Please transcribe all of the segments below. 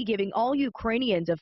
giving all Ukrainians a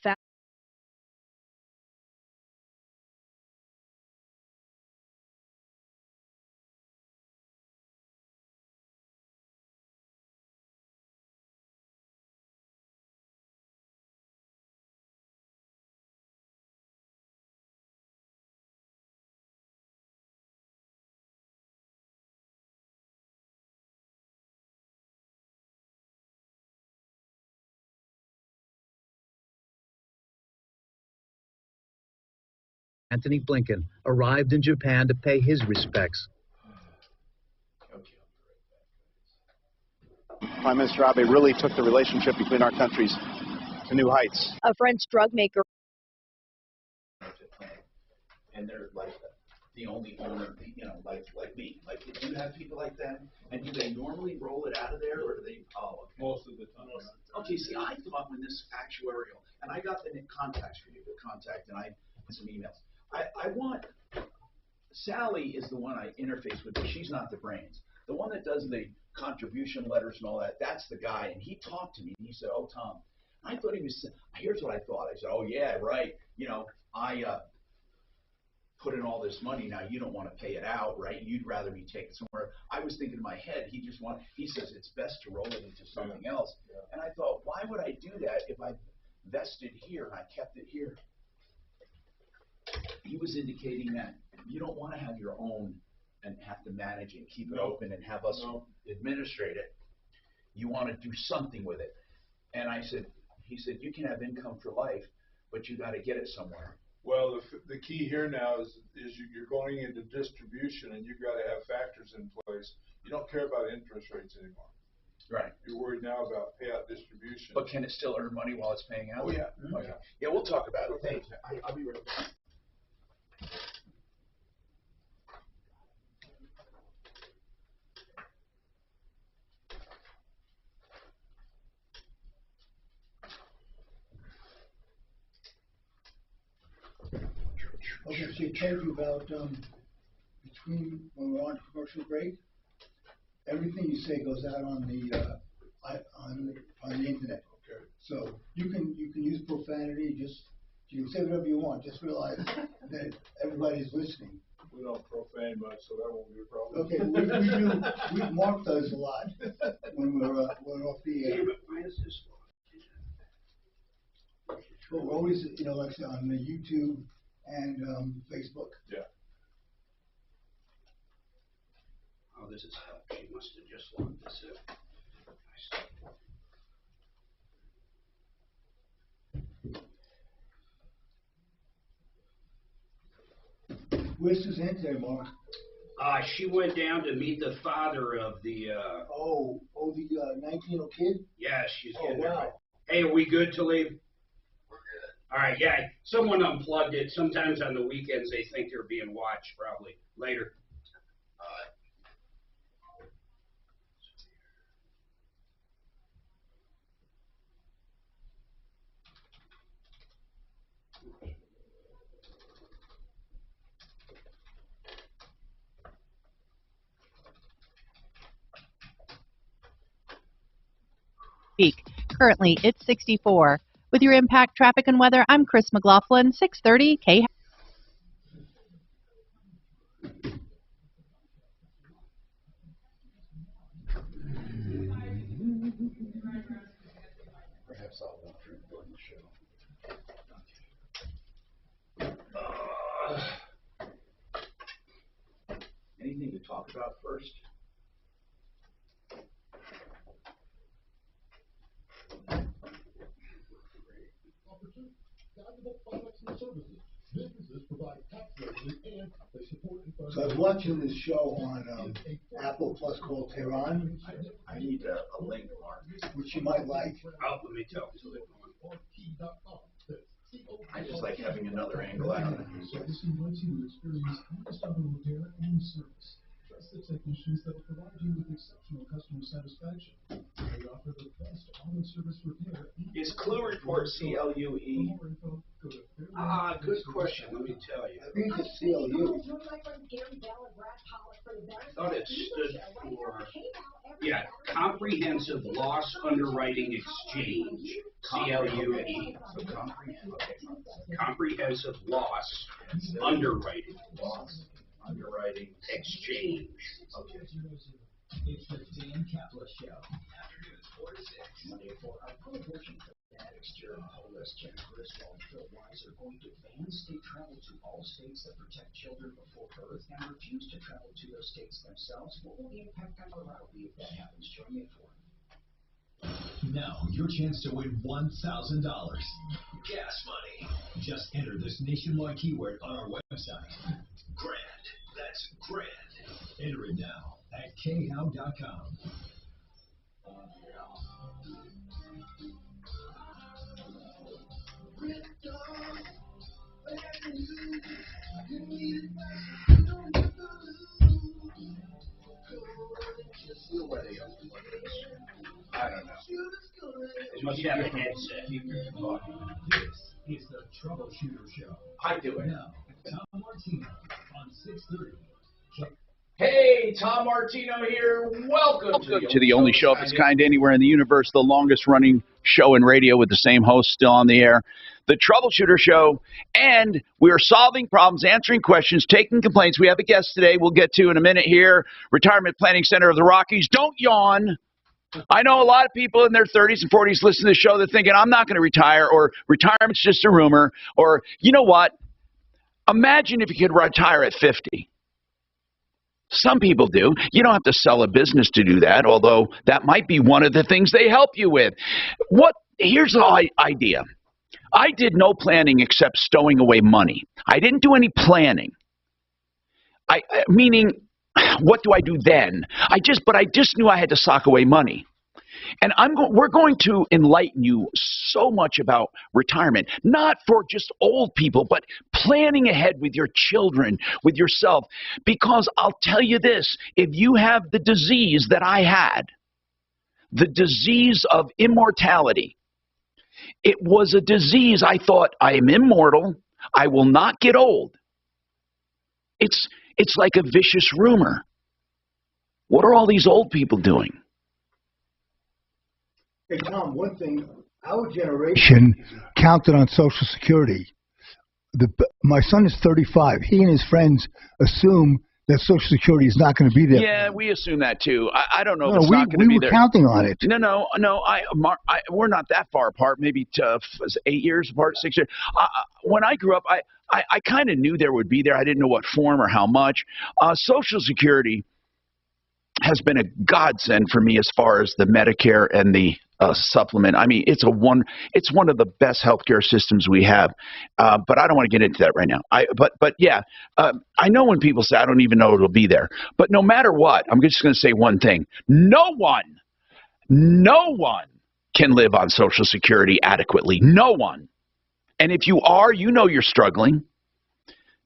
Antony Blinken arrived in Japan to pay his respects. Prime Minister Abe really took the relationship between our countries to new heights. A French drug maker. And they're like the only owner, like me. Like, do you have people like that? And do they normally roll it out of there, or do they? Oh, okay. Most of the time. Okay, see, I come up with this actuarial, and I got the contacts for you to contact, and I some emails. I want Sally is the one I interface with, but she's not the brains. The one that does the contribution letters and all that, that's the guy. And he talked to me, and he said, "Oh, Tom," I thought he was. Here's what I thought. I said, "Oh yeah, right. You know, I put in all this money. Now you don't want to pay it out, right? You'd rather me take it somewhere." I was thinking in my head, he says it's best to roll it into something else. Yeah. And I thought, why would I do that if I vested here and I kept it here? He was indicating that you don't want to have your own and have to manage it, keep it open, and have us administrate it. You want to do something with it. And he said, you can have income for life, but you got to get it somewhere. Well, the key here now is you're going into distribution, and you've got to have factors in place. You don't care about interest rates anymore. Right. You're worried now about payout distribution. But can it still earn money while it's paying out? Oh, yeah. Mm-hmm. Oh, yeah. Yeah, we'll talk about it. Thanks. I'll be right back. Okay, so I told you about between when we're on commercial break, everything you say goes out on the internet. Okay. So you can use profanity. You can say whatever you want. Just realize that everybody's listening. We don't profane much, so that won't be a problem. Okay, we do. We mark those a lot when we're off the air. But we're always, like I said, on the YouTube and Facebook. Yeah. Oh, this is help. She must have just logged this in. Where's Suzanne today, Mark? She went down to meet the father of the. The 19-year-old kid. Yeah, she's Oh, getting wow. there. Hey, are we good to leave? We're good. All right, yeah. Someone unplugged it. Sometimes on the weekends they think they're being watched. Probably later. Peak. Currently, it's 64. With your impact traffic and weather, I'm Chris McLaughlin, 630 K. Perhaps I'll walk through during the show. Anything to talk about first? So I was watching this show on Apple Plus called Tehran, I need a link, Mark. which you might like. Oh, let me tell you. I just like having another angle out. technicians that will provide you with exceptional customer satisfaction. They offer the best auto service repair. Is Clue Report CLUE? Good question. Let me tell you. I think it's CLU. I thought it stood for, Comprehensive Loss Underwriting Exchange. CLUE. Comprehensive Loss Underwriting. Underwriting. Exchange. Okay. It's the Dan Kaplan Show. Afternoons 4 to 6. Monday at 4. Our prohibition for addicts, Jeremy Hollis, Jen Griswold, and Phil Wise are going to ban state travel to all states that protect children before birth and refuse to travel to those states themselves. What will the impact on morale be if that happens? Join me at 4. Now, your chance to win $1,000. Gas money. Just enter this nationwide keyword on our website. Grand. That's grand. Enter it now at khow.com. I don't know. They must have a headset. This is the Troubleshooter Show. I do it. Now, Tom Martino on 6:30. Hey, Tom Martino here. Welcome to the only show of its kind anywhere in the universe, the longest running show in radio with the same host still on the air, the Troubleshooter Show. And we are solving problems, answering questions, taking complaints. We have a guest today we'll get to in a minute here, Retirement Planning Center of the Rockies. Don't yawn. I know a lot of people in their 30s and 40s listen to the show. They're thinking, I'm not going to retire, or retirement's just a rumor, or you know what? Imagine if you could retire at 50. Some people do. You don't have to sell a business to do that, although that might be one of the things they help you with. Here's the idea. I did no planning except stowing away money. I didn't do any planning. Meaning, what do I do then? I just knew I had to sock away money. And we're going to enlighten you so much about retirement, not for just old people, but planning ahead with your children, with yourself. Because I'll tell you this, if you have the disease that I had, the disease of immortality, it was a disease I thought, I am immortal, I will not get old. It's like a vicious rumor. What are all these old people doing? Hey, Tom, one thing, our generation counted on Social Security. My son is 35. He and his friends assume that Social Security is not going to be there. Yeah, we assume that too. I don't know if it's not going to be there. We were counting on it. No. We're not that far apart, maybe 8 years apart, 6 years. When I grew up, I kind of knew there would be there. I didn't know what form or how much. Social Security has been a godsend for me as far as the Medicare and the supplement. I mean, it's one of the best healthcare systems we have. But I don't want to get into that right now. I know when people say I don't even know it'll be there. But no matter what, I'm just going to say one thing: no one can live on Social Security adequately. No one. And if you are, you know you're struggling.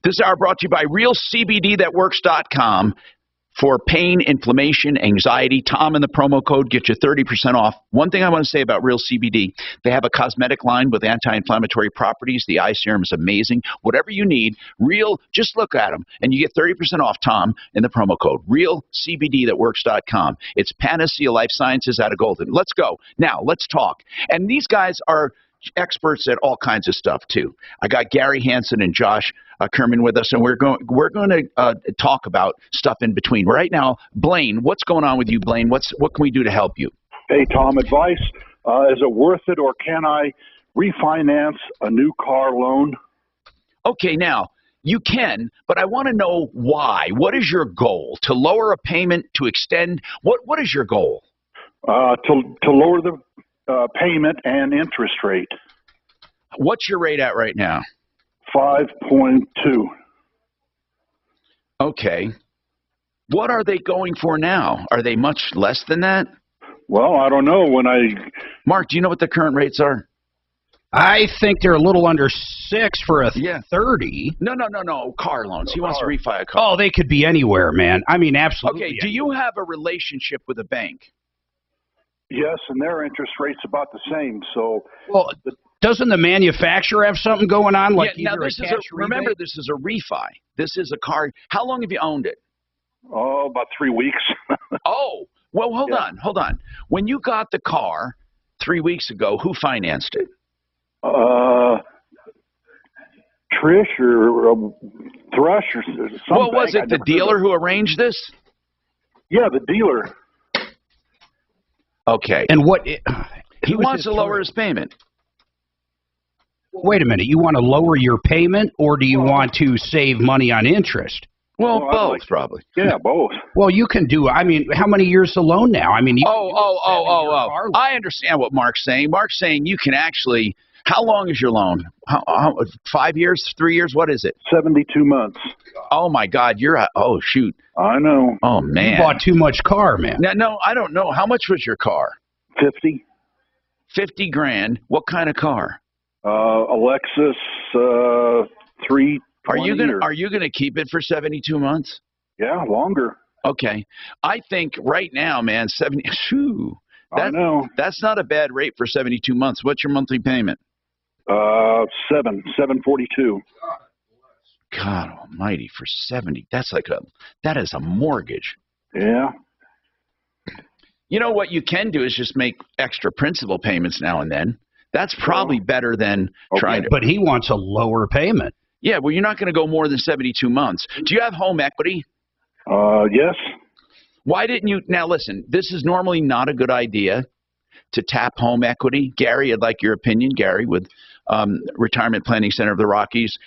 This hour brought to you by RealCBDThatWorks.com. For pain, inflammation, anxiety, Tom and the promo code get you 30% off. One thing I want to say about Real CBD, they have a cosmetic line with anti-inflammatory properties. The eye serum is amazing. Whatever you need, just look at them, and you get 30% off, Tom, in the promo code. RealCBDThatWorks.com. It's Panacea Life Sciences out of Golden. Let's go. Now, let's talk. And these guys are experts at all kinds of stuff too. I got Gary Hansen and Josh Kerman with us, and we're going to talk about stuff in between. Right now, Blaine, what's going on with you, Blaine? What can we do to help you? Hey, Tom, advice. Is it worth it, or can I refinance a new car loan? Okay, now, you can, but I want to know why. What is your goal? To lower a payment, to extend? What is your goal? To lower the payment and interest rate. What's your rate at right now? 5.2. Okay. What are they going for now? Are they much less than that? Well, I don't know. Mark, do you know what the current rates are? I think they're a little under 6 for a 30. No. Car loans. He wants to refi a car. Oh, they could be anywhere, man. I mean, absolutely. Okay, do you have a relationship with a bank? Yes, and their interest rate's about the same. So, well, doesn't the manufacturer have something going on? Like now this is remember, this is a refi. This is a car. How long have you owned it? Oh, about 3 weeks. Oh, well, hold on. When you got the car 3 weeks ago, who financed it? Trish or Thrush or something. Well, was it the dealer who arranged this? Yeah, the dealer. Okay. And what? He wants to lower his payment. Wait a minute. You want to lower your payment, or do you want to save money on interest? Well, both, probably. Yeah, both. Well, you can do. I mean, how many years the loan now? I mean, I understand what Mark's saying. Mark's saying you can actually. How long is your loan? How 5 years? 3 years? What is it? 72 months. Oh my God, oh shoot. I know. Oh man, you bought too much car, man. No, I don't know. How much was your car? 50. 50 grand. What kind of car? A Lexus 320. Are you gonna keep it for 72 months? Yeah, longer. Okay, I think right now, man, 70. Shoo, I know. That's not a bad rate for 72 months. What's your monthly payment? $742. God Almighty, for 70. That is a mortgage. Yeah. You know what you can do is just make extra principal payments now and then. That's probably better than trying to. But he wants a lower payment. Yeah, well, you're not going to go more than 72 months. Do you have home equity? Yes. Why didn't you? Now, listen, this is normally not a good idea to tap home equity. Gary, I'd like your opinion. Gary with Retirement Planning Center of the Rockies.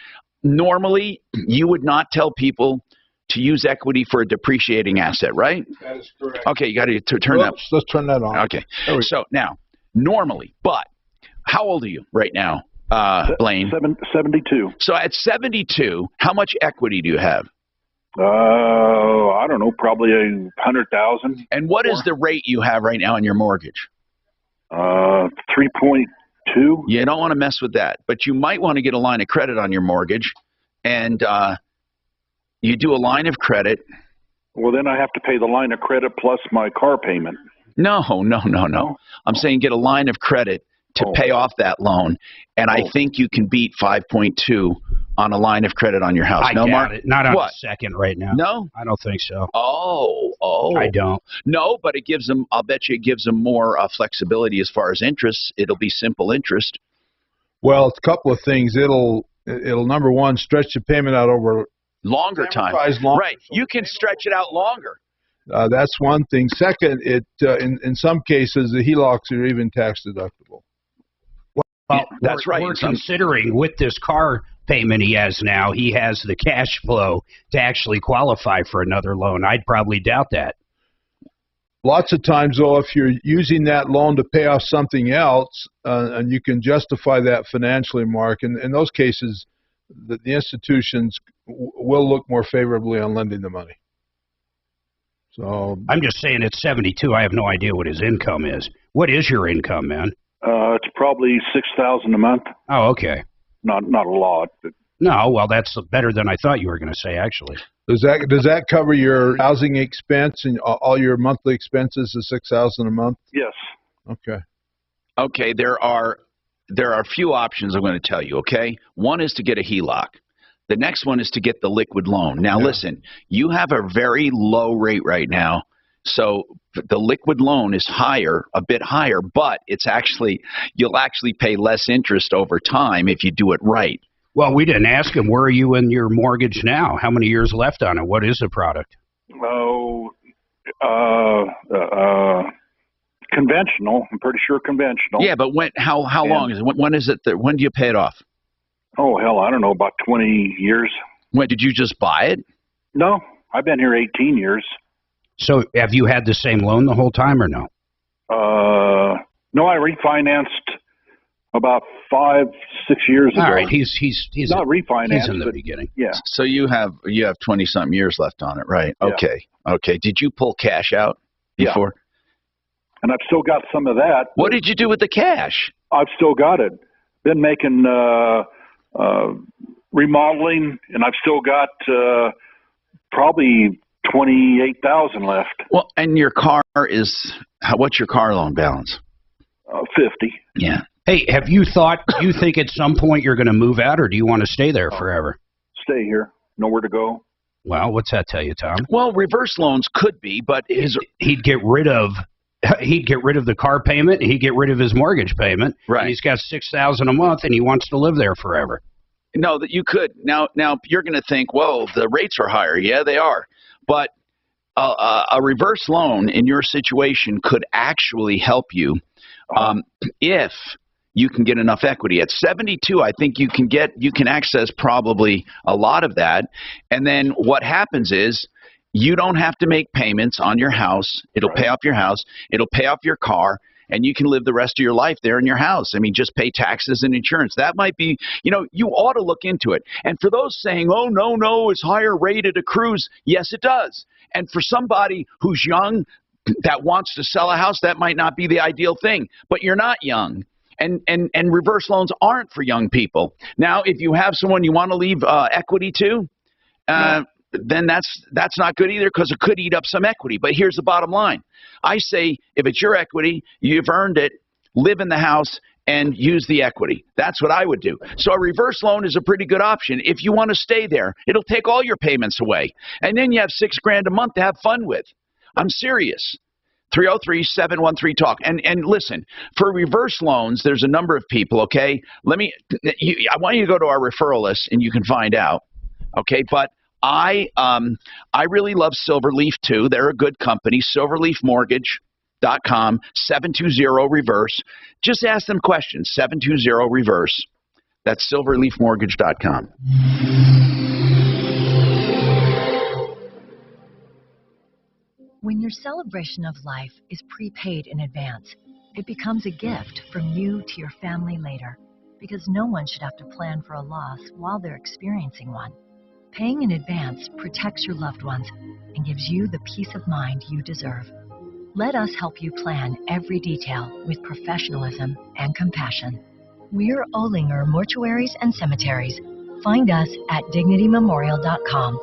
Normally, you would not tell people to use equity for a depreciating asset, right? That is correct. Okay, you got to turn that. Let's turn that on. Okay. So now, normally, but how old are you right now, Blaine? 72. So at 72, how much equity do you have? I don't know, probably 100,000. And what is the rate you have right now on your mortgage? 3.2. You don't want to mess with that, but you might want to get a line of credit on your mortgage, and you do a line of credit. Well, then I have to pay the line of credit plus my car payment. No. I'm saying get a line of credit to pay off that loan, and I think you can beat 5.2 on a line of credit on your house. I doubt it. Not on a second right now. No? I don't think so. Oh. I don't. No, but it gives them, I'll bet you it gives them more flexibility as far as interest. It'll be simple interest. Well, it's a couple of things. It'll number one, stretch the payment out over longer time. Right. You can stretch it out longer. That's one thing. Second, in some cases, the HELOCs are even tax deductible. Well, that's right. We're considering with this car payment he has now, he has the cash flow to actually qualify for another loan. I'd probably doubt that. Lots of times, though, if you're using that loan to pay off something else, and you can justify that financially, Mark, in those cases, the institutions will look more favorably on lending the money. So I'm just saying at 72, I have no idea what his income is. What is your income, man? It's probably $6,000 a month. Oh, okay. Not a lot. But... No, well, that's better than I thought you were going to say, actually. Does that cover your housing expense and all your monthly expenses is $6,000 a month? Yes. Okay. Okay, there are a few options I'm going to tell you, okay? One is to get a HELOC. The next one is to get the liquid loan. Now, listen, you have a very low rate right now, so the liquid loan is a bit higher, but you'll actually pay less interest over time if you do it right. Well, we didn't ask him, where are you in your mortgage now? How many years left on it? What is the product? Conventional. I'm pretty sure conventional. Yeah, but how long is it? When is it? When do you pay it off? Oh, hell, I don't know, about 20 years. When did you just buy it? No, I've been here 18 years. So have you had the same loan the whole time or no? No, I refinanced about 5-6 years ago. All right, he's not refinanced. He's in the beginning. Yeah. So you have 20-something years left on it, right? Yeah. Okay. Did you pull cash out before? Yeah. And I've still got some of that. What did you do with the cash? I've still got it. been making remodeling, and I've still got probably 28,000 left. Well, and your car is, what's your car loan balance? 50. Yeah. Hey, have you thought, do you think at some point you're going to move out, or do you want to stay there forever? Stay here. Nowhere to go. Well, what's that tell you, Tom? Well, reverse loans could be, but he'd get rid of the car payment. He'd get rid of his mortgage payment. Right. He's got $6,000 a month, and he wants to live there forever. No, that you could. Now you're going to think, well, the rates are higher. Yeah, they are. But a reverse loan in your situation could actually help you if you can get enough equity. At 72, I think you can access probably a lot of that. And then what happens is you don't have to make payments on your house. It'll pay off your house. It'll pay off your car. And you can live the rest of your life there in your house. I mean, just pay taxes and insurance. That might be, you ought to look into it. And for those saying, oh, no, it's higher rated a cruise. Yes, it does. And for somebody who's young that wants to sell a house, that might not be the ideal thing. But you're not young. And reverse loans aren't for young people. Now, if you have someone you want to leave equity to, then that's not good either, because it could eat up some equity. But here's the bottom line. I say if it's your equity, you've earned it, live in the house and use the equity. That's what I would do. So a reverse loan is a pretty good option. If you want to stay there, it'll take all your payments away. And then you have $6,000 a month to have fun with. I'm serious. 303-713-TALK. And listen, for reverse loans, there's a number of people, okay? I want you to go to our referral list and you can find out, okay? But I really love Silverleaf too. They're a good company. Silverleafmortgage.com, 720-REVERSE. Just ask them questions, 720-REVERSE. That's silverleafmortgage.com. When your celebration of life is prepaid in advance, it becomes a gift from you to your family later, because no one should have to plan for a loss while they're experiencing one. Paying in advance protects your loved ones and gives you the peace of mind you deserve. Let us help you plan every detail with professionalism and compassion. We're Olinger Mortuaries and Cemeteries. Find us at dignitymemorial.com.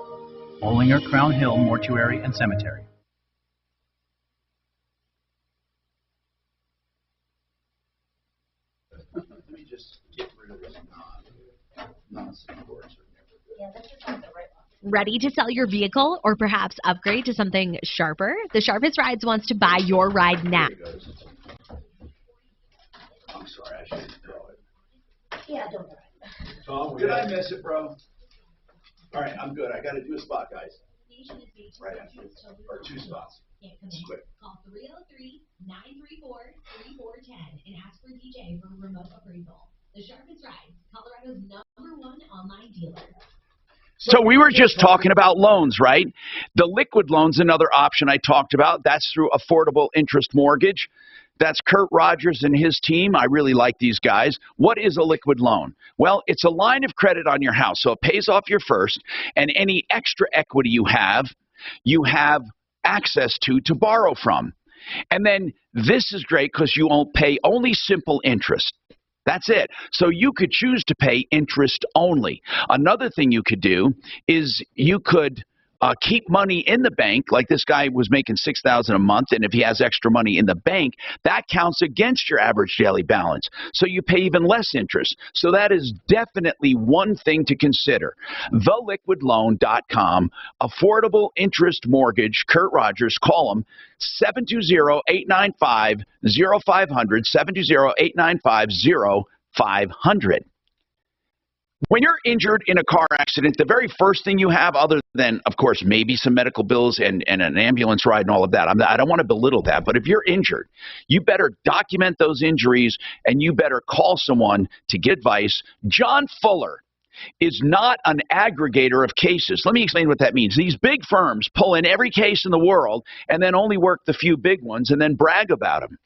Olinger Crown Hill Mortuary and Cemetery. Let me just get rid of this nonsense words. Yeah, that's just not the right one. Ready to sell your vehicle or perhaps upgrade to something sharper? The Sharpest Rides wants to buy your ride now. I'm sorry, I shouldn't throw it. Yeah, don't worry. Tom, did I miss it, bro? All right, I'm good. I got to do a spot, guys. Right after this. Or two spots. It's quick. Call 303-934-3410 and ask for DJ for remote appraisal. The Sharpest Rides, Colorado's #1 online dealer. So we were just talking about loans, right? The liquid loan's another option I talked about. That's through Affordable Interest Mortgage. That's Kurt Rogers and his team. I really like these guys. What is a liquid loan? Well, it's a line of credit on your house. So it pays off your first, and any extra equity you have access to borrow from. And then this is great because you won't pay only simple interest. That's it. So you could choose to pay interest only. Another thing you could do is you could keep money in the bank, like this guy was making $6,000 a month, and if he has extra money in the bank, that counts against your average daily balance. So you pay even less interest. So that is definitely one thing to consider. TheLiquidLoan.com, Affordable Interest Mortgage, Kurt Rogers. Call him 720-895-0500, 720-895-0500. When you're injured in a car accident, the very first thing you have, other than, of course, maybe some medical bills and an ambulance ride and all of that, I don't want to belittle that, but if you're injured, you better document those injuries and you better call someone to get advice. John Fuller is not an aggregator of cases. Let me explain what that means. These big firms pull in every case in the world and then only work the few big ones and then brag about them.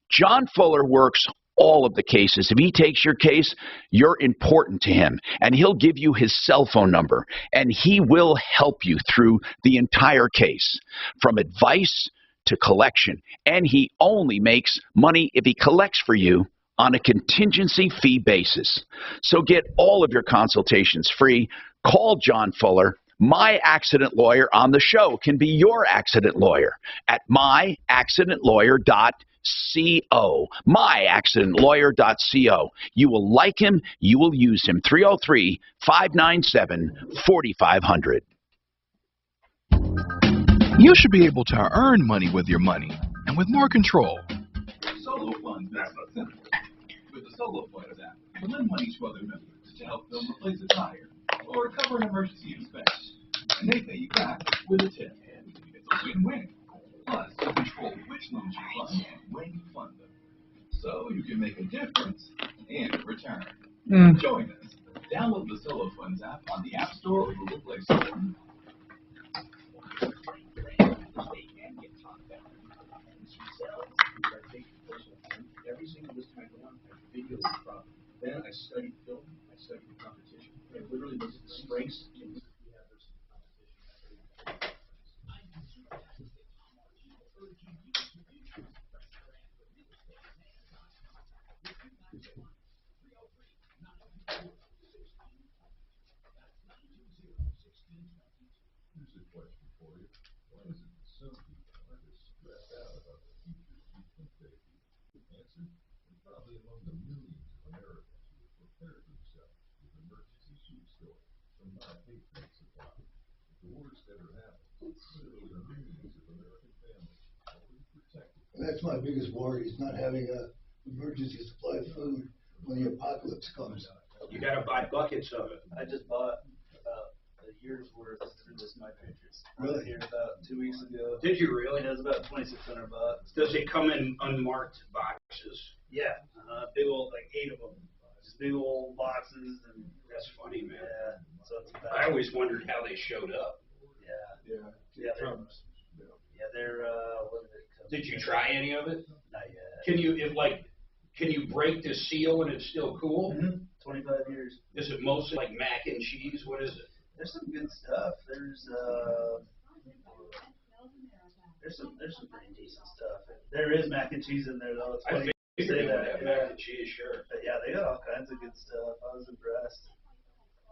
John Fuller works all of the cases. If he takes your case, you're important to him, and he'll give you his cell phone number, and he will help you through the entire case, from advice to collection. And he only makes money if he collects for you on a contingency fee basis. So get all of your consultations free. Call John Fuller. My Accident Lawyer on the show can be your accident lawyer at myaccidentlawyer.co. myaccidentlawyer.co. You will like him. You will use him. 303-597-4500. You should be able to earn money with your money and with more control. Solo Funds makes it simple. With the Solo Funds app, you lend money to other members to help them replace a tire or cover an emergency expense. And they pay you back with a tip. It's a win-win. Plus, you control which loans you fund and when you fund them. So you can make a difference and a return. Join us. Download the Solo Funds app on the App Store or Google Play Store. Every single list I go on, I video the problem. Then I studied film, I studied the competition. I literally looked at the strengths in which we have versus the competition. Here's a question for you. Why is it that some people are just stressed out about the future you think they do? Answer? You're probably among the millions of Americans who have prepared themselves with emergency shoe storage from My Patriot Supply. With the worst ever happened, literally millions of American families already protected. That's my biggest worry, is not having a emergency supply of food when the apocalypse comes. You gotta buy buckets of it. I just bought about a year's worth through this My Patriots. Really? Here about 2 weeks ago. Did you really? It was about $2,600. Does it come in unmarked boxes? Yeah, big old, like 8 of them. Just big old boxes, and that's funny, man. Yeah, so it's about, I always wondered how they showed up. Yeah, they're what did it come? Did you try any of it? Not yet. Can you break the seal and it's still cool? 25 years. Is it mostly like mac and cheese? What is it? There's some good stuff. There's some pretty decent stuff. There is mac and cheese in there though. It's funny you say that. Mac and cheese, sure. But yeah, they got all kinds of good stuff. I was impressed.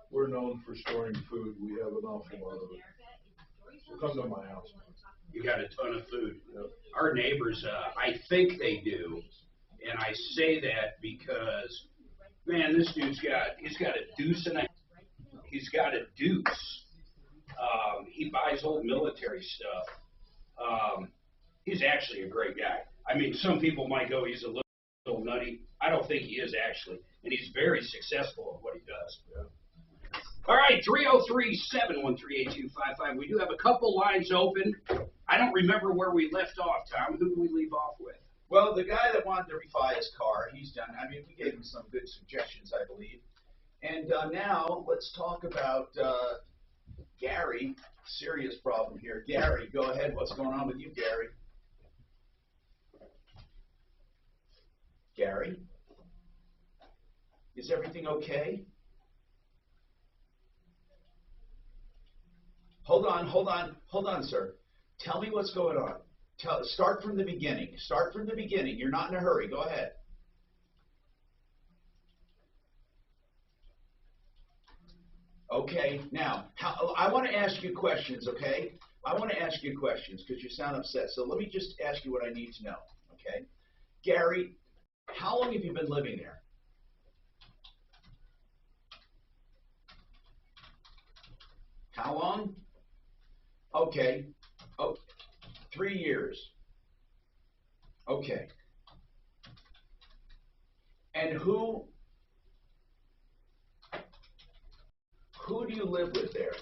We're known for storing food. We have an awful lot of it. So come to my house. You got a ton of food. Yep. Our neighbors, I think they do, and I say that because, man, this dude's he's got a deuce and he's got a deuce. He buys old military stuff. He's actually a great guy. I mean, some people might go, he's a little nutty. I don't think he is actually, and he's very successful at what he does. Yeah. All right, 303-713-8255. We do have a couple lines open. I don't remember where we left off, Tom. Who do we leave off with? Well, the guy that wanted to refi his car, he's done. I mean, we gave him some good suggestions, I believe. And now let's talk about Gary. Serious problem here. Gary, go ahead. What's going on with you, Gary? Gary? Is everything okay? Hold on, sir. Tell me what's going on. Start from the beginning. Start from the beginning. You're not in a hurry. Go ahead. Okay, now, I want to ask you questions, okay? I want to ask you questions because you sound upset. So let me just ask you what I need to know, okay? Gary, how long have you been living there? How long? Okay. Oh, 3 years. Okay. And who do you live with there?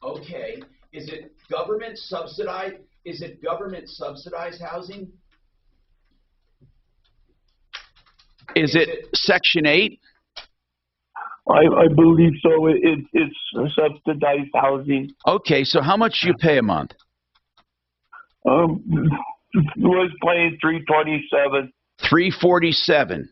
Okay. Is it government subsidized? Is it government subsidized housing? Is it Section 8? I believe so. It's subsidized housing. Okay, so how much do you pay a month? Was paying $327. $347.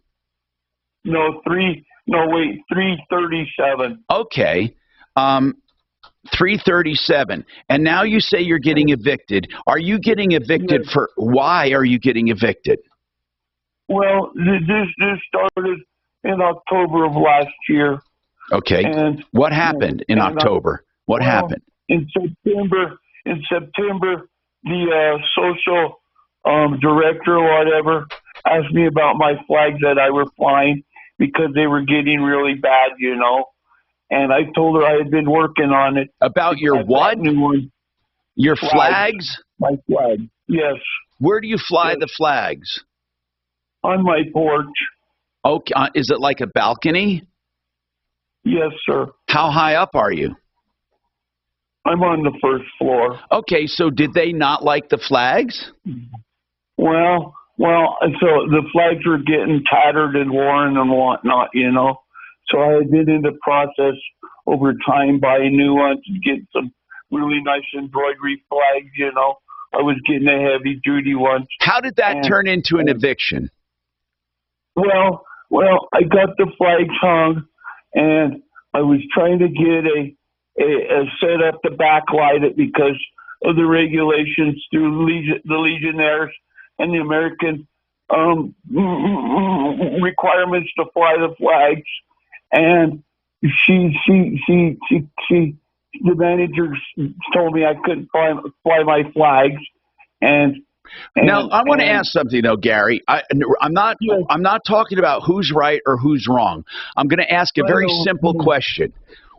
No, $337. Okay, $337. And now you say you're getting evicted. Are you getting evicted for? Why are you getting evicted? Well, this started in October of last year. Okay. And what happened in October? What happened? In September, the social director or whatever asked me about my flags that I were flying because they were getting really bad, you know. And I told her I had been working on it. About your what? New one. Your flags? My flag, yes. Where do you fly the flags? On my porch. Okay. Is it like a balcony? Yes, sir. How high up are you? I'm on the first floor. Okay, so did they not like the flags? Well, so the flags were getting tattered and worn and whatnot, you know. So I had been in the process over time buying new ones and getting some really nice embroidery flags, you know. I was getting the heavy duty ones. How did that turn into an eviction? Well, I got the flags hung, and I was trying to get a set up to backlight it because of the regulations through the Legionnaires and the American requirements to fly the flags. And the manager told me I couldn't fly my flags. And now I want to ask something though, Gary. I'm not talking about who's right or who's wrong. I'm going to ask a very simple question.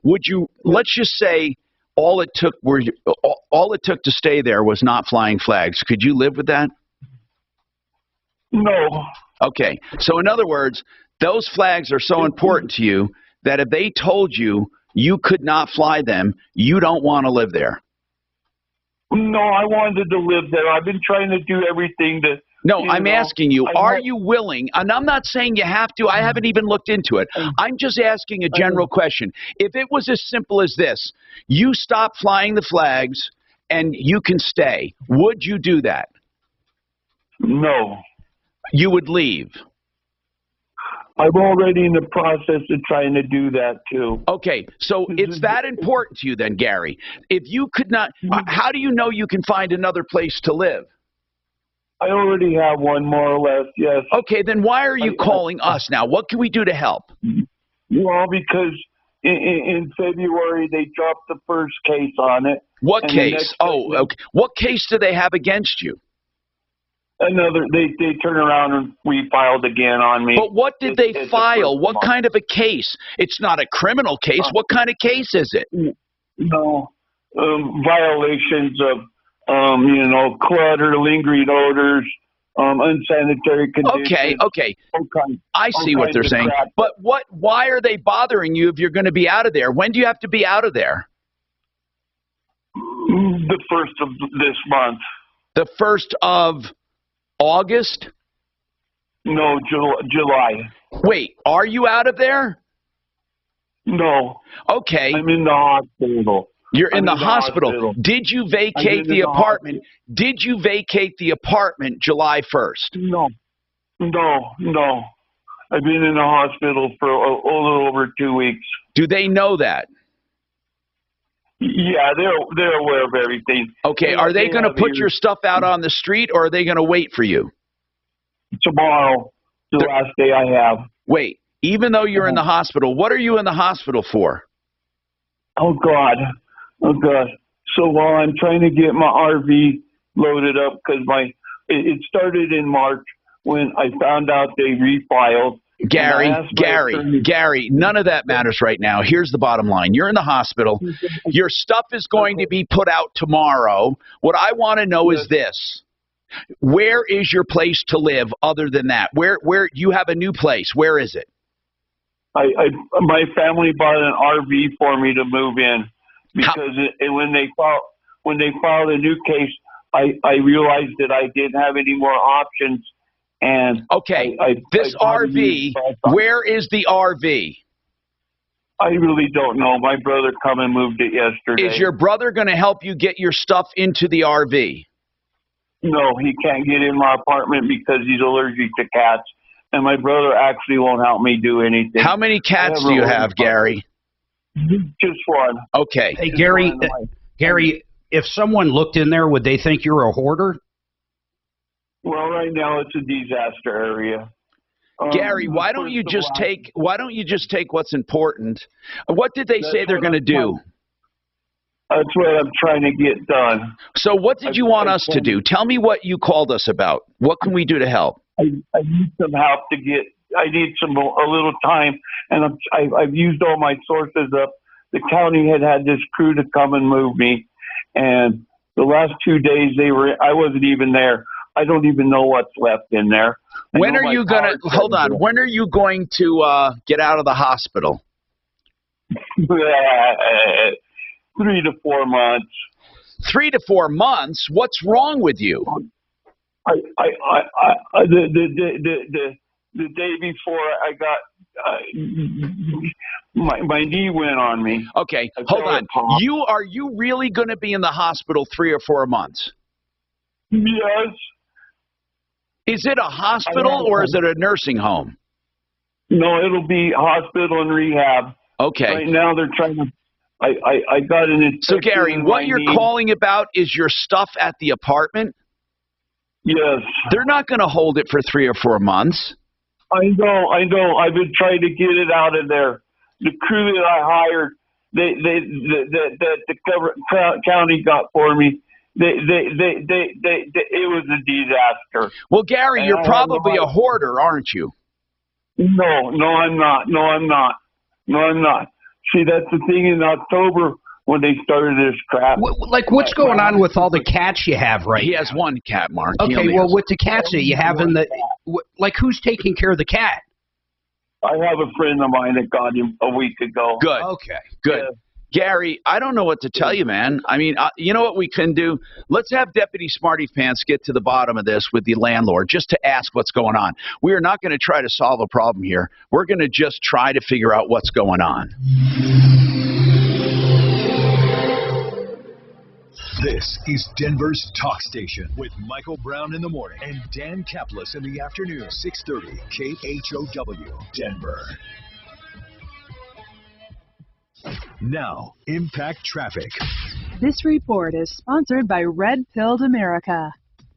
Would you, let's just say all it took to stay there was not flying flags. Could you live with that? No. Okay. So in other words, those flags are so important to you that if they told you you could not fly them, you don't want to live there. No, I wanted to live there. I've been trying to do everything to... No, I'm asking you, are you willing, and I'm not saying you have to, I haven't even looked into it. I'm just asking a general question. If it was as simple as this, you stop flying the flags and you can stay, would you do that? No. You would leave? I'm already in the process of trying to do that too. Okay, so it's that important to you then, Gary. If you could not, how do you know you can find another place to live? I already have one, more or less, yes. Okay, then why are you calling us now? What can we do to help? Well, because in February they dropped the first case on it. What case? Oh, okay. What case do they have against you? Another, they turn around and refiled again on me. But what did they file? What kind of a case? It's not a criminal case. What kind of case is it? No, violations of, clutter, lingering odors, unsanitary conditions. Okay. I see what they're saying. But why are they bothering you if you're going to be out of there? When do you have to be out of there? The 1st of this month. The 1st of August? No, July. Wait, are you out of there? No. Okay. I'm in the hospital. You're in the hospital. Did you vacate the apartment? Did you vacate the apartment July 1st? No. I've been in the hospital for a little over 2 weeks. Do they know that? Yeah, they're aware of everything. Okay, are they going to put your stuff out on the street, or are they going to wait for you? Tomorrow, the last day I have. Wait, even though you're in the hospital, what are you in the hospital for? Oh, God. So while I'm trying to get my RV loaded up, because it started in March when I found out they refiled. Gary, none of that matters right now. Here's the bottom line. You're in the hospital. Your stuff is going to be put out tomorrow. What I want to know is this. Where is your place to live other than that? Where you have a new place. Where is it? My family bought an RV for me to move in because when they filed a new case, I realized that I didn't have any more options. And okay, this RV, where is the RV? I really don't know. My brother come and moved it yesterday. Is your brother going to help you get your stuff into the RV? No, he can't get in my apartment because he's allergic to cats. And my brother actually won't help me do anything. How many cats do you have, Gary? Just one. Okay. Hey, Gary, if someone looked in there, would they think you're a hoarder? Well, right now it's a disaster area. Gary, why don't you just take what's important? What did they say they're going to do? That's what I'm trying to get done. So what did you want us to do? Tell me what you called us about. What can we do to help? I need some help to get. I need a little time, and I've used all my sources up. The county had this crew to come and move me, and the last 2 days I wasn't even there. I don't even know what's left in there. When are you going to, hold on, when are you going to get out of the hospital? 3 to 4 months. 3 to 4 months? What's wrong with you? The day before I got, my knee went on me. Okay, hold on. Are you really going to be in the hospital 3 or 4 months? Yes. Is it a hospital or is it a nursing home? No, it'll be hospital and rehab. Okay. Right now they're trying to. I got an infection. So Gary, what you're calling about is your stuff at the apartment? Yes. They're not going to hold it for 3 or 4 months. I know. I've been trying to get it out of there. The crew that I hired, that the county got for me, it was a disaster. Well, Gary, you're probably a hoarder, aren't you? No, I'm not. See, that's the thing in October when they started this crap. Like, what's going on with all the cats you have right now? He has one cat, Mark. Okay, well, with the cats that you have who's taking care of the cat? I have a friend of mine that got him a week ago. Good. Okay. Good. Yeah. Gary, I don't know what to tell you, man. I mean, you know what we can do? Let's have Deputy Smarty Pants get to the bottom of this with the landlord just to ask what's going on. We are not going to try to solve a problem here. We're going to just try to figure out what's going on. This is Denver's Talk Station with Michael Brown in the morning and Dan Kaplis in the afternoon, 630 KHOW, Denver. Now, Impact Traffic. This report is sponsored by Red Pilled America.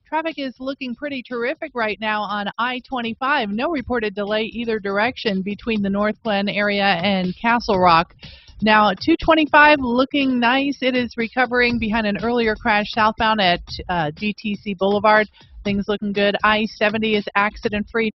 Traffic is looking pretty terrific right now on I-25. No reported delay either direction between the North Glen area and Castle Rock. Now, 225 looking nice. It is recovering behind an earlier crash southbound at DTC Boulevard. Things looking good. I-70 is accident-free.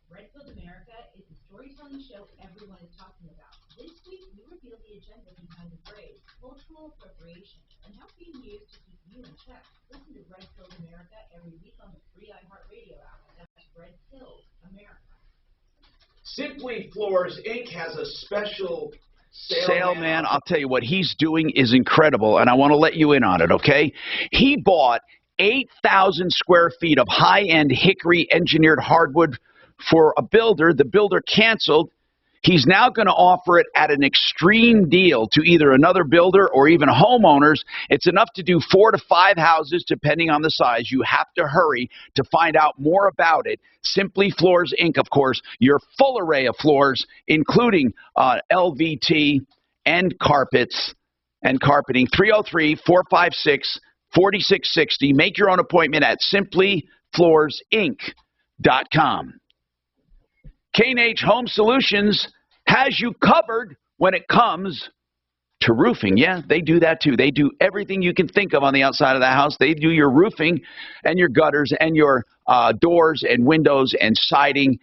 Redfield America is the storytelling show everyone is talking about. This week, we reveal the agenda behind the phrase cultural appropriation and how it's being used to keep you in check. Listen to Redfield America every week on the free iHeartRadio app. That's Redfield America. Simply Floors Inc. has a special sale, man. I'll tell you what he's doing is incredible, and I want to let you in on it, okay? He bought 8,000 square feet of high-end hickory engineered hardwood for a builder. The builder canceled. He's now going to offer it at an extreme deal to either another builder or even homeowners. It's enough to do 4 to 5 houses, depending on the size. You have to hurry to find out more about it. Simply Floors Inc., of course, your full array of floors, including LVT and carpets and carpeting. 303-456-4660. Make your own appointment at simplyfloorsinc.com. K&H Home Solutions has you covered when it comes to roofing. Yeah, they do that too. They do everything you can think of on the outside of the house. They do your roofing and your gutters and your doors and windows and siding.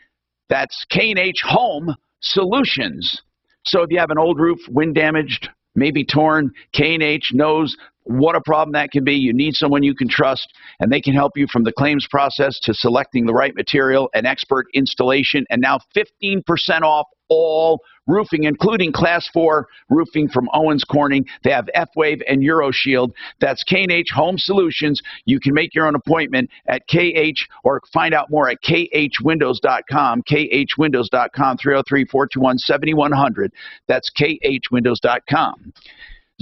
That's K&H Home Solutions. So if you have an old roof, wind damaged, maybe torn, K&H knows what a problem that can be. You need someone you can trust, and they can help you from the claims process to selecting the right material and expert installation. And now 15% off all roofing, including Class 4 roofing from Owens Corning. They have F-Wave and EuroShield. That's K&H Home Solutions. You can make your own appointment at KH or find out more at khwindows.com, khwindows.com, 303-421-7100. That's khwindows.com.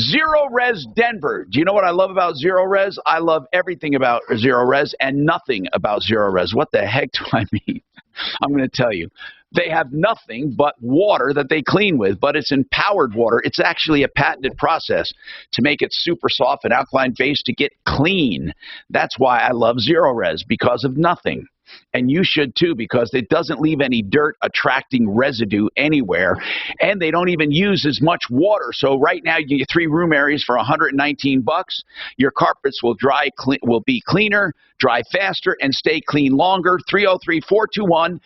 Zero Res Denver. Do you know what I love about Zero Res? I love everything about Zero Res and nothing about Zero Res. What the heck do I mean? I'm going to tell you. They have nothing but water that they clean with, but it's empowered water. It's actually a patented process to make it super soft and alkaline based to get clean. That's why I love Zero Res, because of nothing. And you should too, because it doesn't leave any dirt attracting residue anywhere, and they don't even use as much water. So right now you get 3 room areas for $119. Your carpets will be cleaner, dry faster, and stay clean longer. 303-421-5150.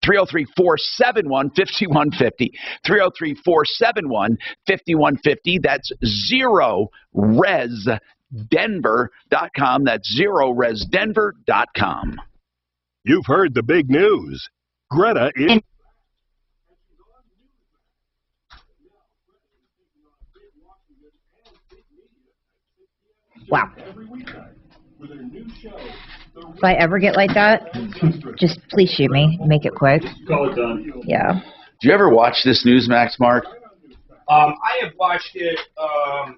303-471-5150. 303-471-5150. That's ZeroResDenver.com. That's ZeroResDenver.com. You've heard the big news. Greta is... Wow. If I ever get like that, just please shoot me. Make it quick. Call it done. Yeah. Do you ever watch this Newsmax, Mark? I have watched it. I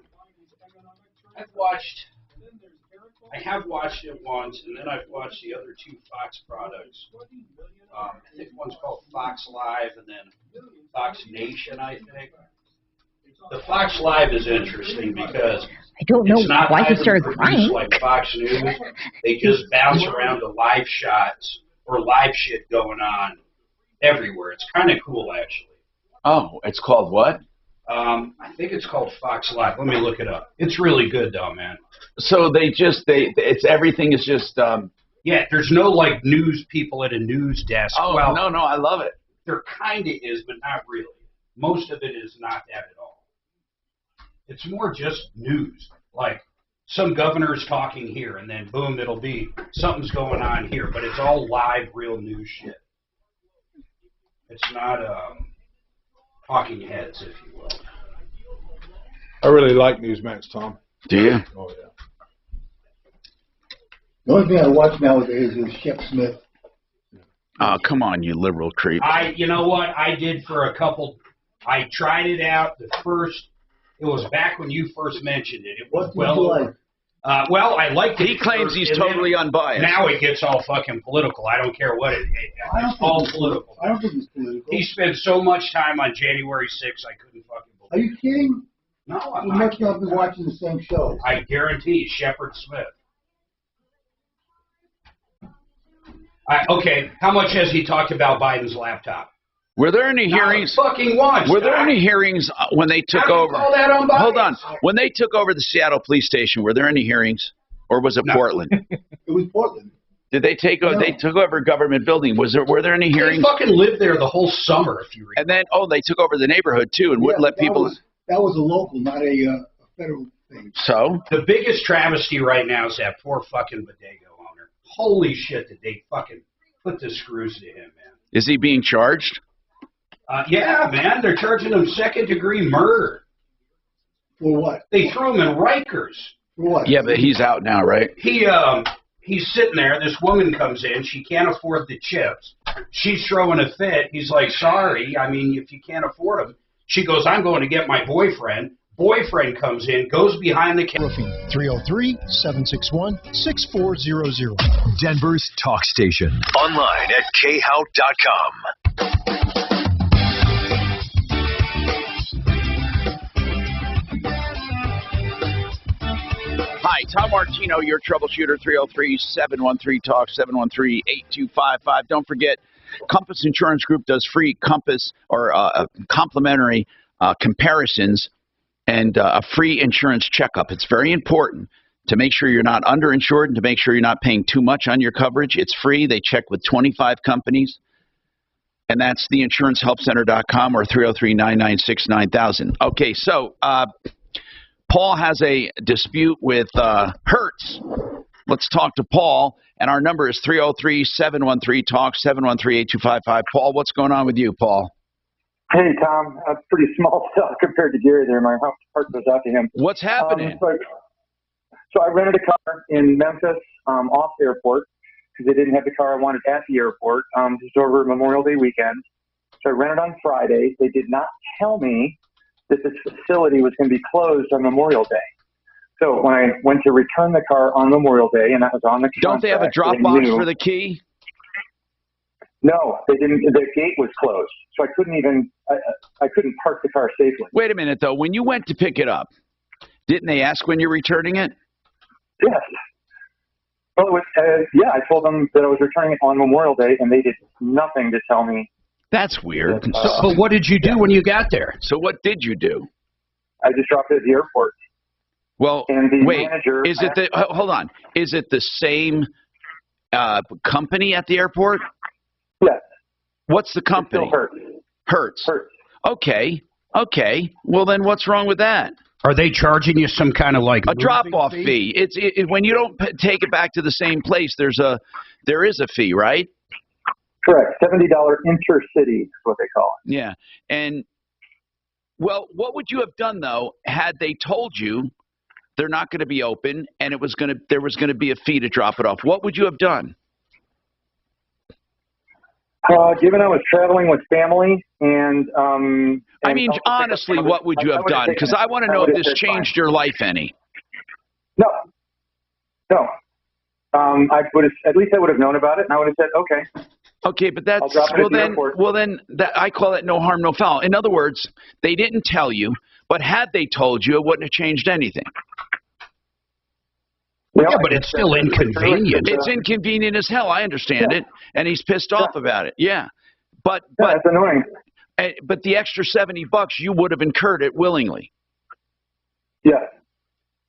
have watched it once, and then I've watched the other 2 Fox products. I think one's called Fox Live, and then Fox Nation, I think. The Fox Live is interesting because I don't know it's not why he highly started produced crying. like Fox News. They just bounce around to live shots or live shit going on everywhere. It's kind of cool, actually. Oh, it's called what? I think it's called Fox Live. Let me look it up. It's really good, though, man. So it's everything is just. Yeah, there's no like news people at a news desk. Oh, well, no, I love it. There kind of is, but not really. Most of it is not that at all. It's more just news. Like some governor's talking here, and then boom, it'll be something's going on here. But it's all live, real news shit. It's not talking heads, if you will. I really like Newsmax, Tom. Do you? Oh, yeah. The only thing I watch nowadays is Shep Smith. Oh, come on, you liberal creep. You know what? I did for a couple. I tried it out. It was back when you first mentioned it. It was well over. Well, I liked it. He claims he's totally unbiased. Now it gets all fucking political. I don't care what it's all political. I don't think it's political. He spent so much time on January 6th, I couldn't fucking believe it. Are you kidding? No, I'm You not must kidding. not be watching the same show. I guarantee, Shepard Smith. Okay, how much has he talked about Biden's laptop? Were there any hearings? Fucking once. Were there any hearings when they took over? Call that unbiased? Hold on. When they took over the Seattle police station, were there any hearings, or was it Portland? It was Portland. Did they take over? No. They took over a government building. Were there any hearings? They fucking lived there the whole summer, if you remember. And then they took over the neighborhood too, and wouldn't let people. That was a local, not a federal thing. So the biggest travesty right now is that poor fucking Bodego owner. Holy shit! Did they fucking put the screws to him, man? Is he being charged? Yeah, man. They're charging him second-degree murder. For what? They threw him in Rikers. For what? Yeah, but he's out now, right? He's sitting there. This woman comes in. She can't afford the chips. She's throwing a fit. He's like, sorry. I mean, if you can't afford them. She goes, I'm going to get my boyfriend. Boyfriend comes in, goes behind the counter. 303-761-6400. Denver's talk station. Online at khout.com. Hi, Tom Martino, your troubleshooter, 303-713-TALK, 713-8255. Don't forget, Compass Insurance Group does free Compass or complimentary comparisons and a free insurance checkup. It's very important to make sure you're not underinsured and to make sure you're not paying too much on your coverage. It's free. They check with 25 companies. And that's theinsurancehhelpcenter.com or 303-996-9000. Okay, so Paul has a dispute with Hertz. Let's talk to Paul. And our number is 303-713-TALK, 713-8255. Paul, what's going on with you, Paul? Hey, Tom. That's pretty small stuff compared to Gary there. My heart goes out to him. What's happening? So I rented a car in Memphis off the airport because they didn't have the car I wanted at the airport just over Memorial Day weekend. So I rented on Friday. They did not tell me that this facility was going to be closed on Memorial Day. So when I went to return the car on Memorial Day, and that was on the contract, don't they have a drop box for the key? No, they didn't. The gate was closed, so I couldn't even. I couldn't park the car safely. Wait a minute, though. When you went to pick it up, didn't they ask when you're returning it? Yes. Well, it was, yeah, I told them that I was returning it on Memorial Day, and they did nothing to tell me. That's weird. But what did you do when you got there? So what did you do? I just dropped it at the airport. Well, and the wait, manager, is it the, hold on, is it the same company at the airport? Yes. What's the company? Hertz. Okay. Well, then what's wrong with that? Are they charging you some kind of like a drop-off fee? It's when you don't take it back to the same place. There is a fee, right? Correct. $70 intercity is what they call it. Yeah. And well, what would you have done though had they told you they're not going to be open and there was going to be a fee to drop it off? What would you have done? Given I was traveling with family and I mean, honestly, what would you have done? Because I want to know if this changed your life any. No. I would have, at least I would have known about it, and I would have said, okay. Okay, but that's well then that I call it no harm, no foul. In other words, they didn't tell you, but had they told you, it wouldn't have changed anything. Well, yeah, but it's still inconvenient. It's inconvenient as hell. I understand it, and he's pissed off about it. Yeah, but it's annoying. But the extra $70 you would have incurred it willingly. Yeah.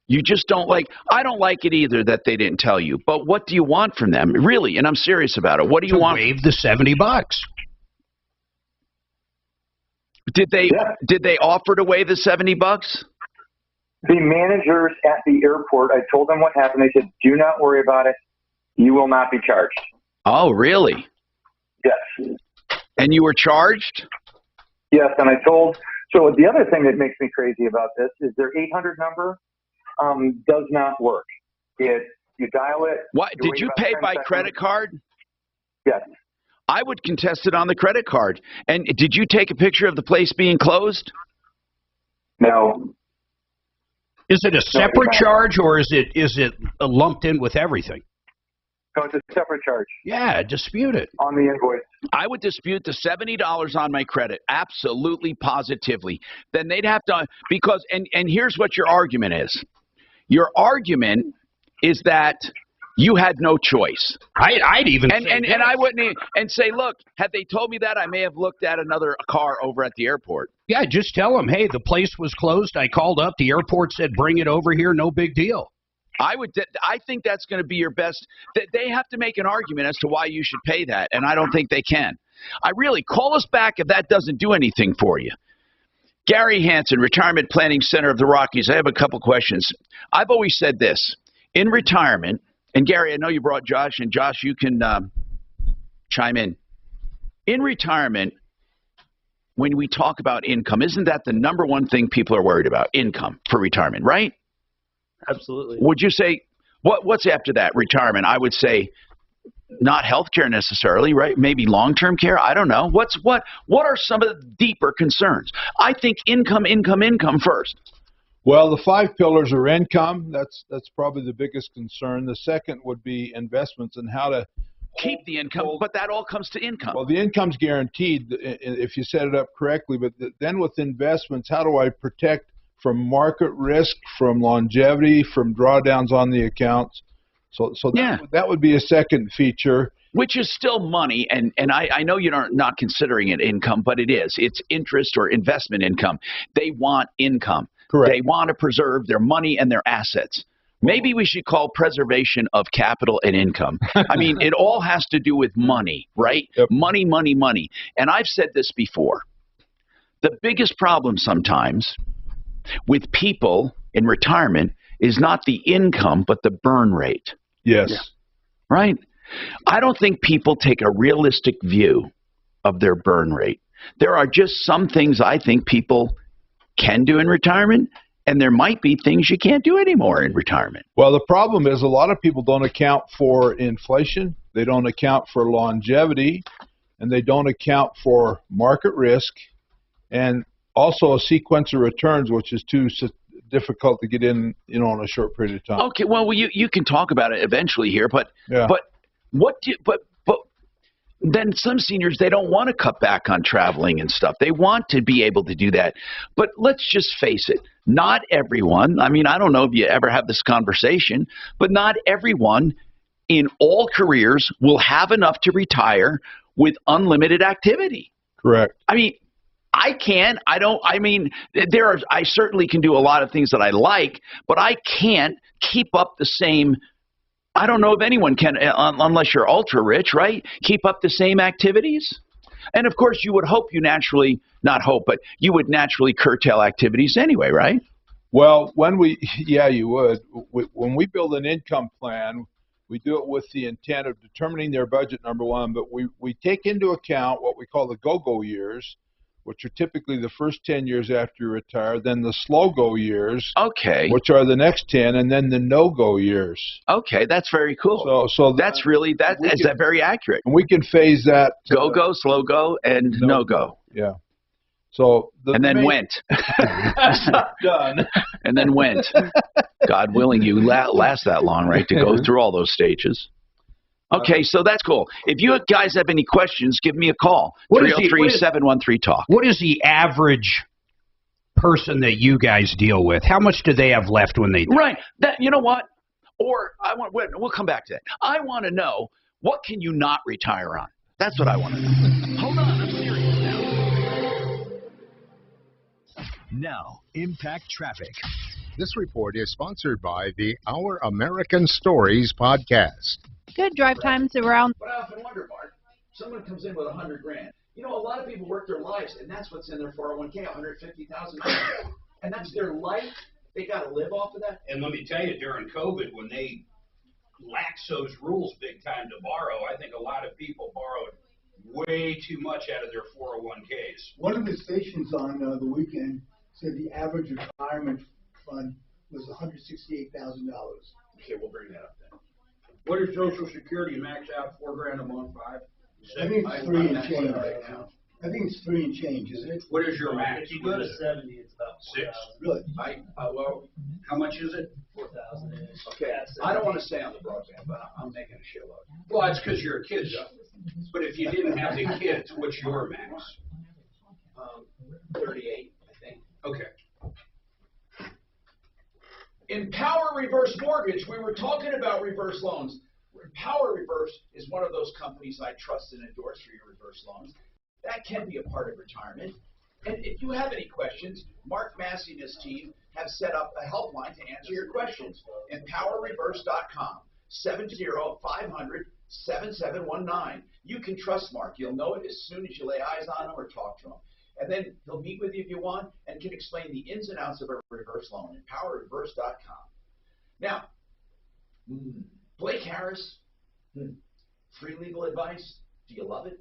You just don't like. I don't like it either that they didn't tell you. But what do you want from them, really? And I'm serious about it. What do you want? Waive the $70. Did they offer to waive the $70? The managers at the airport, I told them what happened. They said, do not worry about it. You will not be charged. Oh, really? Yes. And you were charged? Yes, and I told. So the other thing that makes me crazy about this is their 800 number does not work. You dial it. What? Did you pay by credit card? Yes. I would contest it on the credit card. And did you take a picture of the place being closed? No. Is it a separate charge or is it lumped in with everything? No, it's a separate charge. Yeah, dispute it. On the invoice. I would dispute the $70 on my credit. Absolutely, positively. Then they'd have to, because, and here's what your argument is. Your argument is that you had no choice. I'd even and I wouldn't and say, look, had they told me that, I may have looked at another car over at the airport. Yeah, just tell them, hey, the place was closed. I called up. The airport said, bring it over here. No big deal. I think that's going to be your best. They have to make an argument as to why you should pay that, and I don't think they can. Call us back if that doesn't do anything for you. Gary Hansen, Retirement Planning Center of the Rockies. I have a couple questions. I've always said this. In retirement, and Gary, I know you brought Josh, and Josh, you can chime in. In retirement, when we talk about income, isn't that the number one thing people are worried about? Income for retirement, right? Absolutely. Would you say, what's after that, retirement? I would say not healthcare necessarily, right? Maybe long-term care. I don't know. What are some of the deeper concerns? I think income first. Well, the 5 pillars are income. That's probably the biggest concern. The second would be investments and how to keep the income, but that all comes to income. Well, the income's guaranteed if you set it up correctly, but then with investments, how do I protect from market risk, from longevity, from drawdowns on the accounts? So that would be a second feature. Which is still money, and I know you're not considering it income, but it is. It's interest or investment income. They want income. Correct. They want to preserve their money and their assets. Maybe we should call preservation of capital and income. I mean, it all has to do with money, right? Yep. Money, money, money. And I've said this before. The biggest problem sometimes with people in retirement is not the income, but the burn rate. Yes. Yeah. Right? I don't think people take a realistic view of their burn rate. There are just some things I think people can do in retirement, and there might be things you can't do anymore in retirement. Well, the problem is a lot of people don't account for inflation. They don't account for longevity, and they don't account for market risk. And also a sequence of returns, which is too difficult to get in, in a short period of time. Okay, well, you can talk about it eventually here, but yeah. but then some seniors, they don't want to cut back on traveling and stuff. They want to be able to do that. But let's just face it, not everyone, I mean, I don't know if you ever have this conversation, but not everyone in all careers will have enough to retire with unlimited activity. Correct. I mean, I can. I certainly can do a lot of things that I like, but I can't keep up the same. I don't know if anyone can, unless you're ultra rich, right? Keep up the same activities. And of course, you would hope you naturally, not hope, but you would naturally curtail activities anyway, right? Well, you would. When we build an income plan, we do it with the intent of determining their budget, number one, but we take into account what we call the go-go years, which are typically the first 10 years after you retire, then the slow-go years, okay, which are the next 10, and then the no-go years. Okay, that's very cool. So that's really, is that very accurate? And we can phase that. Go-go, slow-go, and no-go. Yeah. So and then went. Done. And then went. God willing, you last that long, right, to go through all those stages. Okay, so that's cool. If you guys have any questions, give me a call. 303-713-TALK. What is the average person that you guys deal with? How much do they have left when they die? Right. You know what? Or we'll come back to that. I want to know, what can you not retire on? That's what I want to know. Hold on, I'm serious now. Now, Impact Traffic. This report is sponsored by the Our American Stories podcast. Good drive times around. But I often wonder, Mark, someone comes in with $100,000. You know, a lot of people work their lives, and that's what's in their 401k, $150,000. And that's their life. They got to live off of that. And let me tell you, during COVID, when they laxed those rules big time to borrow, I think a lot of people borrowed way too much out of their 401ks. One of the stations on the weekend said the average retirement fund was $168,000. Okay, we'll bring that up then. What is Social Security max out? $4,000 a month, $5,000? I think it's 3 and change right now. I think it's 3 and change, isn't it? What is your max? If you go to 70, it's about 6. Really? Well, how much is it? 4,000. Okay, I don't want to stay on the broadband, but I'm making a shitload. Well, that's because you're a kid, though. But if you didn't have the kids, what's your max? 38, I think. Okay. Empower Reverse Mortgage, we were talking about reverse loans. Empower Reverse is one of those companies I trust and endorse for your reverse loans. That can be a part of retirement. And if you have any questions, Mark Massey and his team have set up a helpline to answer your questions. EmpowerReverse.com, 70500-7719. You can trust Mark. You'll know it as soon as you lay eyes on him or talk to him. And then he'll meet with you if you want and can explain the ins and outs of a reverse loan. EmpowerReverse.com. Now, Blake Harris, free legal advice. Do you love it?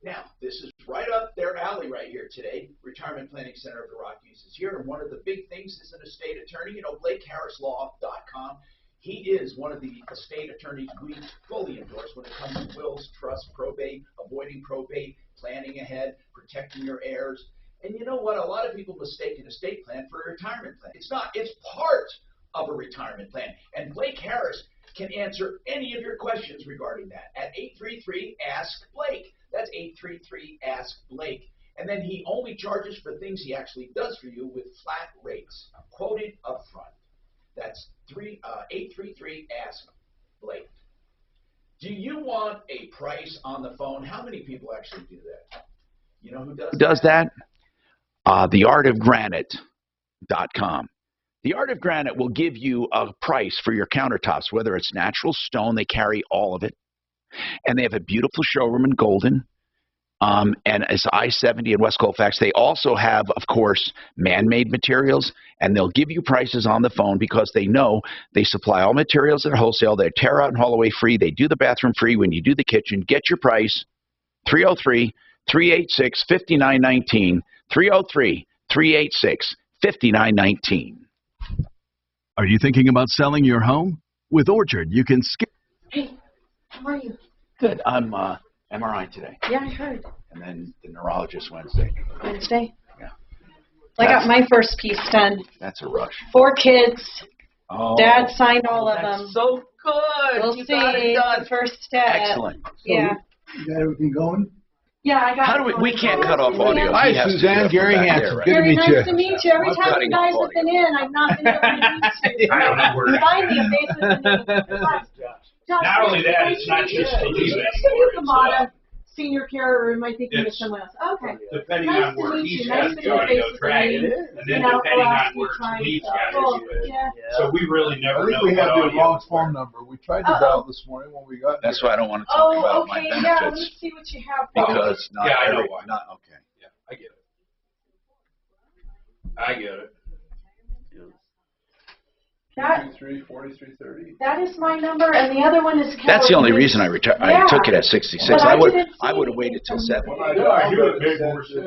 Now, this is right up their alley right here today. Retirement Planning Center of the Rockies is here. And one of the big things is an estate attorney. You know, BlakeHarrisLaw.com. He is one of the estate attorneys we fully endorse when it comes to wills, trusts, probate, avoiding probate, planning ahead, protecting your heirs. And you know what? A lot of people mistake an estate plan for a retirement plan. It's not. It's part of a retirement plan. And Blake Harris can answer any of your questions regarding that at 833-ASK-BLAKE. That's 833-ASK-BLAKE. And then he only charges for things he actually does for you with flat rates, quoted up front. That's 833-ASK-BLAKE. Do you want a price on the phone? How many people actually do that? You know who does that? TheArtOfGranite.com. The Art of Granite will give you a price for your countertops, whether it's natural stone. They carry all of it. And they have a beautiful showroom in Golden. And it's I-70 in West Colfax. They also have, of course, man-made materials, and they'll give you prices on the phone because they know they supply all materials at wholesale. They tear out and haul away free. They do the bathroom free when you do the kitchen. Get your price, 303-386-5919, 303-386-5919. Are you thinking about selling your home? With Orchard, you can skip. Hey, how are you? Good. I'm MRI today. Yeah, I heard. And then the neurologist Wednesday. Wednesday? Yeah. I got my first piece done. That's a rush. 4 kids. Oh. Dad signed all of them. So good. We'll You see. got it done. The first step. Excellent. Yeah. You got everything going? Yeah, I got. How do we can't cut off audio. Hi, He has to Suzanne. get Gary up back Hansen. there, Good to Very meet nice you. to meet you. Every I'm time cutting you guys off have been in, I've not been able to reach you. I don't know where. Find me a face with the name. Not only that, it's not just the leave Used to be anymore. the Mata Senior Care Room. I think you It's- someone else. Okay. Depending Nice on to where meet he's you. got Nice to to go, meet you. go drag it, and then You know, depending on last where few times, Lee's so. got Cool. into it. Yeah. So we really I never think know we what have your audio wrong is. phone number. We tried to dial this morning when we got That's here. why I don't want to talk Oh, about my okay. Yeah. Let me benefits see what you have. for me. because not Yeah, I know every, why. not okay. Yeah, I get it. I get it. That, 4330. that is my number, and the other one is. That's the only Kelly. reason I retired. Yeah. I took it at 66. But I would didn't see I would have anything waited till from 70. you. I knew it made more sense. The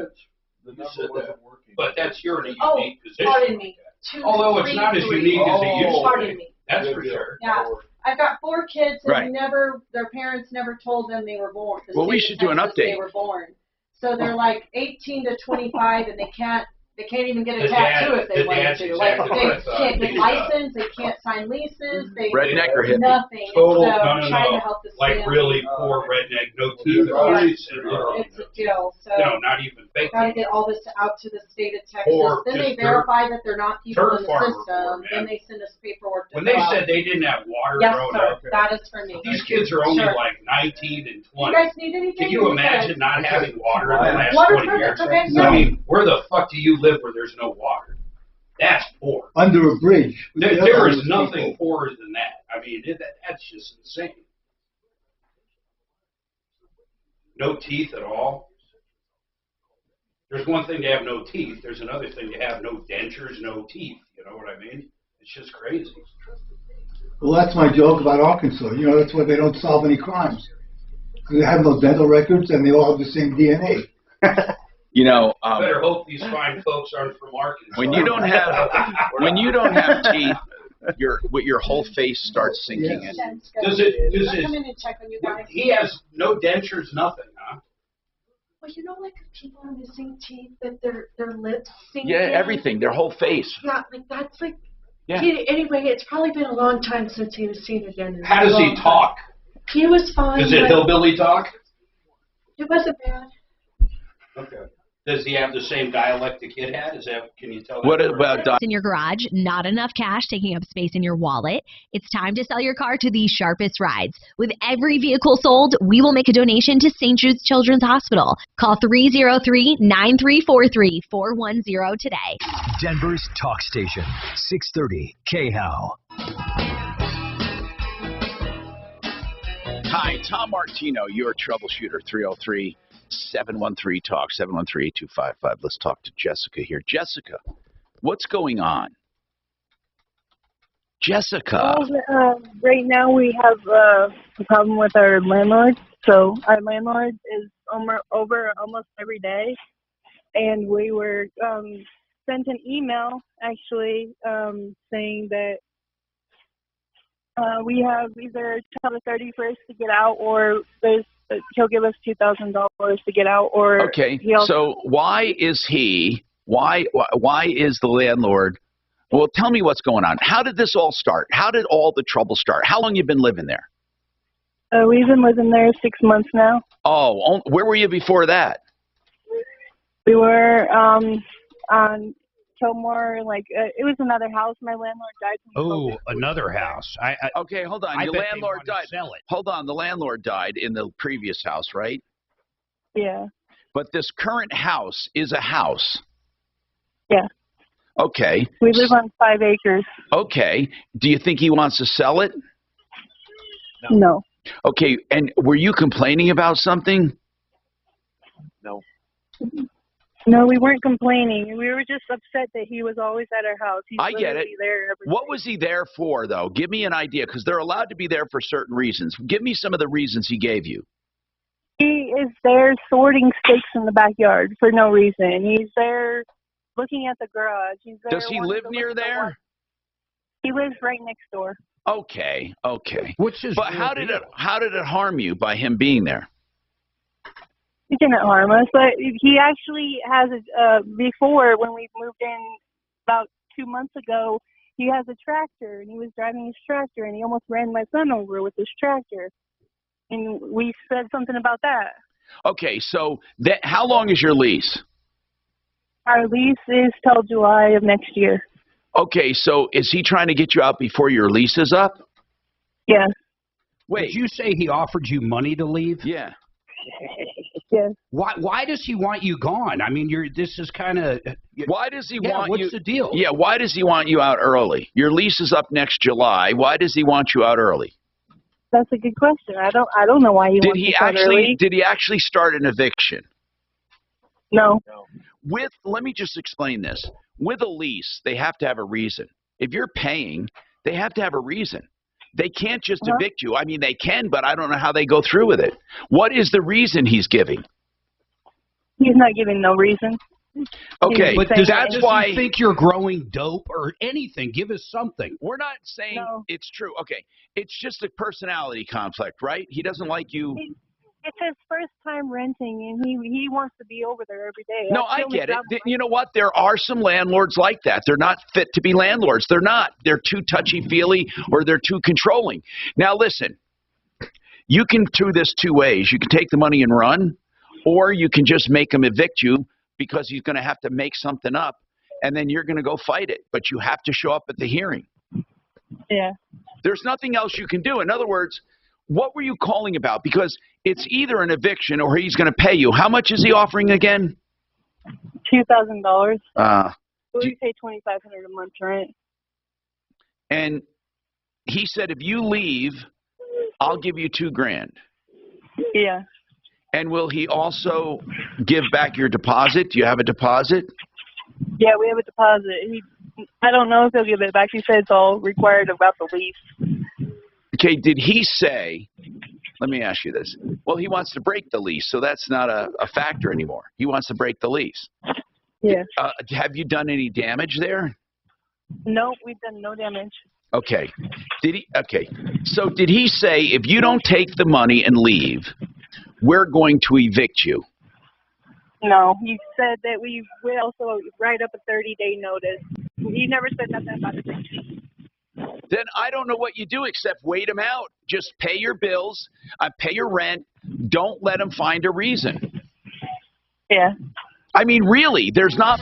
You number said wasn't that. working. But that's you're in a Oh, unique position. pardon me. 2, Although it's 3, not as 3. unique as it used to Pardon be. me. That's for sure. Yeah. I've got 4 kids, and Right. their parents never told them they were born. The Well, we state should of do an Texas, update. They were born. So they're like 18 to 25, and they can't even get a The tattoo dad- if they the wanted dad's to. Like exactly they what I thought. can't get He's, licensed, they can't sign leases, they Redneck or hippie? nothing. Total, so no, I'm trying to help the like family. really poor redneck, no teeth. It's a deal. So No, not even fake. got to get all this out to the state of Texas. Or Then they just verify that they're not people turf in the farmer system. report, man. Then they send us paperwork to When they fill out. said they didn't have water Yes, growing sir. up, That is for me. these kids are only Sure. like 19 and 20. You guys need anything? Can you imagine not having water in the last Water 20 permit, years? okay, I yeah. mean, where the fuck do you live where there's no water? That's poor. Under a bridge. There is nothing poorer than that. I mean, that's just insane. No teeth at all. There's one thing to have no teeth. There's another thing to have no dentures, no teeth. You know what I mean? It's just crazy. Well, that's my joke about Arkansas. You know, that's why they don't solve any crimes. Because they have no dental records and they all have the same DNA. You know, Better hope these fine folks aren't from Arkansas. when you don't have teeth, your whole face starts sinking in. Does it? I'll come in and check on you guys. He has no dentures, nothing, huh? Well, you know, like if people are missing teeth, that their lips sink Yeah, in? everything, their whole face. Yeah, like that's like. Yeah. Anyway, it's probably been a long time since he was seen again. How does he talk? He was fine. Is it but hillbilly talk? It wasn't bad. Okay. Does he have the same dialect the kid had? Is that? Can you tell? What about in your garage, not enough cash taking up space in your wallet? It's time to sell your car to the sharpest rides. With every vehicle sold, we will make a donation to St. Jude's Children's Hospital. Call 303-9343-410 today. Denver's talk station, 630 KHOW. Hi, Tom Martino, your troubleshooter, 303-713-TALK, 713-8255. Let's talk to Jessica here. Jessica, what's going on? Jessica. Well, right now we have a problem with our landlord. So our landlord is over almost every day. And we were sent an email, actually, saying that we have either till the 31st to get out, or he'll give us $2,000 to get out, or Okay, so why is the landlord? Well, tell me what's going on. How did this all start? How did all the trouble start? How long you been living there? We've been living there 6 months now. Oh, where were you before that? We were on Kilmore, it was another house. My landlord died. Oh, another house. Okay, hold on. Your landlord died. Hold on, the landlord died in the previous house, right? Yeah. But this current house is a house. Yeah. Okay. We live on 5 acres. Okay. Do you think he wants to sell it? No. Okay, and were you complaining about something? No. No, we weren't complaining. We were just upset that he was always at our house. He's I get it. literally there every What was he there for, though? Give me an idea, because they're allowed to be there for certain reasons. Give me some of the reasons he gave you. He is there sorting sticks in the backyard for no reason. He's there looking at the garage. He's there. Does he live near there? He lives right next door. Okay, okay. Which is but how did it harm you by him being there? He didn't harm us, but he actually has before when we moved in about 2 months ago. He has a tractor, and he was driving his tractor, and he almost ran my son over with his tractor. And we said something about that. Okay, so how long is your lease? Our lease is till July of next year. Okay, so is he trying to get you out before your lease is up? Yes. Wait. Did you say he offered you money to leave? Yeah. Yes. Why does he want you gone? I mean, this is kind of. Why does he want you? What's the deal? Yeah, why does he want you out early? Your lease is up next July. Why does he want you out early? That's a good question. I don't know why he wants to out early. Did he actually start an eviction? No. Let me just explain this. With a lease, they have to have a reason. If you're paying, they have to have a reason. They can't just evict you. I mean, they can, but I don't know how they go through with it. What is the reason he's giving? He's not giving no reason. Okay, but does why he think you're growing dope or anything? Give us something. We're not saying it's true. Okay, it's just a personality conflict, right? He doesn't like you. It's his first time renting, and he wants to be over there every day. No, I get it. You know what? There are some landlords like that. They're not fit to be landlords. They're not. They're too touchy-feely or they're too controlling. Now, listen, you can do this two ways. You can take the money and run, or you can just make him evict you because he's going to have to make something up, and then you're going to go fight it. But you have to show up at the hearing. Yeah. There's nothing else you can do. In other words, what were you calling about? Because it's either an eviction or he's going to pay you. How much is he offering again? $2,000. We pay $2,500 a month rent. And he said, if you leave, I'll give you $2,000. Yeah. And will he also give back your deposit? Do you have a deposit? Yeah, we have a deposit. I don't know if he'll give it back. He said it's all required about the lease. Okay, did he say, let me ask you this. Well, he wants to break the lease, so that's not a factor anymore. He wants to break the lease. Yeah. Have you done any damage there? No, we've done no damage. Okay. Okay. So did he say, if you don't take the money and leave, we're going to evict you? No, he said that we would also write up a 30-day notice. He never said nothing about eviction. Then I don't know what you do except wait him out. Just pay your bills, pay your rent. Don't let him find a reason. Yeah. I mean, really, there's not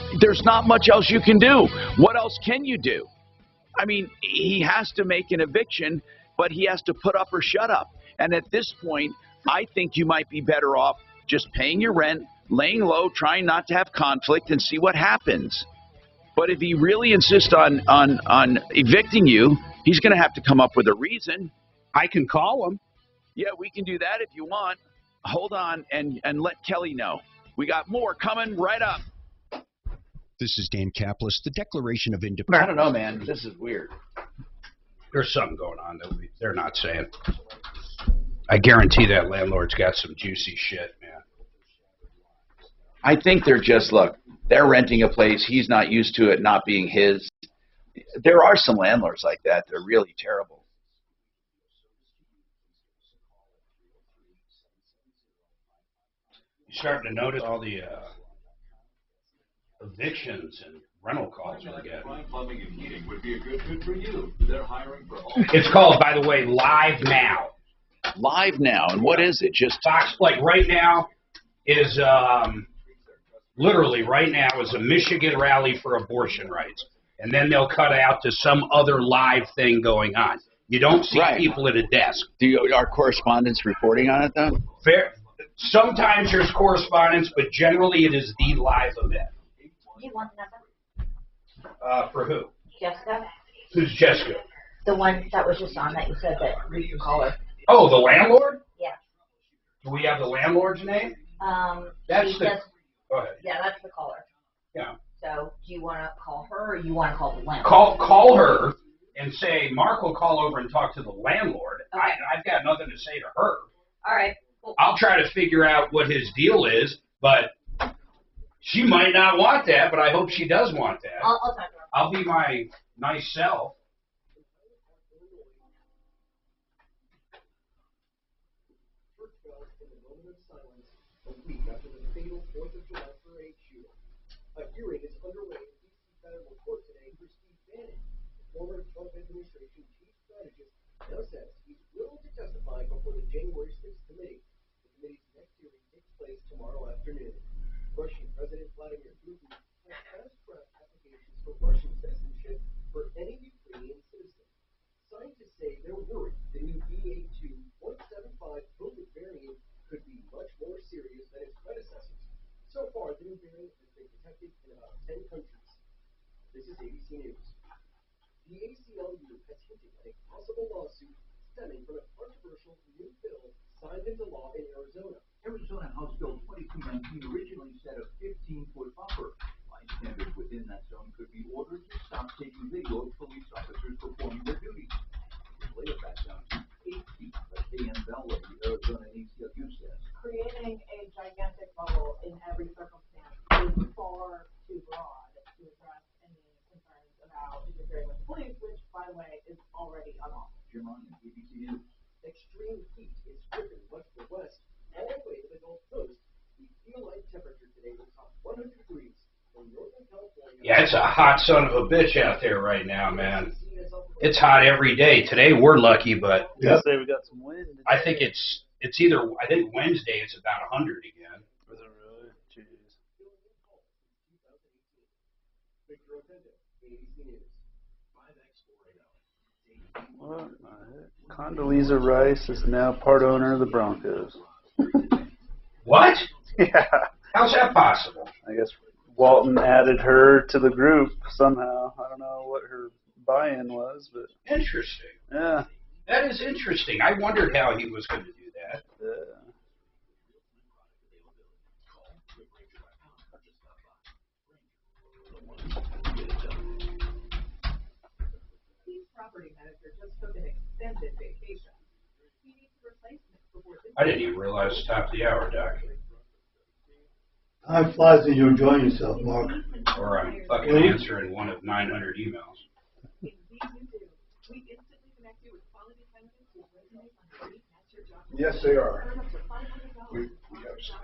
much else you can do. What else can you do? I mean, he has to make an eviction, but he has to put up or shut up. And at this point, I think you might be better off just paying your rent, laying low, trying not to have conflict, and see what happens. But if he really insists on evicting you, he's going to have to come up with a reason. I can call him. Yeah, we can do that if you want. Hold on and let Kelly know. We got more coming right up. This is Dan Kaplis, the Declaration of Independence. I don't know, man. This is weird. There's something going on that they're not saying. I guarantee that landlord's got some juicy shit, man. I think they're just, look, they're renting a place. He's not used to it not being his. There are some landlords like that. They're really terrible. You're starting to notice all the evictions and rental calls we're getting. Plumbing and heating would be a good fit for you. They're hiring for all. It's called, by the way, Live Now. Live Now, and what is it? Just Fox, like right now is literally right now is a Michigan rally for abortion rights, and then they'll cut out to some other live thing going on. You don't see people at a desk. Are correspondents reporting on it though? Fair. Sometimes there's correspondence, but generally it is the live event. Do you want the number? For who? Jessica? Who's Jessica? The one that was just on that you said that we can call her. Oh, the landlord? Yeah. Do we have the landlord's name? That's the. Go ahead. Yeah, that's the caller. Yeah. So, do you want to call her or you want to call the landlord? Call her and say, Mark will call over and talk to the landlord. Okay. I've got nothing to say to her. All right. Cool. I'll try to figure out what his deal is, but she might not want that, but I hope she does want that. I'll talk to her. I'll be my nice self. A week after President Vladimir Putin has fast-tracked applications for Russian citizenship for any Ukrainian citizen. Scientists say they're worried the new BA.2.75 COVID variant could be much more serious than its predecessors. So far, the new variant has been detected in about 10 countries. This is ABC News. The ACLU has hinted at a possible lawsuit stemming from a controversial new bill signed into law in Arizona. Arizona House Bill 2219 originally set a 15-foot buffer. Bystanders within that zone could be ordered to stop taking video of police officers performing their duties. It was later back down to 8 feet, like Dan Bellway, the Arizona ACLU says. Creating a gigantic bubble in every circumstance is far too broad to address any concerns about interfering with the police, which, by the way, is already unlawful. Jim Ryan, ABC News. Extreme heat is stripping much of the West all the way to the Gulf Coast. The feel-like temperature today will top 100 degrees from Northern California. Yeah, it's a hot son of a bitch out there right now, man. It's hot every day. Today we're lucky, but Yesterday we got some wind. I think it's either, I think Wednesday it's about 100 again. Was it really? Jeez. What? Condoleezza Rice is now part owner of the Broncos. What? Yeah. How's that possible? I guess Walton added her to the group somehow. I don't know what her buy-in was, but Interesting. yeah. That is interesting. I wondered how he was going to do that. Property manager just took an extended vacation. He needs a replacement before this. I didn't even realize it's top of the hour, Doc. Time flies when you're enjoying yourself, Mark. Or I'm fucking answering one of 900 emails. Yes, they are. We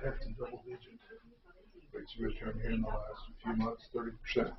have some double digit rates of return here in the last few months, 30%.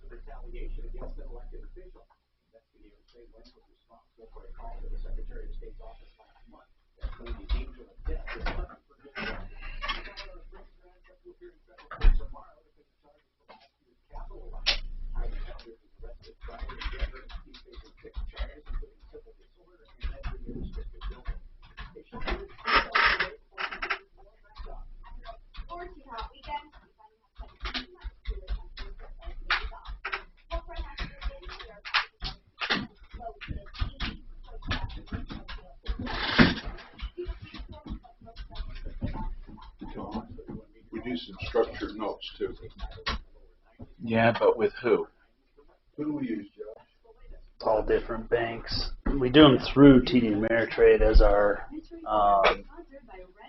Retaliation against an elected official. Investigators say Wentz was responsible for a call to the Secretary of State's office last month that claimed the angel of death was looking for his wife. The British man set to appear in federal court tomorrow to face charges for last year's Capitol riot. House Sanders was arrested Friday in Denver. He's facing 6 charges, including civil disorder and entering a restricted building. They should be We do some structured notes too. Yeah, but with who? Who do we use, Joe? All different banks. We do them through TD Ameritrade as our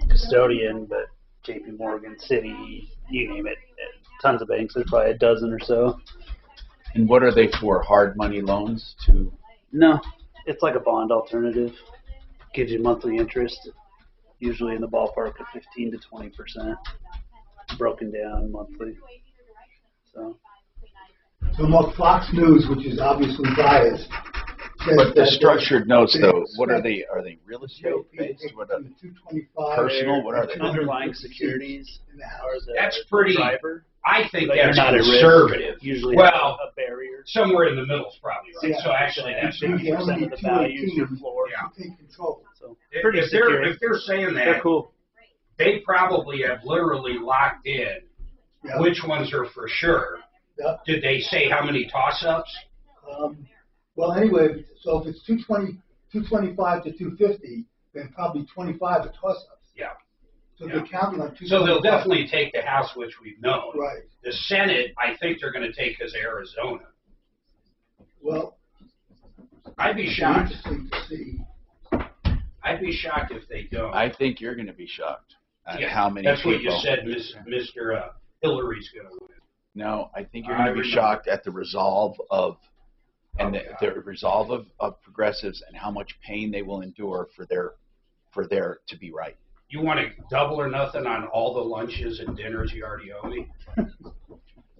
custodian, but JP Morgan, Citi, you name it. Tons of banks. There's probably a dozen or so. And what are they for? Hard money loans to? No, it's like a bond alternative. Gives you monthly interest, usually in the ballpark of 15 to 20%, broken down monthly. So Mark, Fox News, which is obviously biased, says But the that structured notes, though, what are they? Are they real estate based? What are personal? What are they? Underlying securities are the That's pretty. driver. I think But that's you're not at risk. conservative. Usually well, a barrier. somewhere in the middle is probably right. Yeah. So actually, that's 50% of the value is your floor. Yeah. take control. So If they're saying that, they're cool. they probably have literally locked in which ones are for sure. Yep. Did they say how many toss-ups? Well, anyway, so if it's 225 to 250, then probably 25 are toss-ups. Yeah. So they're counting on 225. So they'll definitely take the House, which we've known. Right. The Senate, I think they're going to take as Arizona. Well, I'd be shocked. interesting to see. I'd be shocked if they don't. I think you're going to be shocked at Yeah, how many that's people. what you said, Mr. Hillary's going to win. No, I think you're going to be shocked at the resolve of, and the resolve of progressives and how much pain they will endure for their to be right. You want to double or nothing on all the lunches and dinners you already owe me?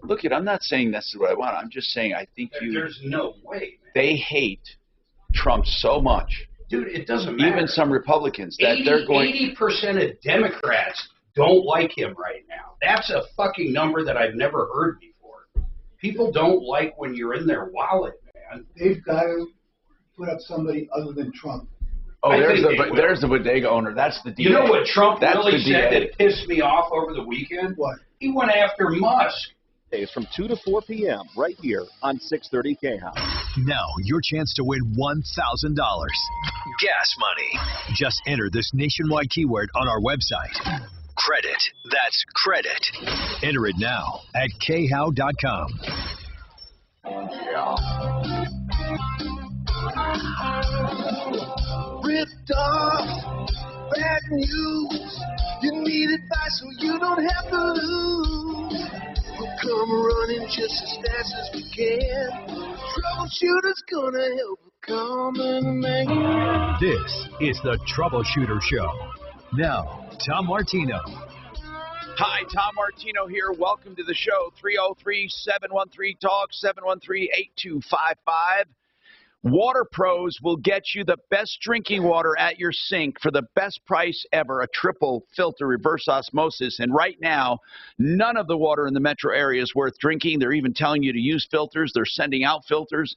Look, I'm not saying that's what I want. I'm just saying I think There's no way, man. They hate Trump so much. Dude, it doesn't matter. Even some Republicans that they're going. 80% of Democrats don't like him right now. That's a fucking number that I've never heard before. People don't like when you're in their wallet, man. They've got to put up somebody other than Trump. Oh, there's the bodega owner. That's the DA. You know what Trump That's really the said DA. that pissed me off over the weekend? What? He went after Musk. Days from 2 to 4 p.m. right here on 630 K-House. Now, your chance to win $1,000. Gas money. Just enter this nationwide keyword on our website. Credit. That's credit. Enter it now at khow.com. Ripped off, bad news. You need advice so you don't have to lose. We'll come running just as fast as we can. Troubleshooter's gonna help a common man. This is the Troubleshooter Show. Now, Tom Martino. Hi, Tom Martino here. Welcome to the show. 303-713-TALK, 713-8255. Water Pros will get you the best drinking water at your sink for the best price ever, a triple filter reverse osmosis. And right now, none of the water in the metro area is worth drinking. They're even telling you to use filters. They're sending out filters.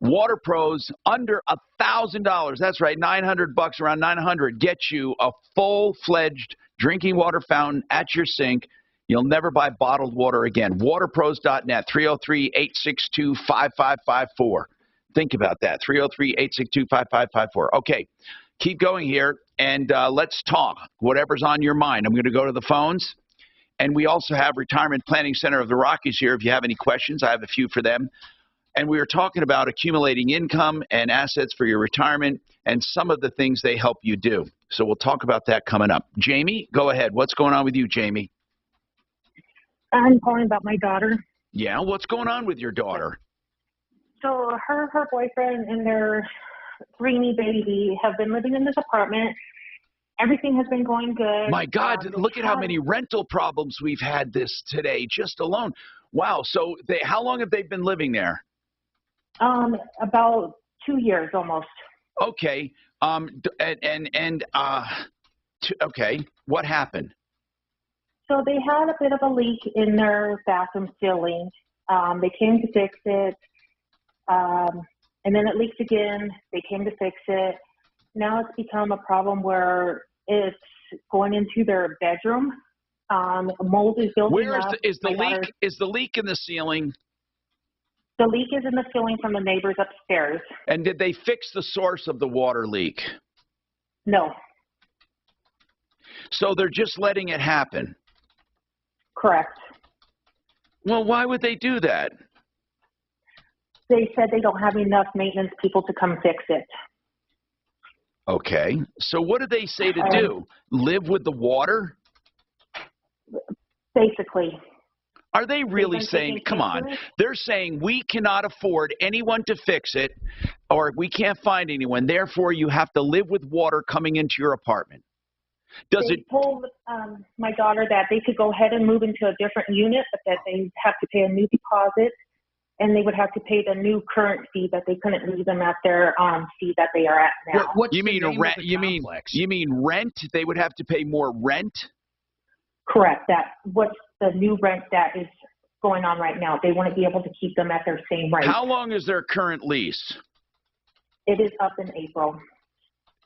Water Pros under $1,000. That's right, $900, around $900, get you a full-fledged drinking water fountain at your sink. You'll never buy bottled water again. Waterpros.net, 303-862-5554. Think about that, 303-862-5554. Okay, keep going here, and let's talk. Whatever's on your mind. I'm going to go to the phones, and we also have Retirement Planning Center of the Rockies here. If you have any questions, I have a few for them. And we were talking about accumulating income and assets for your retirement and some of the things they help you do. So we'll talk about that coming up. Jamie, go ahead. What's going on with you, Jamie? I'm calling about my daughter. Yeah, what's going on with your daughter? So her boyfriend and their preemie baby have been living in this apartment. Everything has been going good. My God, look at how many rental problems we've had this today, just alone. Wow. So how long have they been living there? About 2 years almost. Okay. Okay. What happened? So they had a bit of a leak in their bathroom ceiling. They came to fix it. And then it leaked again. They came to fix it. Now it's become a problem where it's going into their bedroom. Mold is building up. Is the leak in the ceiling? The leak is in the ceiling from the neighbors upstairs. And did they fix the source of the water leak? No. So they're just letting it happen? Correct. Well, why would they do that? They said they don't have enough maintenance people to come fix it. Okay. So what did they say to do? Live with the water? Basically. Are they really saying, come on, they're saying we cannot afford anyone to fix it, or we can't find anyone, therefore you have to live with water coming into your apartment. They told my daughter that they could go ahead and move into a different unit, but that they have to pay a new deposit, and they would have to pay the new current fee, that they couldn't leave them at their fee that they are at now. You mean rent? You mean rent? They would have to pay more rent? Correct. What's the new rent that is going on right now? They wouldn't be able to keep them at their same rate. How long is their current lease? It is up in April.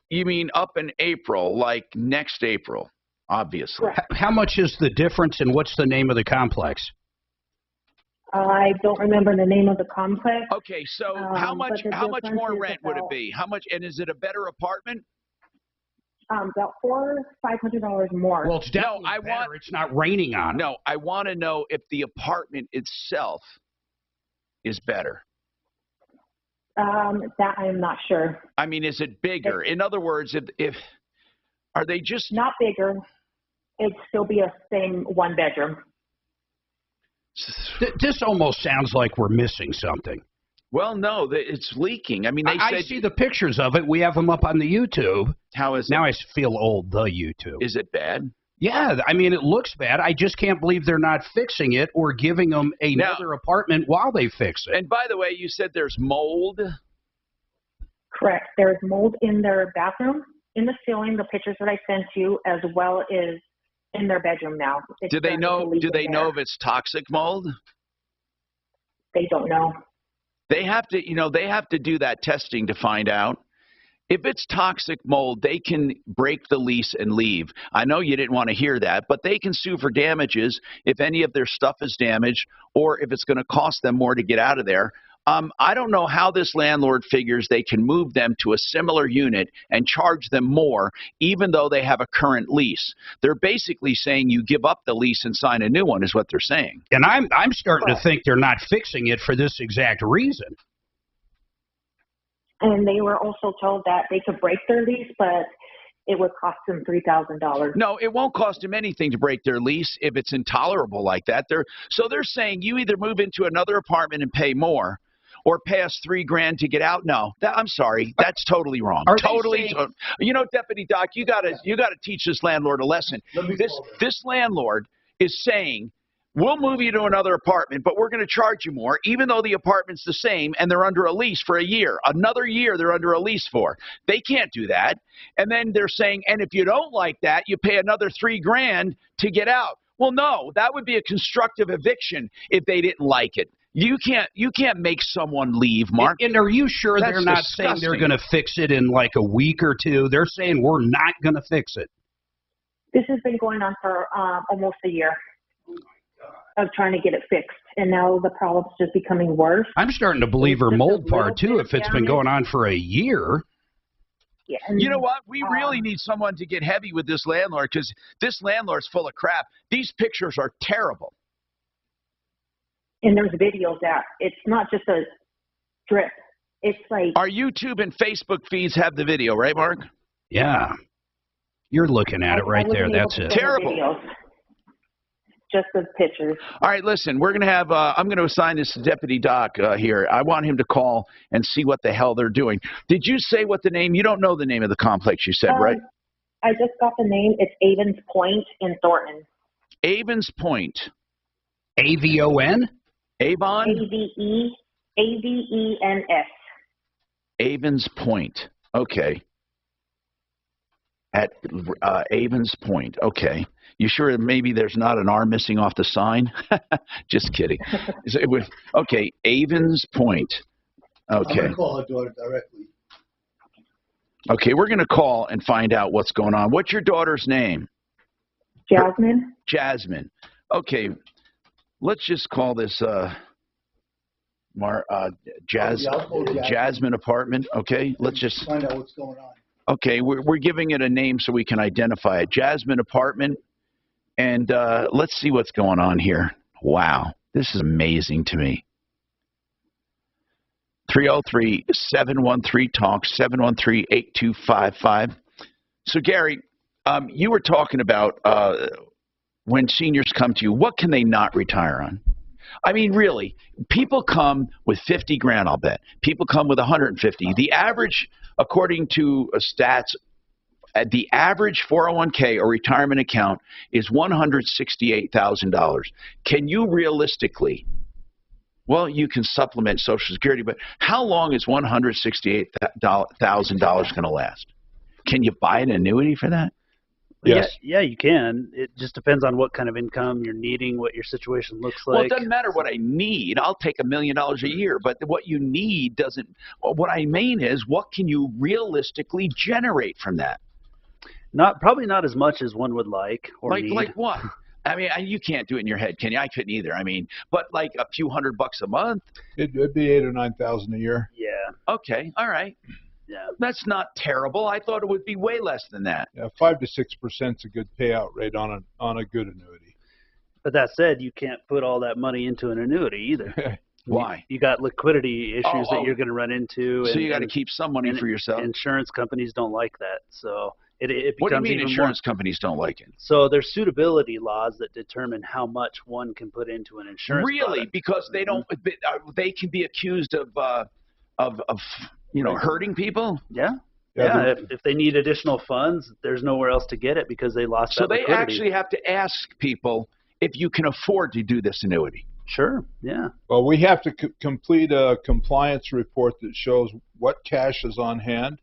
You mean up in April, like next April, obviously. Correct. How much is the difference, and what's the name of the complex? I don't remember the name of the complex. Okay, so how much more rent would it be? How much, and is it a better apartment? About $400-500 more. Well, it's definitely better. It's not raining on them. No, I want to know if the apartment itself is better. That I'm not sure. I mean, is it bigger? In other words, if are they just not bigger? It'd still be a same one bedroom. This almost sounds like we're missing something. Well, no, it's leaking. I mean, I see the pictures of it. We have them up on the YouTube. How is now it? I feel old, the YouTube. Is it bad? Yeah, I mean, it looks bad. I just can't believe they're not fixing it or giving them another apartment while they fix it. And by the way, you said there's mold? Correct. There's mold in their bathroom, in the ceiling, the pictures that I sent you, as well as in their bedroom now. Do they know if it's toxic mold? They don't know. They have to do that testing to find out. If it's toxic mold, they can break the lease and leave. I know you didn't want to hear that, but they can sue for damages if any of their stuff is damaged or if it's going to cost them more to get out of there. I don't know how this landlord figures they can move them to a similar unit and charge them more, even though they have a current lease. They're basically saying you give up the lease and sign a new one is what they're saying. And I'm starting to think they're not fixing it for this exact reason. And they were also told that they could break their lease, but it would cost them $3,000. No, it won't cost them anything to break their lease if it's intolerable like that. They're saying you either move into another apartment and pay more, or pay us $3,000 to get out. No, I'm sorry, that's totally wrong. You know, Deputy Doc, you gotta teach this landlord a lesson. This landlord is saying, we'll move you to another apartment, but we're going to charge you more, even though the apartment's the same and they're under a lease for a year. Another year they're under a lease for. They can't do that. And then they're saying, and if you don't like that, you pay another $3,000 to get out. Well, no, that would be a constructive eviction if they didn't like it. You can't make someone leave, Mark. And are you sure That's they're not disgusting. saying they're going to fix it in like a week or two? They're saying we're not going to fix it. This has been going on for almost a year of trying to get it fixed, and now the problem's just becoming worse. I'm starting to believe her mold part too. If it's been going on for a year. Yeah. You know what? We really need someone to get heavy with this landlord, because this landlord's full of crap. These pictures are terrible. And there's videos that it's not just a strip. It's like our YouTube and Facebook feeds have the video, right, Mark? Yeah. You're looking at it right there. That's it. Terrible. Videos. Just the pictures. All right, listen, we're going to have, I'm going to assign this to Deputy Doc here. I want him to call and see what the hell they're doing. Did you say what the name? You don't know the name of the complex, you said, right? I just got the name. It's Avens Point in Thornton. Avens Point. A-V-O-N? Avon? A-V-E-N-S. Avens Point. Okay. At Avens Point. Okay. You sure maybe there's not an R missing off the sign? Just kidding. Okay, Avens Point. Okay. I'm going to call her daughter directly. Okay, we're going to call and find out what's going on. What's your daughter's name? Jasmine. Jasmine. Okay, let's just call this Jasmine apartment. Okay, let's just find out what's going on. Okay, we're giving it a name so we can identify it. Jasmine apartment, and let's see what's going on here. Wow, this is amazing to me. 303-713-TALK, 713-8255. So, Gary, you were talking about when seniors come to you, what can they not retire on? I mean, really, people come with $50,000, I'll bet. People come with $150,000. The average, according to stats, the average 401k or retirement account is $168,000. Can you realistically, well, you can supplement Social Security, but how long is $168,000 going to last? Can you buy an annuity for that? Yes. Yeah, you can. It just depends on what kind of income you're needing, what your situation looks like. Well, it doesn't matter what I need. I'll take $1 million a year, but what you need doesn't. What I mean is, what can you realistically generate from that? Probably not as much as one would like or need. Like what? I mean, you can't do it in your head, can you? I couldn't either. I mean, but like a few $100 a month. It'd be $8,000 or $9,000 a year. Yeah. Okay. All right. Yeah. That's not terrible. I thought it would be way less than that. Yeah, 5 to 6% is a good payout rate on a good annuity. But that said, you can't put all that money into an annuity either. Why? You got liquidity issues that you're going to run into. So you got to keep some money for yourself. Insurance companies don't like that. So It What do you becomes mean even insurance companies don't like it? So there's suitability laws that determine how much one can put into an insurance Really? product. Because they don't, they can be accused of hurting people? Yeah. Yeah, if they need additional funds, there's nowhere else to get it because they lost So that they liquidity. actually have to ask people if you can afford to do this annuity. Sure, yeah. Well, we have to complete a compliance report that shows what cash is on hand,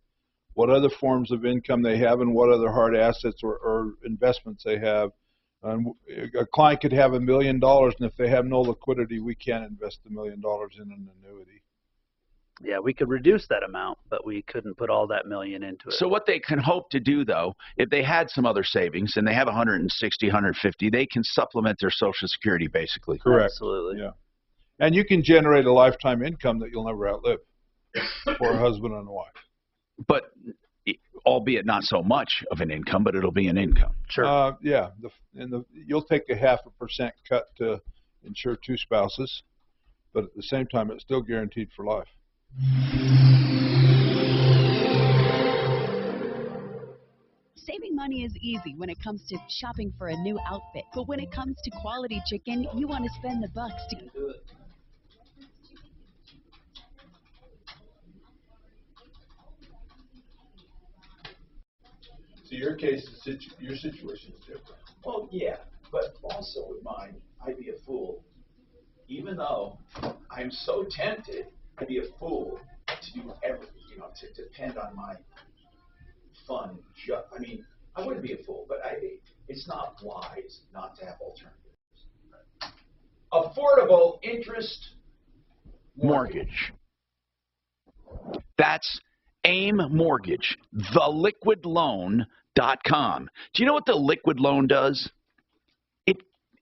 what other forms of income they have, and what other hard assets or investments they have. A client could have $1 million, and if they have no liquidity, we can't invest $1 million in an annuity. Yeah, we could reduce that amount, but we couldn't put all that million into it. So what they can hope to do, though, if they had some other savings and they have 160, 150, they can supplement their Social Security, basically. Correct. Absolutely. Yeah. And you can generate a lifetime income that you'll never outlive for a husband and a wife. But albeit not so much of an income, but it'll be an income. Sure. Yeah. You'll take a 0.5% cut to insure 2 spouses, but at the same time, it's still guaranteed for life. Saving money is easy when it comes to shopping for a new outfit, but when it comes to quality chicken, you want to spend the bucks to do it. So your case, your situation is different. Well, yeah, but also with mine, I'd be a fool, even though I'm so tempted, I'd be a fool to do everything, to depend on my fund. I mean, I wouldn't be a fool, but it's not wise not to have alternatives. Affordable interest Mortgage. That's AIM Mortgage, theliquidloan.com. Do you know what the liquid loan does?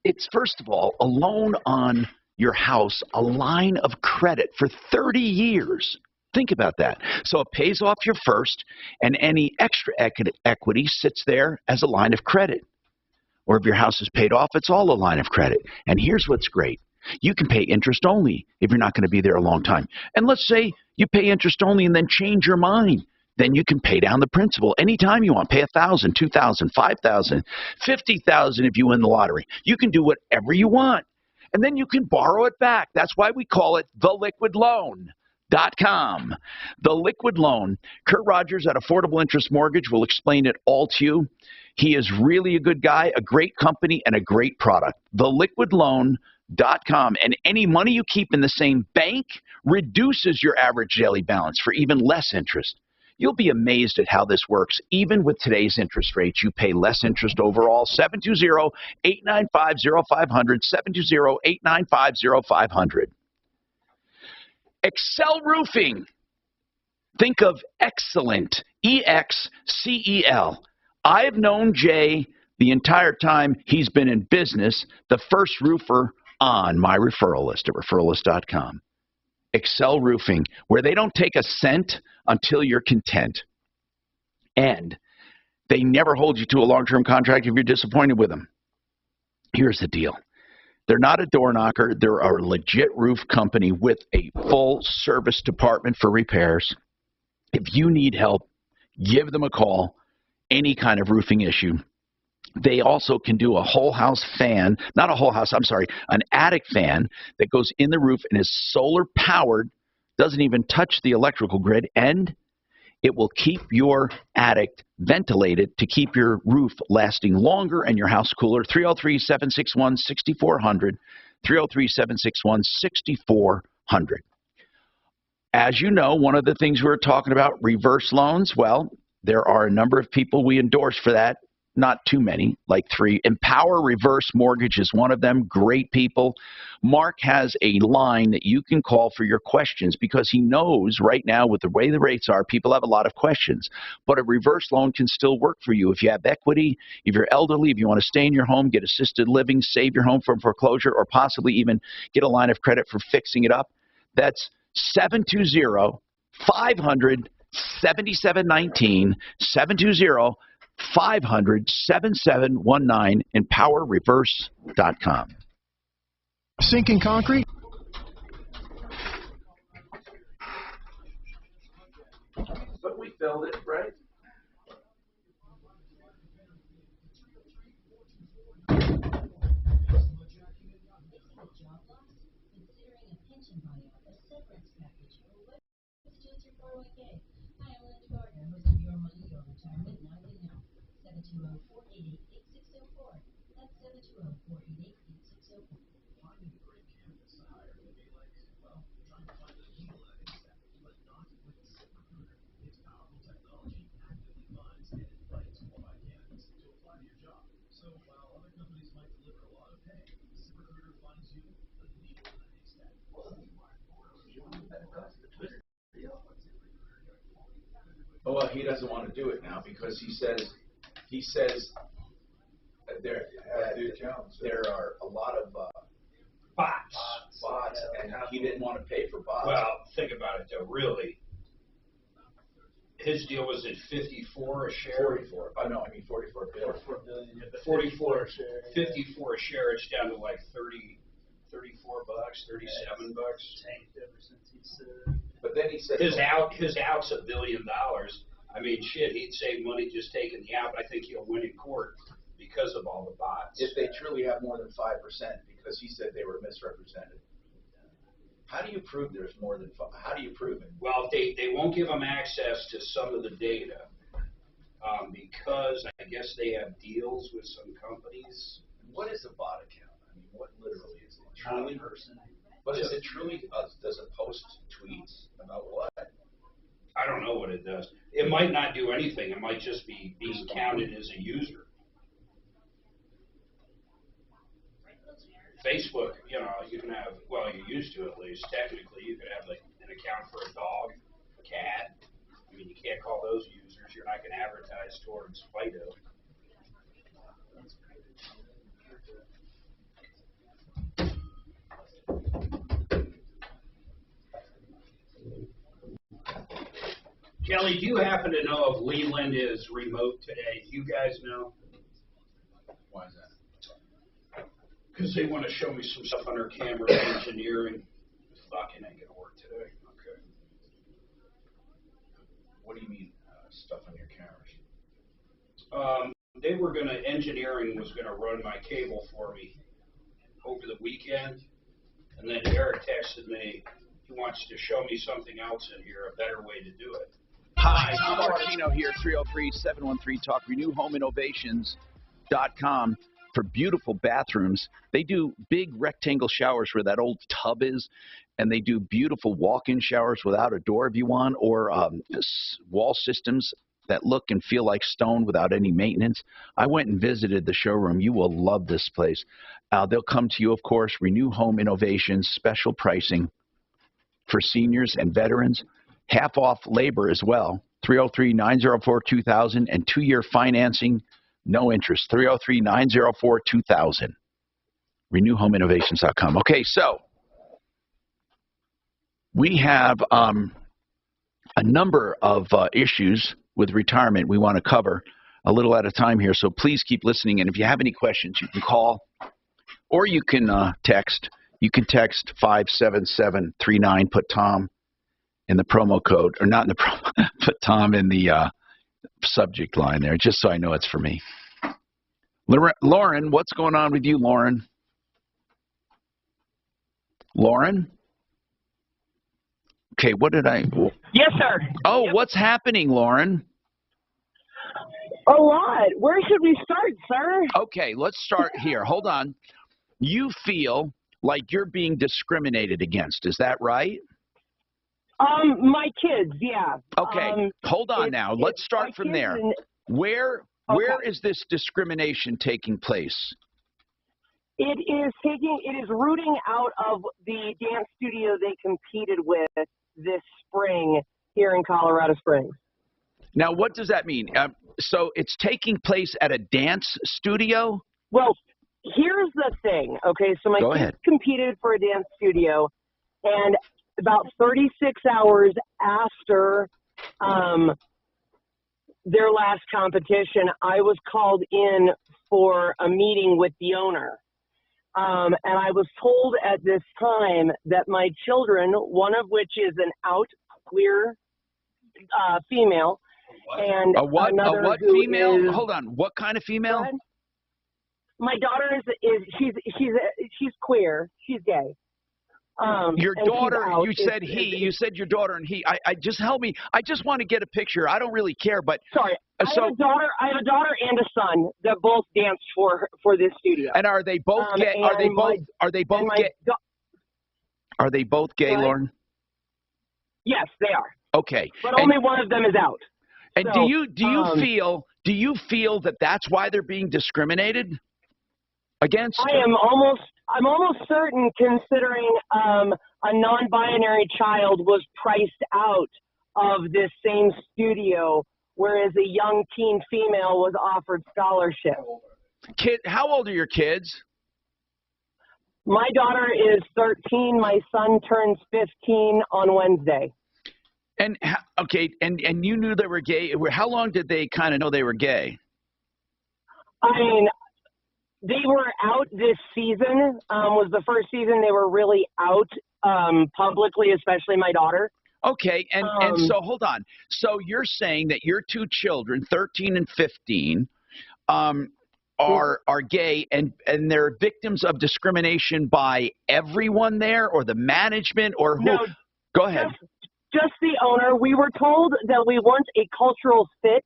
It's first of all a loan on your house, a line of credit for 30 years. Think about that. So it pays off your first, and any extra equity sits there as a line of credit. Or if your house is paid off, it's all a line of credit. And here's what's great. You can pay interest only if you're not going to be there a long time. And let's say you pay interest only and then change your mind. Then you can pay down the principal anytime you want. Pay $1,000, $2,000, $5,000, $50,000 if you win the lottery. You can do whatever you want. And then you can borrow it back. That's why we call it theliquidloan.com. The Liquid Loan. Kurt Rogers at Affordable Interest Mortgage will explain it all to you. He is really a good guy, a great company, and a great product. Theliquidloan.com. And any money you keep in the same bank reduces your average daily balance for even less interest. You'll be amazed at how this works. Even with today's interest rates, you pay less interest overall. 720-895-0500, 720-895-0500. Excel Roofing. Think of excellent, E-X-C-E-L. I've known Jay the entire time he's been in business, the first roofer on my referral list at referrallist.com. Excel Roofing, where they don't take a cent until you're content. And they never hold you to a long-term contract if you're disappointed with them. Here's the deal. They're not a door knocker. They're a legit roof company with a full service department for repairs. If you need help, give them a call. Any kind of roofing issue. They also can do a whole house fan, not a whole house, I'm sorry, an attic fan that goes in the roof and is solar powered, doesn't even touch the electrical grid, and it will keep your attic ventilated to keep your roof lasting longer and your house cooler. 303-761-6400, 303-761-6400. As you know, one of the things we were talking about, reverse loans, well, there are a number of people we endorse for that. Not too many, like 3. Empower Reverse Mortgage is one of them. Great people. Mark has a line that you can call for your questions because he knows right now with the way the rates are, people have a lot of questions. But a reverse loan can still work for you if you have equity, if you're elderly, if you want to stay in your home, get assisted living, save your home from foreclosure, or possibly even get a line of credit for fixing it up. That's 720-500-7719, 720-500-7719, empowerreverse.com. Sinking concrete? But we filled it, right? Well, he doesn't want to do it now because he says there are a lot of bots, and he didn't want to pay for bots. Well, think about it though. Really, his deal was at 54 a share. 44. Oh no, I mean 44 billion. 44, 54 a share. It's down to like 34 bucks, 37 bucks. Tanked ever since he said. But then he said his out's $1 billion. I mean, shit, he'd save money just taking the out. I think he'll win in court because of all the bots. If they truly have more than 5%, because he said they were misrepresented. How do you prove there's more than 5? How do you prove it? Well, they won't give them access to some of the data because I guess they have deals with some companies. What is a bot account? I mean, what literally is it? Truly? But is it truly, does it post tweets about what? I don't know what it does. It might not do anything. It might just be being counted as a user. Facebook, you know, you can have, well, you used to at least, technically, you could have like an account for a dog, a cat. I mean, you can't call those users. You're not going to advertise towards Fido. Kelly, do you happen to know if Leland is remote today? Do you guys know? Why is that? Because they want to show me some stuff on their camera engineering. Fucking ain't gonna work today. Okay. What do you mean, stuff on your cameras? They were gonna, engineering was gonna run my cable for me over the weekend, and then Eric texted me. He wants to show me something else in here, a better way to do it. Hi, Tom Martino here, 303-713-TALK, RenewHomeInnovations.com for beautiful bathrooms. They do big rectangle showers where that old tub is, and they do beautiful walk-in showers without a door if you want, or wall systems that look and feel like stone without any maintenance. I went and visited the showroom. You will love this place. They'll come to you, of course, Renew Home Innovations, special pricing for seniors and veterans. Half off labor as well. 303-904-2000 and 2-year financing, no interest. 303-904-2000. RenewHomeInnovations.com. Okay, so we have a number of issues with retirement we want to cover a little at a time here, so please keep listening. And if you have any questions, you can call or you can text. You can text 57739, put Tom in the promo code, or not in the promo, put Tom in the subject line there, just so I know it's for me. Lauren, what's going on with you, Lauren? Lauren? Okay, what did I... Yes, sir. Oh, what's happening, Lauren? A lot. Where should we start, sir? Okay, let's start here. Hold on. You feel like you're being discriminated against, is that right? My kids, yeah. Okay, hold on now. Let's start from there. Where is this discrimination taking place? It is rooting out of the dance studio they competed with this spring here in Colorado Springs. Now, what does that mean? So it's taking place at a dance studio? Well, here's the thing. Okay, so my kids competed for a dance studio, and about 36 hours after their last competition, I was called in for a meeting with the owner. And I was told at this time that my children, one of which is an out queer female, and a what another female? Hold on. What kind of female? My daughter she's queer. She's gay. Your and she's daughter, out. you said you said your daughter and he. I just help me. I just want to get a picture. I don't really care, but sorry. I have a daughter and a son that both danced for this studio. And are they both gay? Are they both gay? Are they both gay, Lauren? Yes, they are. Okay. But only one of them is out. And So, do you feel that that's why they're being discriminated against? I'm almost certain, considering a non-binary child was priced out of this same studio, whereas a young teen female was offered scholarship. How old are your kids? My daughter is 13. My son turns 15 on Wednesday. And okay, and you knew they were gay. How long did they kind of know they were gay? I mean, they were out this season. Was the first season they were really out publicly, especially my daughter. Okay, and so hold on. So you're saying that your two children, 13 and 15, are gay, and they're victims of discrimination by everyone there, or the management, or who? No, go ahead. Just the owner. We were told that we weren't a cultural fit,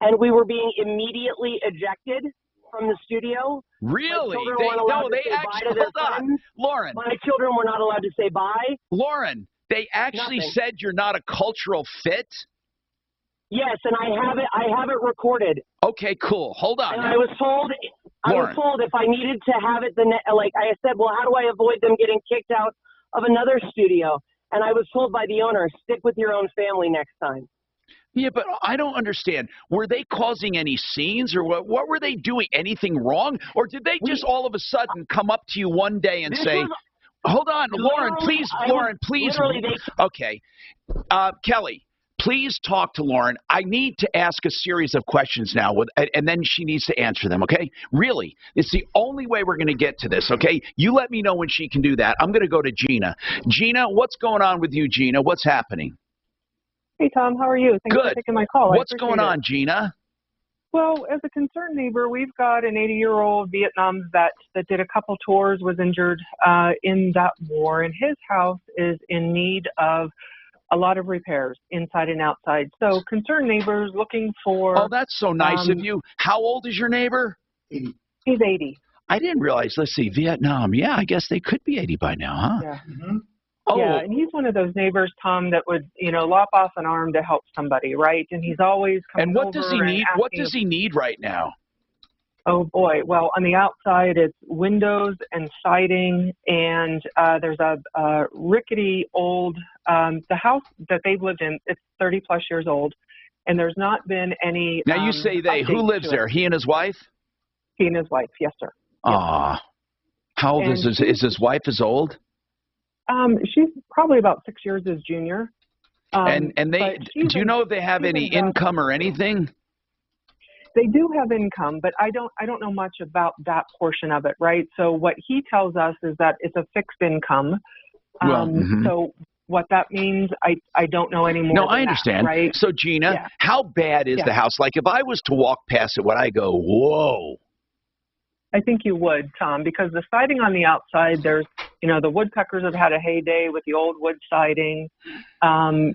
and we were being immediately ejected from the studio. Really? They actually, hold on, Lauren. My children were not allowed to say bye. Lauren, they actually said you're not a cultural fit? Yes, and I have it recorded. Okay, cool. Hold on. And I was told if I needed to have it, I said, well, how do I avoid them getting kicked out of another studio? And I was told by the owner, stick with your own family next time. Yeah, but I don't understand. Were they causing any scenes, or what were they doing? Anything wrong? Or did they just all of a sudden come up to you one day and say, hold on, Lauren, please. Okay. Kelly, please talk to Lauren. I need to ask a series of questions now, and then she needs to answer them, okay? Really, it's the only way we're going to get to this, okay? You let me know when she can do that. I'm going to go to Gina. Gina, what's going on with you, Gina? What's happening? Hey, Tom, how are you? Thanks for taking my call. What's going on, Gina? Well, as a concerned neighbor, we've got an 80-year-old Vietnam vet that did a couple tours, was injured in that war, and his house is in need of a lot of repairs inside and outside. So concerned neighbors looking for... Oh, that's so nice of you. How old is your neighbor? 80. He's 80. I didn't realize. Let's see, Vietnam. Yeah, I guess they could be 80 by now, huh? Yeah. Mm-hmm. Oh. Yeah, and he's one of those neighbors, Tom, that would, lop off an arm to help somebody, right? And he's always coming over. And what does he need? What does he need right now? Oh boy! Well, on the outside, it's windows and siding, and there's a rickety old. The house that they've lived in, it's 30 plus years old, and there's not been any. Now you say they. Who lives there? He and his wife. He and his wife, yes, sir. Ah, how old is his wife? As old? She's probably about 6 years his junior. And they. Do you know if they have any income or anything? They do have income, but I don't know much about that portion of it, right? So what he tells us is that it's a fixed income. So what that means, I don't know anymore. No, I understand. That, right? So Gina, how bad is the house? Like if I was to walk past it, would I go, whoa? I think you would, Tom, because the siding on the outside, there's, the woodpeckers have had a heyday with the old wood siding.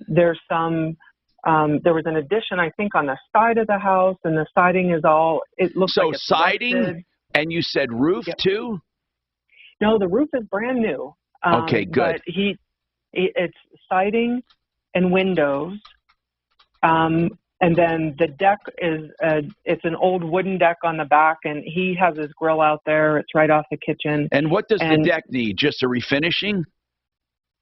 There's some, there was an addition, I think, on the side of the house, and the siding is all, it looks like it's siding, rusted. And you said roof too? No, the roof is brand new. Okay, good. But it's siding and windows. And then the deck is, it's an old wooden deck on the back, and he has his grill out there. It's right off the kitchen. And what does the deck need? Just a refinishing?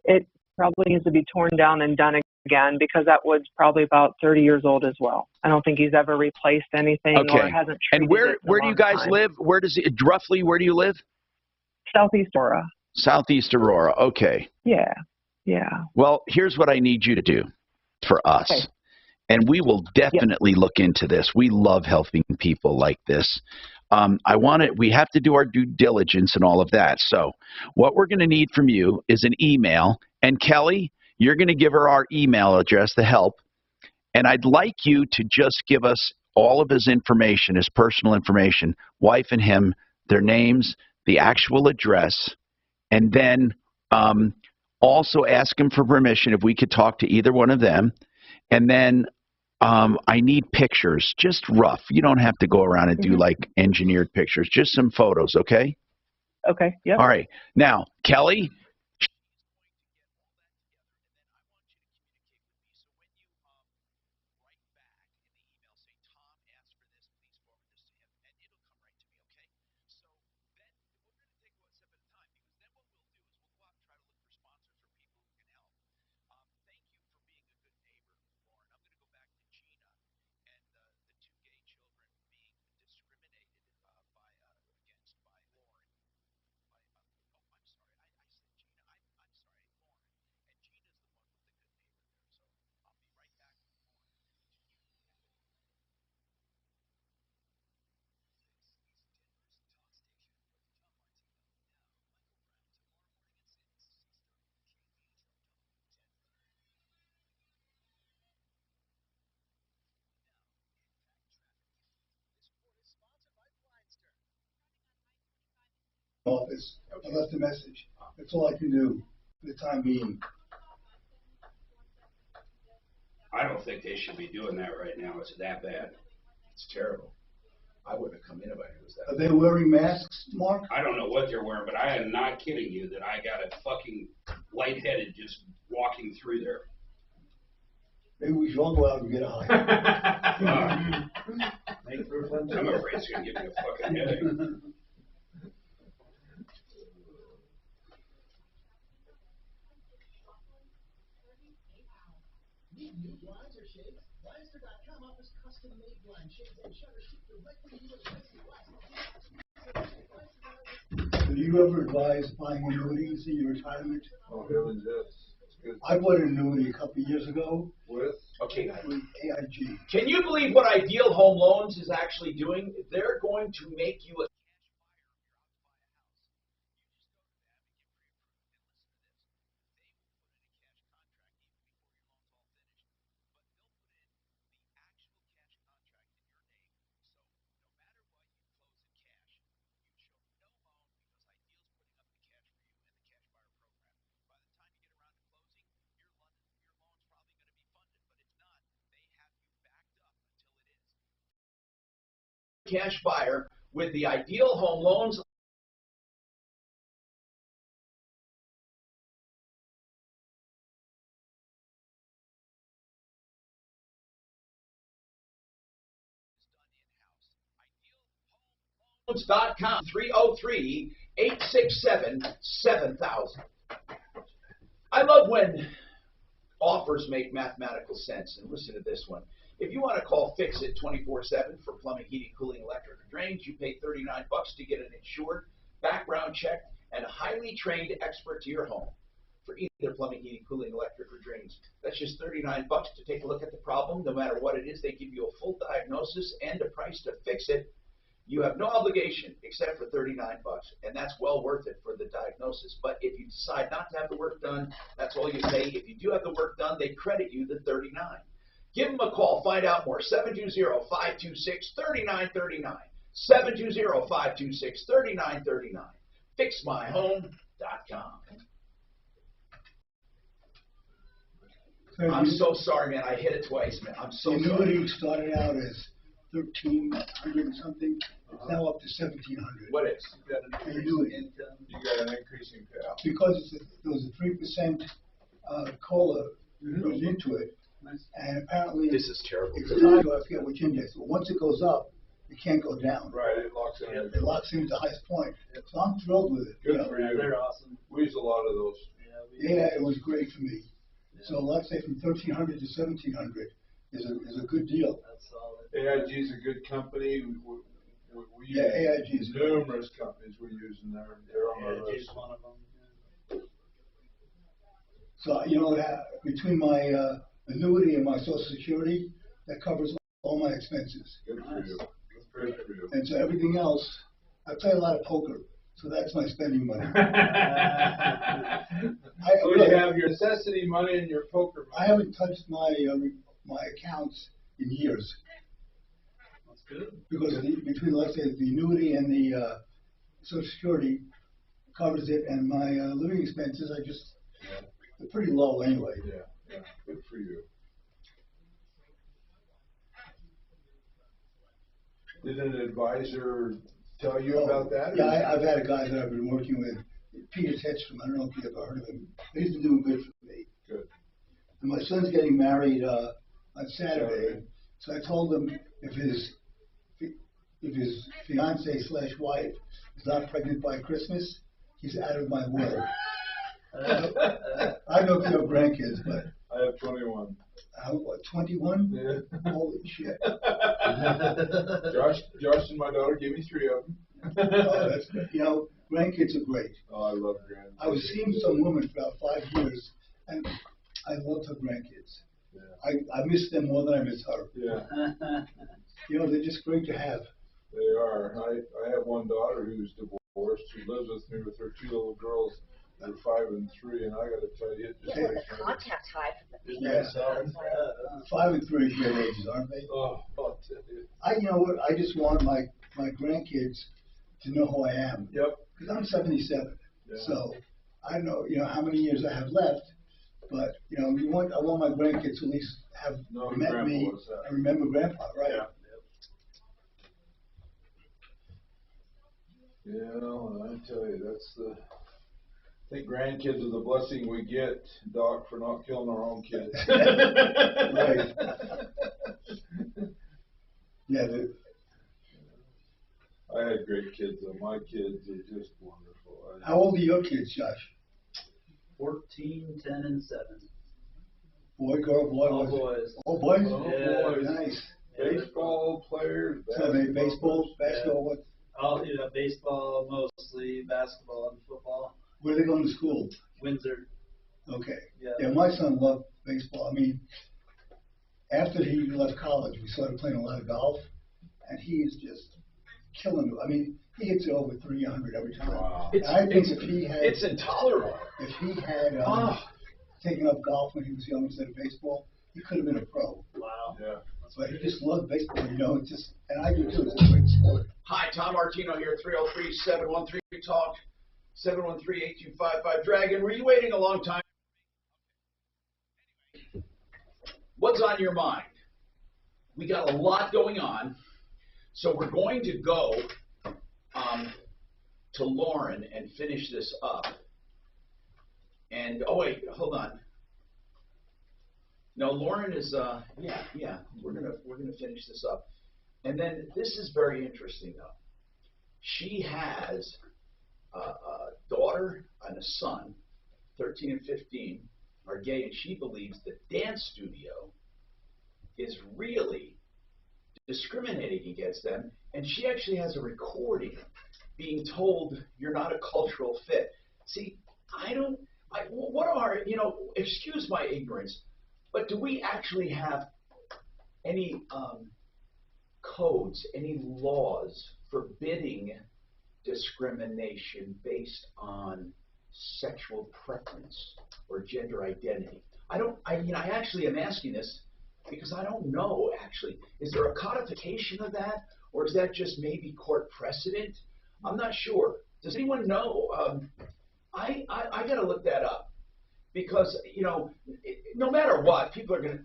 It probably needs to be torn down and done again, because that wood's probably about 30 years old as well. I don't think he's ever replaced anything or hasn't treated And where do you guys time. live? Where do you live? Southeast Aurora. Southeast Aurora. Okay. Yeah. Yeah. Well, here's what I need you to do for us. Okay. And we will definitely look into this. We love helping people like this. We have to do our due diligence and all of that. So what we're going to need from you is an email. And Kelly, you're going to give her our email address to help. And I'd like you to just give us all of his information, his personal information, wife and him, their names, the actual address, and then also ask them for permission if we could talk to either one of them. And then I need pictures, just rough. You don't have to go around and do like engineered pictures, just some photos, okay? Okay, yeah. All right. Now, Kelly. Office. I left a message. That's all I can do for the time being. I don't think they should be doing that right now. It's that bad. It's terrible. I wouldn't have come in if I knew it was that. Are they wearing masks, Mark? I don't know what they're wearing, but I am not kidding you that I got a fucking lightheaded just walking through there. Maybe we should all go out and get a high. I'm afraid it's going to give me a fucking headache. New blinds or shades? Blinster.com offers custom-made blind shades and shutters shipped directly to your place. Do you ever advise buying annuities in your retirement? Oh, heavens, yes. It's good. I bought an annuity a couple of years ago. With? Okay. With AIG. Can you believe what Ideal Home Loans is actually doing? They're going to make you a cash buyer with the Ideal Home Loans. .com 303-867-7000. I love when offers make mathematical sense. And listen to this one. If you want to call Fix It 24/7 for plumbing, heating, cooling, electric, or drains, you pay $39 to get an insured, background check, and a highly trained expert to your home for either plumbing, heating, cooling, electric, or drains. That's just $39 to take a look at the problem. No matter what it is, they give you a full diagnosis and a price to fix it. You have no obligation except for $39, and that's well worth it for the diagnosis. But if you decide not to have the work done, that's all you pay. If you do have the work done, they credit you the $39. Give them a call. Find out more. 720-526-3939. 720-526-3939. FixMyHome.com. I'm so sorry, man. I hit it twice, man. I'm so sorry. The annuity started out as $1,300 and something. It's now up to $1,700. What is? You got an increasing payout. Because there was a 3% COLA goes into it, and apparently this is terrible. It's tied to, I forget which index, but once it goes up, it can't go down. Right, it locks in. It locks in at the highest point. So I'm thrilled with it. Good for you. They're awesome. We use a lot of those. Yeah, it was great for me. So let's say from $1,300 to $1,700 is a good deal. That's solid. AIG is a good company. We use AIG is numerous companies we use in there. They're on our list. one of them. So you know, between my annuity and my Social Security, that covers all my expenses. Good for you. Good for you. And so everything else, I play a lot of poker, so that's my spending money. So you have your necessity money and your poker money. I haven't touched my accounts in years. That's good. Because between, let's say, the annuity and the Social Security covers it, and my living expenses are just they're pretty low anyway. Yeah, good for you. Did an advisor tell you about that? Yeah, I've had a guy that I've been working with, Peter Tetstrom. I don't know if you've ever heard of him. He's been doing good for me. Good. And my son's getting married on Saturday, so I told him if his fiance/wife is not pregnant by Christmas, he's out of my will. I don't know if you have grandkids, but I have 21. What, 21? Yeah. Holy shit. Josh and my daughter gave me 3 of them. Oh, that's good. You know, grandkids are great. Oh, I love grandkids. I was seeing some woman for about 5 years, and I loved her grandkids. Yeah. I miss them more than I miss her. Yeah. You know, they're just great to have. They are. I have one daughter who's divorced, who lives with me with her 2 little girls. They're 5 and 3, and I got to tell you, it just makes me. Contact high for the Yeah. 5 and 3 are great ages, aren't they? Oh, I'll tell you. You know what? I just want my grandkids to know who I am. Yep. Because I'm 77, Yeah. so I don't know, how many years I have left. But I want my grandkids to at least have met me and remember Grandpa, right? Yeah. Yeah, well, I tell you, I think grandkids are the blessing we get, Doc, for not killing our own kids. Right. Yeah. I had great kids, though. My kids are just wonderful. How old are your kids, Josh? 14, 10, and 7. Boy, girl, boy? All boys. All boys? Oh, Yeah. boys. Nice. Baseball players. So they baseball, basketball, what? All, baseball mostly, basketball and football. Where are they going to school? Windsor. Okay. Yeah. My son loved baseball. I mean, after he left college, we started playing a lot of golf, and he is just killing it. I mean, he hits it over 300 every time. Wow. And I think if he had, It's intolerable. if he had taken up golf when he was young instead of baseball, he could have been a pro. Wow. Yeah. But he just loved baseball, it's just, and I do too. It's a great sport. Hi, Tom Martino here, 303-713-TALK, 713-8255. Dragon, were you waiting a long time? What's on your mind? We got a lot going on, so we're going to go to Lauren and finish this up. And, oh wait, hold on. No, Lauren is, yeah, we're gonna finish this up. And then this is very interesting though. She has a daughter and a son, 13 and 15, are gay, and she believes the dance studio is really discriminating against them, and she actually has a recording being told you're not a cultural fit. See, what are, excuse my ignorance, but do we actually have any codes, any laws forbidding discrimination based on sexual preference or gender identity? I actually am asking this because I don't know, actually. Is there a codification of that, or is that just maybe court precedent? I'm not sure. Does anyone know? I got to look that up. Because, no matter what, people are going to,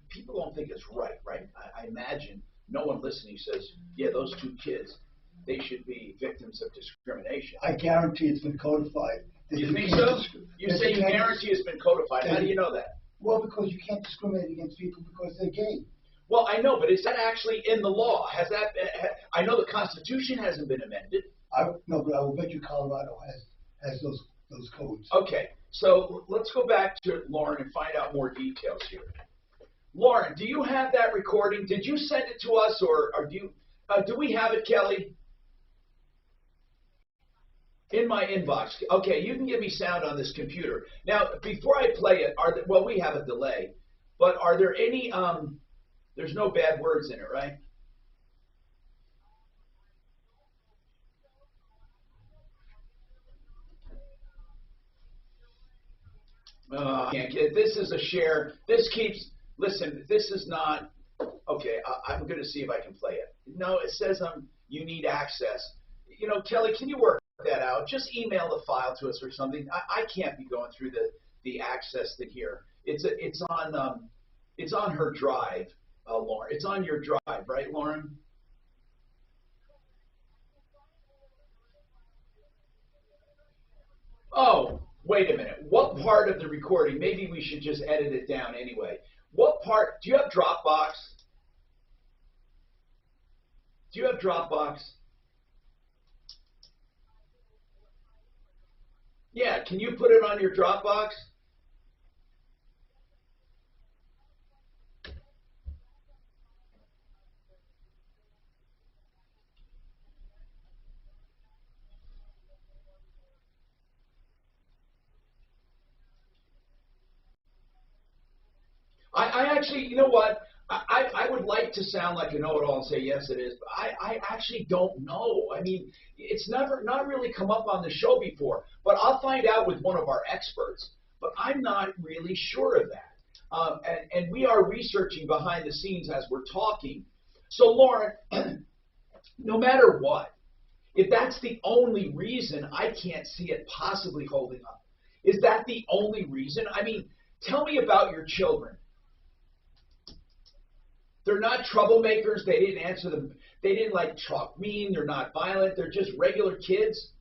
people don't think it's right? I imagine no one listening says, yeah, those 2 kids, they should be victims of discrimination. I guarantee it's been codified. You think so? You say you guarantee it's been codified. How do you know that? Well, because you can't discriminate against people because they're gay. Well, I know, but is that actually in the law? I know the Constitution hasn't been amended. No, but I will bet you Colorado has those codes. Okay. So let's go back to Lauren and find out more details here. Lauren, do you have that recording? Did you send it to us, or do we have it, Kelly? In my inbox. Okay, you can give me sound on this computer. Now, before I play it, we have a delay, but are there any, there's no bad words in it, right? Can't get, this is a share. Listen, this is not, okay, I'm going to see if I can play it. No, it says you need access. you know, Kelly, can you work that out? Just email the file to us or something. I can't be going through the access thing here. It's on her drive, Lauren. It's on your drive, right, Lauren? Oh, wait a minute. What part of the recording? Maybe we should just edit it down anyway. What part? Do you have Dropbox? Do you have Dropbox? Yeah, can you put it on your Dropbox? I actually, you know what? I would like to sound like a know-it-all and say, yes, it is, but I actually don't know. I mean, it's not really come up on the show before, but I'll find out with one of our experts. But I'm not really sure of that. And we are researching behind the scenes as we're talking. So, Lauren, no matter what, if that's the only reason, I can't see it possibly holding up. Is that the only reason? I mean, tell me about your children. They're not troublemakers. They didn't answer them. They didn't like talk mean. They're not violent. They're just regular kids.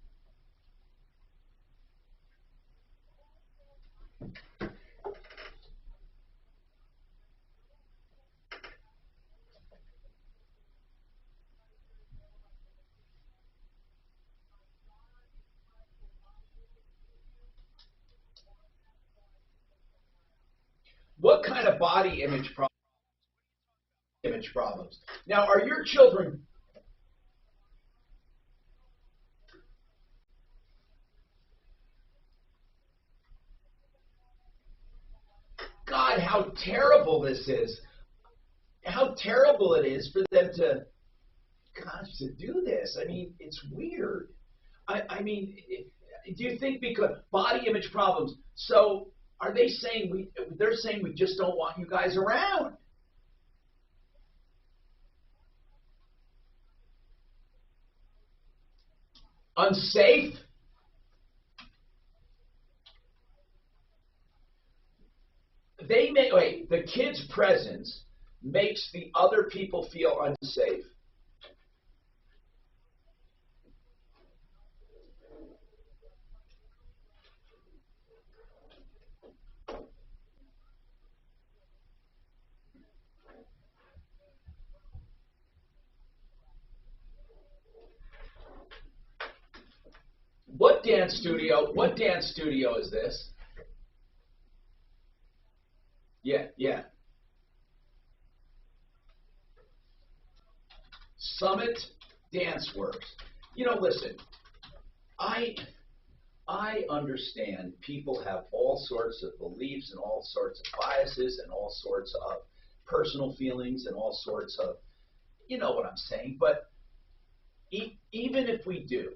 What kind of body image problems? Now, are your children? God, how terrible this is. How terrible it is for them to, gosh, to do this. I mean, it's weird. I mean, do you think because body image problems, so are they saying they're saying we just don't want you guys around? Unsafe? They may, wait, the kid's presence makes the other people feel unsafe. What dance studio is this? Yeah. Summit Dance Works. You know, listen, I understand people have all sorts of beliefs and all sorts of biases and all sorts of personal feelings and all sorts of, you know what I'm saying, but even if we do,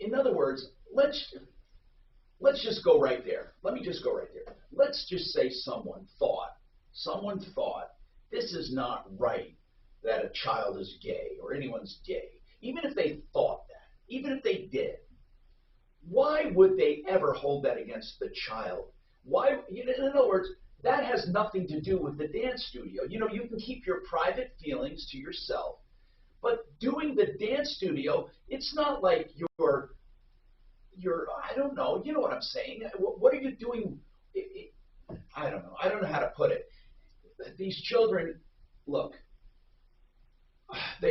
in other words, let's just go right there. Let me just go right there. Let's just say someone thought this is not right that a child is gay or anyone's gay. Even if they thought that, even if they did, why would they ever hold that against the child? Why, you know, in other words, that has nothing to do with the dance studio. You know, you can keep your private feelings to yourself, but doing the dance studio, it's not like you're I don't know, you know what I'm saying? What are you doing? I don't know. I don't know how to put it. These children, look, but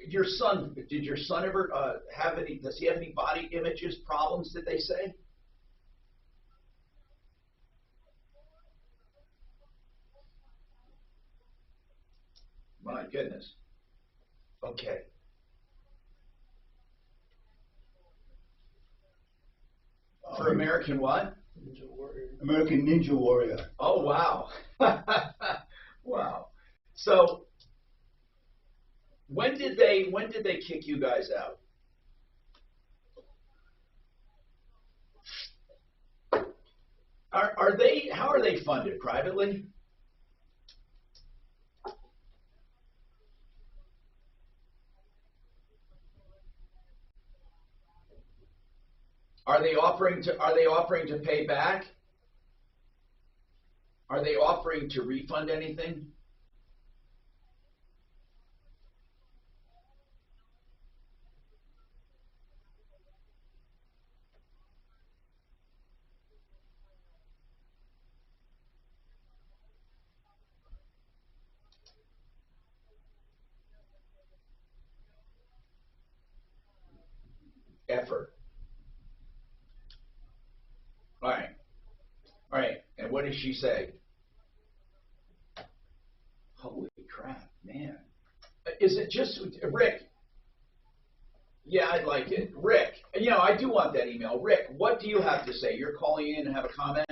your son, did your son ever does he have any body images problems, did they say? My goodness. Okay. For American what? American Ninja Warrior. Oh, wow. Wow. So when did they kick you guys out? How are they funded? Privately? Are they offering to pay back? Are they offering to refund anything? Effort. All right. All right. And what does she say? Holy crap, man. Is it just, Rick? Yeah, I'd like it. Rick, you know, I do want that email. Rick, what do you have to say? You're calling in and have a comment?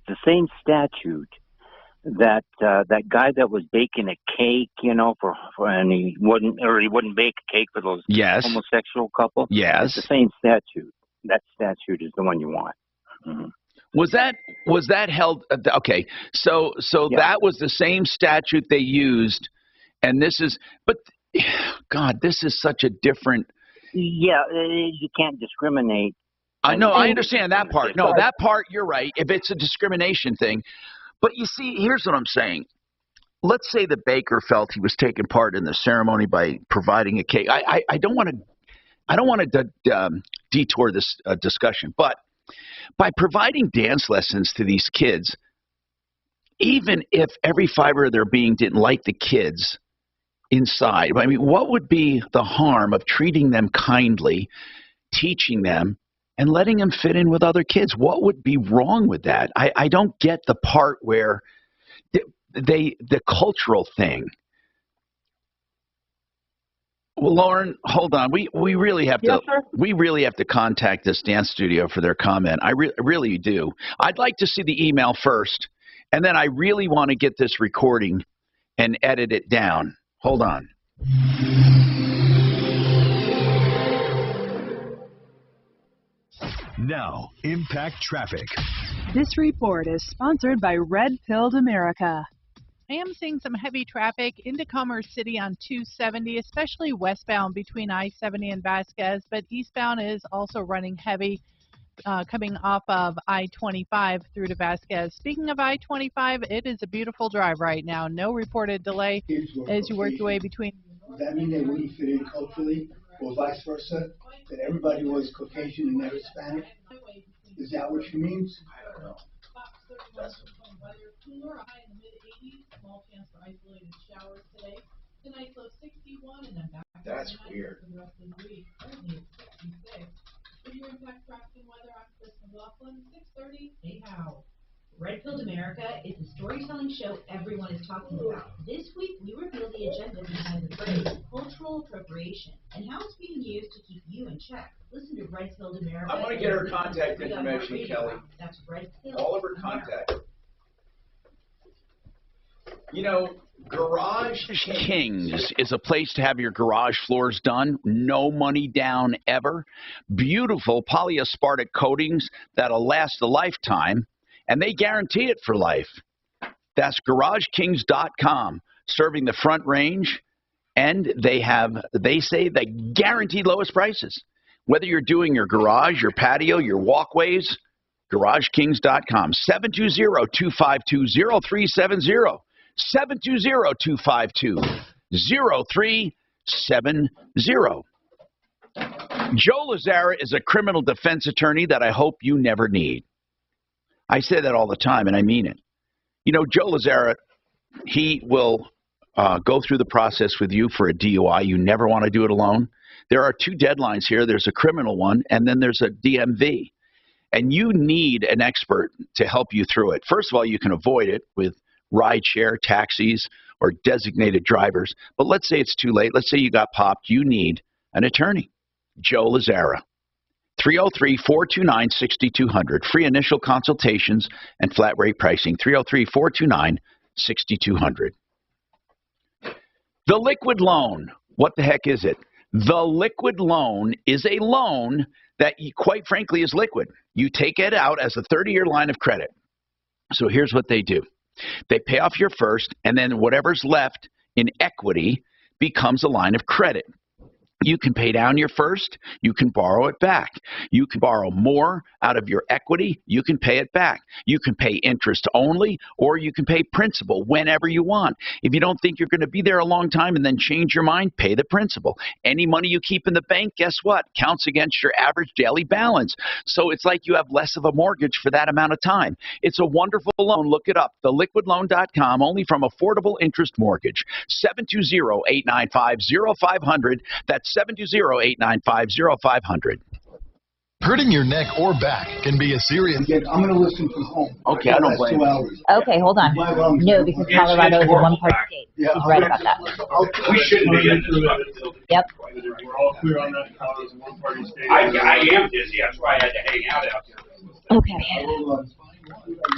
The same statute that that guy that was baking a cake, you know, and he wouldn't bake a cake for those homosexual couple. Yes. It's the same statute. That statute is the one you want. Mm-hmm. Was that held? Okay, so that was the same statute they used, and this is, but God, this is such a different. Yeah, you can't discriminate. I know, I understand that part. No, that part, you're right. If it's a discrimination thing, but you see, here's what I'm saying. Let's say the baker felt he was taking part in the ceremony by providing a cake. I don't want to detour this discussion, but by providing dance lessons to these kids, even if every fiber of their being didn't like the kids inside, I mean, what would be the harm of treating them kindly, teaching them, and letting them fit in with other kids? What would be wrong with that? I don't get the part where the cultural thing. Well, Lauren, hold on. We really have to. Yes, we really have to contact this dance studio for their comment. I really do. I'd like to see the email first, and then I really want to get this recording and edit it down. Hold on. Now, Impact Traffic. This report is sponsored by Red Pilled America. I am seeing some heavy traffic into Commerce City on 270, especially westbound between I-70 and Vasquez, but eastbound is also running heavy coming off of I-25 through to Vasquez. Speaking of I-25, it is a beautiful drive right now. No reported delay as you work your way between. Does that mean they wouldn't fit in culturally, or vice versa? That everybody was Caucasian and never Hispanic? Is that what she means? I don't know. Cooler, a high in the mid-80s, small chance for isolated showers today. Tonight's low 61, and then back to That's 90 weird. for the rest of the week. Currently it's 66. For your Impact Traffic and Weather, I'm Chris McLaughlin, 6:30. Hey, how? Red Pilled America is a storytelling show everyone is talking about. This week, we reveal the agenda behind the phrase cultural appropriation and how it's being used to keep you in check. Listen to Red Pilled America. I want to get her contact information, Kelly. That's Red Pilled. All of her contact. You know, Garage Kings is a place to have your garage floors done. No money down ever. Beautiful polyaspartic coatings that'll last a lifetime, and they guarantee it for life. That's GarageKings.com, serving the Front Range, and they say the guaranteed lowest prices. Whether you're doing your garage, your patio, your walkways, GarageKings.com, 720-252-0370. 720-252-0370. Joe Lazara is a criminal defense attorney that I hope you never need. I say that all the time, and I mean it. You know, Joe Lazara, he will go through the process with you for a DUI. You never want to do it alone. There are two deadlines here. There's a criminal one, and then there's a DMV. And you need an expert to help you through it. First of all, you can avoid it with rideshare, taxis, or designated drivers. But let's say it's too late. Let's say you got popped. You need an attorney. Joe Lazara. 303-429-6200. Free initial consultations and flat rate pricing. 303-429-6200. The liquid loan. What the heck is it? The liquid loan is a loan that, quite frankly, is liquid. You take it out as a 30-year line of credit. So here's what they do. They pay off your first, and then whatever's left in equity becomes a line of credit. You can pay down your first. You can borrow it back. You can borrow more out of your equity. You can pay it back. You can pay interest only, or you can pay principal whenever you want. If you don't think you're going to be there a long time and then change your mind, pay the principal. Any money you keep in the bank, guess what? Counts against your average daily balance. So it's like you have less of a mortgage for that amount of time. It's a wonderful loan. Look it up. TheLiquidLoan.com, only from Affordable Interest Mortgage. 720-895-0500. That's 720-895-0500. Hurting your neck or back can be a serious... I'm going to listen from home. Okay, I don't blame you. Okay, hold on. No, because Colorado is a one-part state. He's right about that. We shouldn't be in this. Yep. We're all clear on that. Colorado's a one-party state. I am dizzy. That's why I had to hang out there. Okay.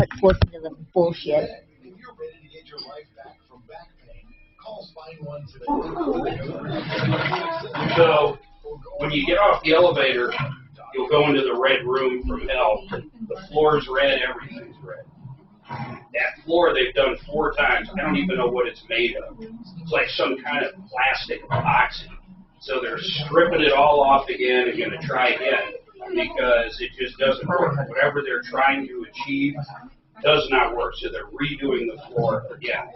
Let's listen to the bullshit. If you're ready to get your life back from back pain, call Spine One today. So, when you get off the elevator, you'll go into the red room from hell. The floor's red, everything's red. That floor they've done 4 times. I don't even know what it's made of. It's like some kind of plastic epoxy. So they're stripping it all off again and going to try again because it just doesn't work. Whatever they're trying to achieve does not work. So they're redoing the floor again.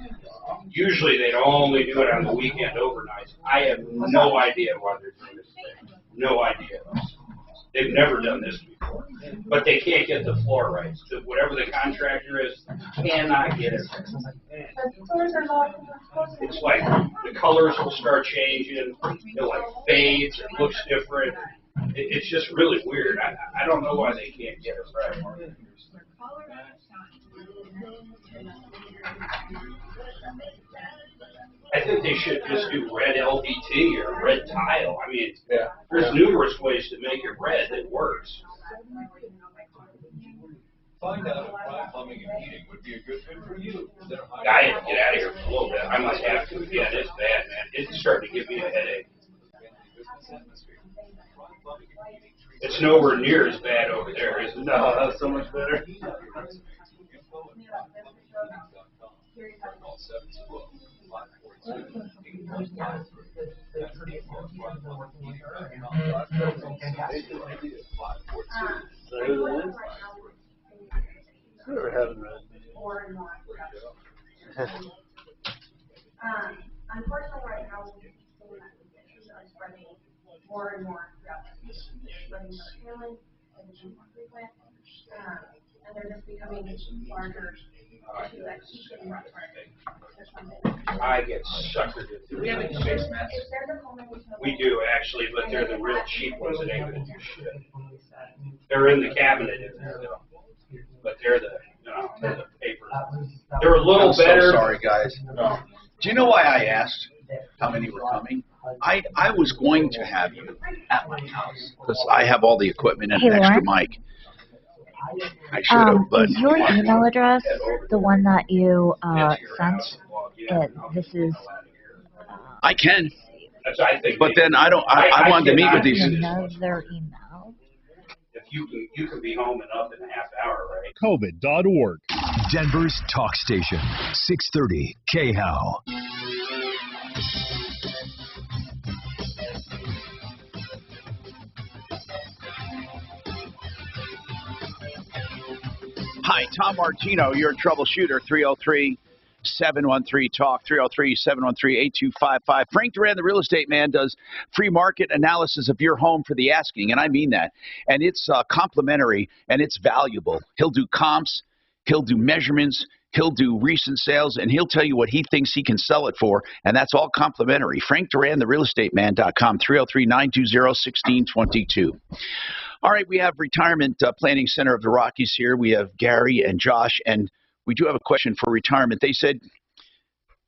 Usually they'd only do it on the weekend overnight. I have no idea why they're doing this thing. No idea. They've never done this before. But they can't get the floor right. So whatever the contractor is, cannot get it right. It's like the colors will start changing. It like fades. It looks different. It's just really weird. I don't know why they can't get it right. I think they should just do red LVT or red tile. I mean, there's numerous ways to make it red that works. Find out if Prime Plumbing and Heating would be a good fit for you. I had to get out of here for a little bit. I might have to again. It's bad, man. It's starting to give me a headache. It's nowhere near as bad over there, is it? No, that's so much better. We're having red. Unfortunately, right now, we're spreading more and more throughout the nation. They're spreading more healing and more frequent, and they're just becoming larger issues that keep getting worse. I get suckered into it. We have a face mask. We do, actually, but they're the real cheap ones that ain't going to do shit. They're in the cabinet in there, though. But they're the paper. They're a little better. So sorry, guys. Do you know why I asked how many were coming? I was going to have you at my house because I have all the equipment and an extra mic. I should have, but is your email address the one that you sent? This is. I can. I think. But then I don't. I wanted to meet with these. Another email. If you can be home and up in a half hour, right? COVID.org. Denver's talk station, 630 KHOW. Hi, Tom Martino, your troubleshooter, 303-713-TALK, 303-713-8255. Frank Duran, the real estate man, does free market analysis of your home for the asking, and I mean that. And it's complimentary, and it's valuable. He'll do comps, he'll do measurements, he'll do recent sales, and he'll tell you what he thinks he can sell it for, and that's all complimentary. Frank Duran, therealestateman.com, 303-920-1622. All right, we have Retirement Planning Center of the Rockies here. We have Gary and Josh, and we do have a question for retirement. They said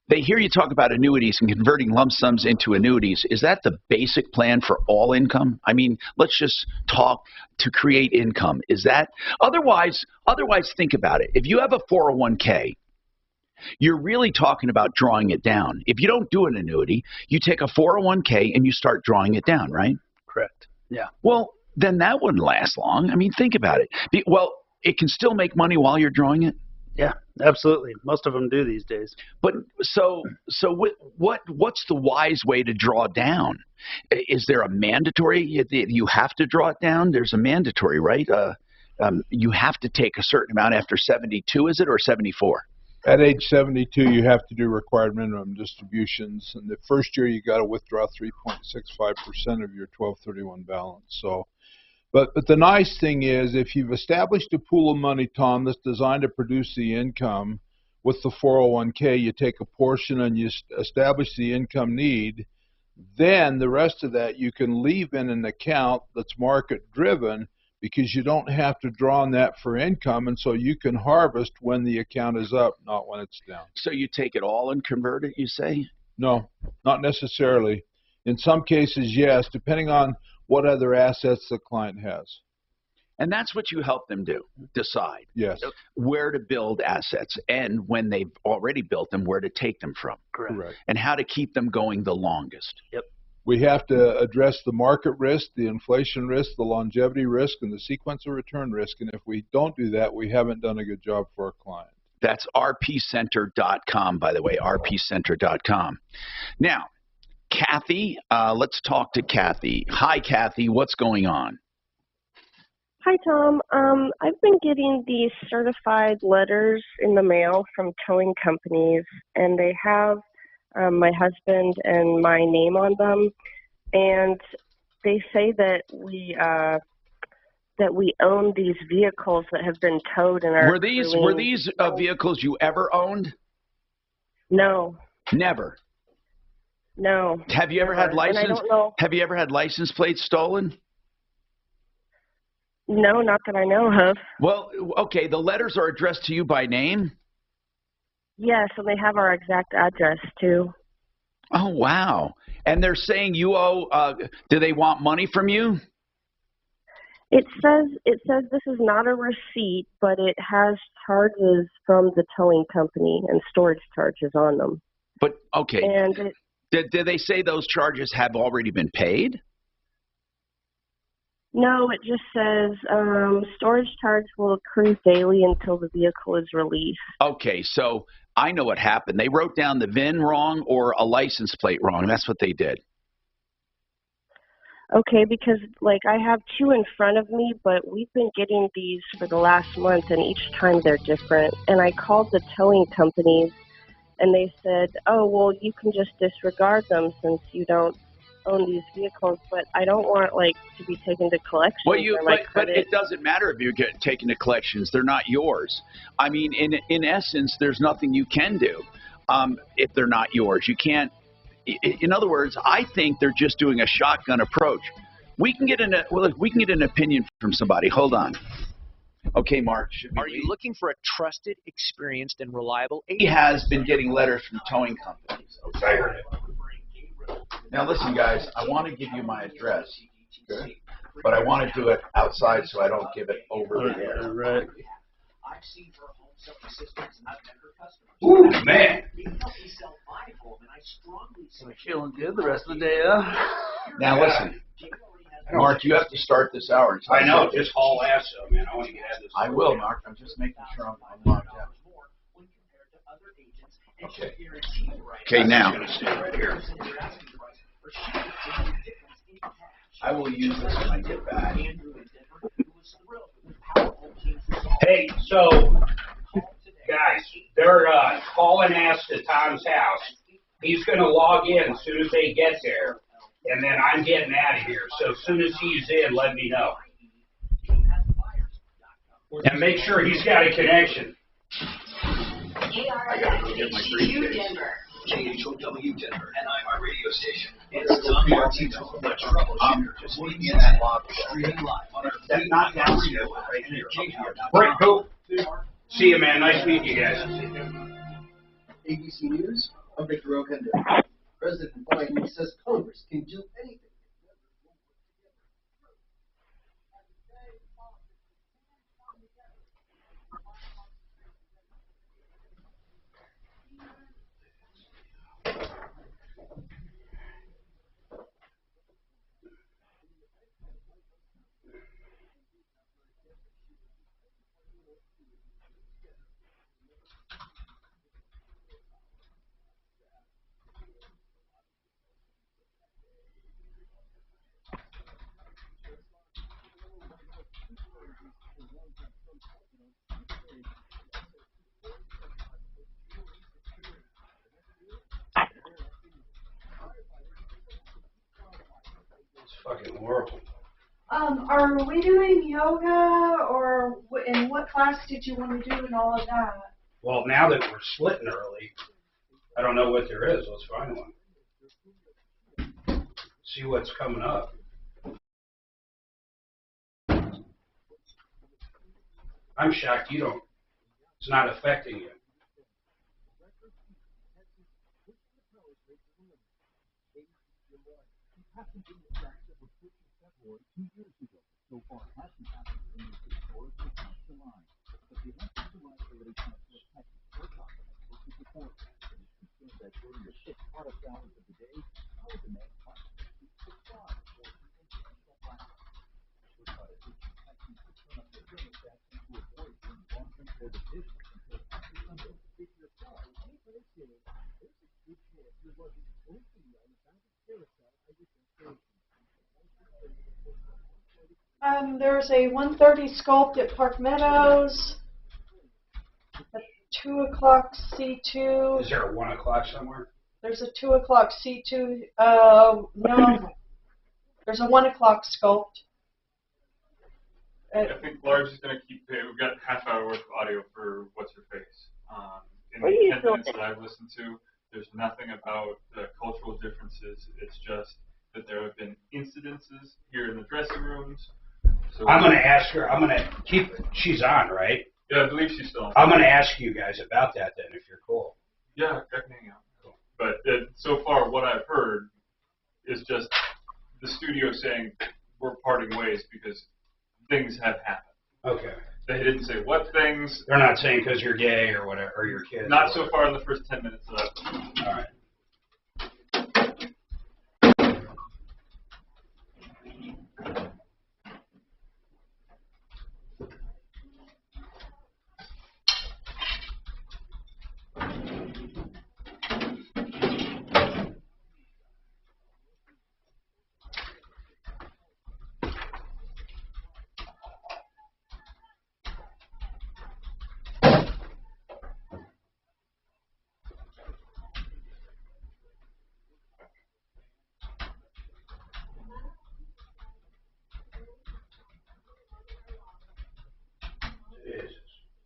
they hear you talk about annuities and converting lump sums into annuities. Is that the basic plan for all income? I mean, let's just talk to create income. Is that otherwise think about it. If you have a 401k You're really talking about drawing it down. If you don't do an annuity, you take a 401k and you start drawing it down, right? Correct. Yeah. Well, then that wouldn't last long. I mean, think about it. Well, it can still make money while you're drawing it. Yeah, absolutely. Most of them do these days. But so what's the wise way to draw down? Is there a mandatory? You have to draw it down. There's a mandatory, right? You have to take a certain amount after 72, is it, or 74? At age 72, you have to do required minimum distributions. And the first year, you got to withdraw 3.65% of your 1231 balance. So, but the nice thing is, if you've established a pool of money, Tom, that's designed to produce the income with the 401k, you take a portion and you establish the income need. Then the rest of that you can leave in an account that's market driven, because you don't have to draw on that for income, and so you can harvest when the account is up, not when it's down. So you take it all and convert it, you say? No, not necessarily. In some cases, yes, depending on what other assets the client has. And that's what you help them do, decide. Yes. Where to build assets, and when they've already built them, where to take them from. Correct. And how to keep them going the longest. Yep. We have to address the market risk, the inflation risk, the longevity risk, and the sequence of return risk. And if we don't do that, we haven't done a good job for our client. That's rpcenter.com, by the way, rpcenter.com. Now, Kathy, let's talk to Kathy. Hi, Kathy. What's going on? Hi, Tom. I've been getting these certified letters in the mail from towing companies, and they have my husband and my name on them, and they say that we own these vehicles that have been towed in our. Were these vehicles you ever owned? No. Never. No. Have you ever had license? And I don't know. Have you ever had license plates stolen? No, not that I know of. Well, okay. The letters are addressed to you by name. Yes, and they have our exact address too. Oh, wow. And they're saying you owe, do they want money from you? It says this is not a receipt, but it has charges from the towing company and storage charges on them. But, okay. And did they say those charges have already been paid? No, it just says storage charge will accrue daily until the vehicle is released. Okay, so I know what happened. They wrote down the VIN wrong or a license plate wrong. That's what they did. Okay, because like I have two in front of me, but we've been getting these for the last month, and each time they're different. And I called the towing companies, and they said, "Oh, well, you can just disregard them since you don't own these vehicles." But I don't want to be taken to collections. Well, but it doesn't matter if you get taken to collections. They're not yours. I mean, in essence, there's nothing you can do if they're not yours. You can't. In other words, I think they're just doing a shotgun approach. We can get an opinion from somebody. Hold on. Okay, Mark. Are you looking for a trusted, experienced, and reliable agent? He has been getting letters from towing companies. Okay. Now listen, guys. I want to give you my address, but I want to do it outside so I don't give it over the air. Right. I've seen her home selling systems, and I've met her customers. Ooh, man. We can help you sell 5 of them, and I strongly suggest. Feeling good the rest of the day, huh? Now listen, Mark, you have to start this hour. I know, just haul ass though, man. I want to get out of this. I will, Mark. I'm just making sure I'm locked out. Okay. Okay, now. I will use this when I get back. Hey, so, guys, they're hauling ass to Tom's house. He's going to log in as soon as they get there, and then I'm getting out of here. So as soon as he's in, let me know. And make sure he's got a connection. I gotta go get my briefcase. KHOW Denver, an iHeart radio station. It's Tom Martino, the Troubleshooter. Just meet me in that lobby, streaming live on our Not down here, right here. Great, cool. See you, man. Nice meeting you guys. ABC News, I'm Victor O'Hender. President Biden says Congress can do anything. It's fucking horrible. Are we doing yoga, or in what class did you want to do and all of that? Well, now that we're splitting early, I don't know what there is. Let's find one. See what's coming up. I'm shocked you don't. It's not affecting you. There's a 1:30 sculpt at Park Meadows. A 2 o'clock C2. Is there a 1 o'clock somewhere? There's a 2 o'clock C2. No. There's a 1 o'clock sculpt. I think Large is going to keep it. We've got half hour worth of audio for What's Her Face. In the 10 minutes that I've listened to, there's nothing about the cultural differences. It's just that there have been incidences here in the dressing rooms. So I'm going to ask her. I'm going to keep. She's on, right? Yeah, I believe she's still on. I'm going to ask you guys about that then, if you're cool. Yeah, I can hang out. Cool. But so far, what I've heard is just the studio saying we're parting ways because things have happened. Okay. They didn't say what things. They're not saying because you're gay or whatever, or your kids. Not so far in the first 10 minutes that I've listened. All right.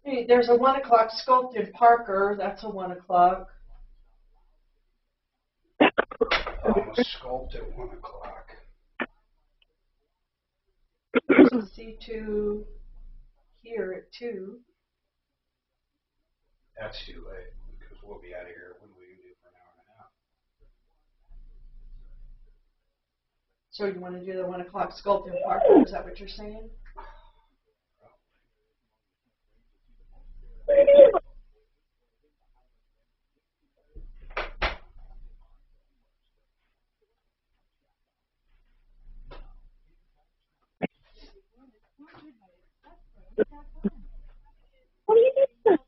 Hey, there's a 1 o'clock sculpted Parker. That's a 1 o'clock. Sculpt at 1 o'clock. There's a C2 here at 2. That's too late because we'll be out of here. What are we going to do for an hour and a half? So you want to do the 1 o'clock sculpted Parker? Is that what you're saying? What are you doing?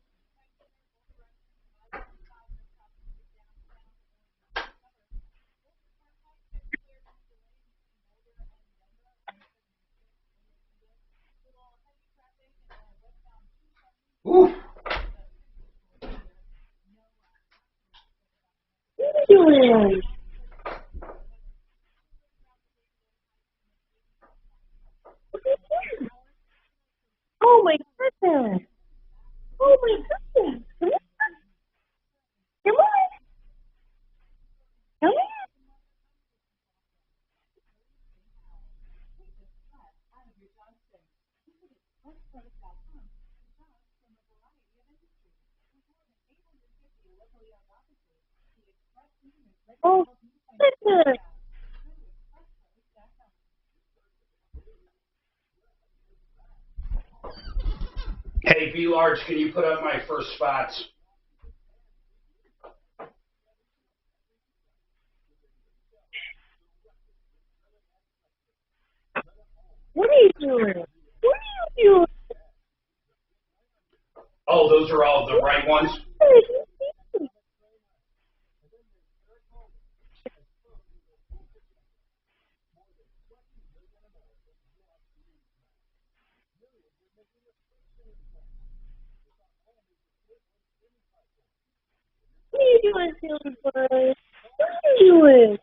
Ooh. What are you doing? Oh my goodness. Oh my goodness. Come on. Come on. Come on. Oh goodness. Hey, B Large, can you put up my first spots? Oh, those are all the right ones? What are you doing, Silver? What are you doing?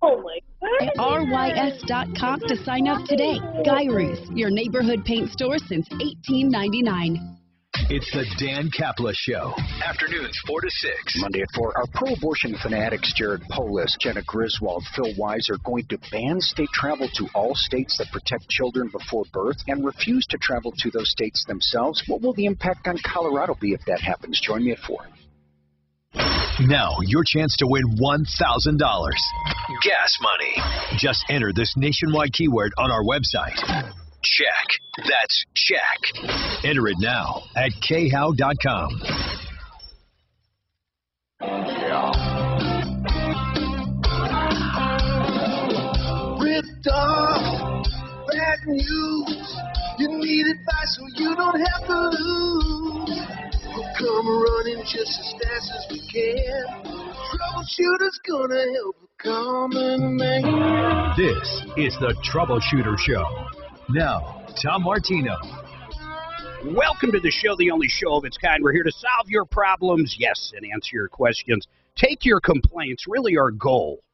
Oh my God. At rys.com to sign up today. Gyrus, your neighborhood paint store since 1899. It's the Dan Kapla Show. Afternoons 4 to 6. Monday at 4. Our pro-abortion fanatics Jared Polis, Jenna Griswold, Phil Wise are going to ban state travel to all states that protect children before birth and refuse to travel to those states themselves. What will the impact on Colorado be if that happens? Join me at 4. Now, your chance to win $1,000. Gas money. Just enter this nationwide keyword on our website. Check. That's check. Enter it now at khow.com. Ripped off. Bad news. You need advice so you don't have to lose. We'll come running just as fast as we can. Troubleshooter's gonna help a common man. This is the Troubleshooter Show. Now, Tom Martino. Welcome to the show, the only show of its kind. We're here to solve your problems, yes, and answer your questions. Take your complaints. Really, our goal,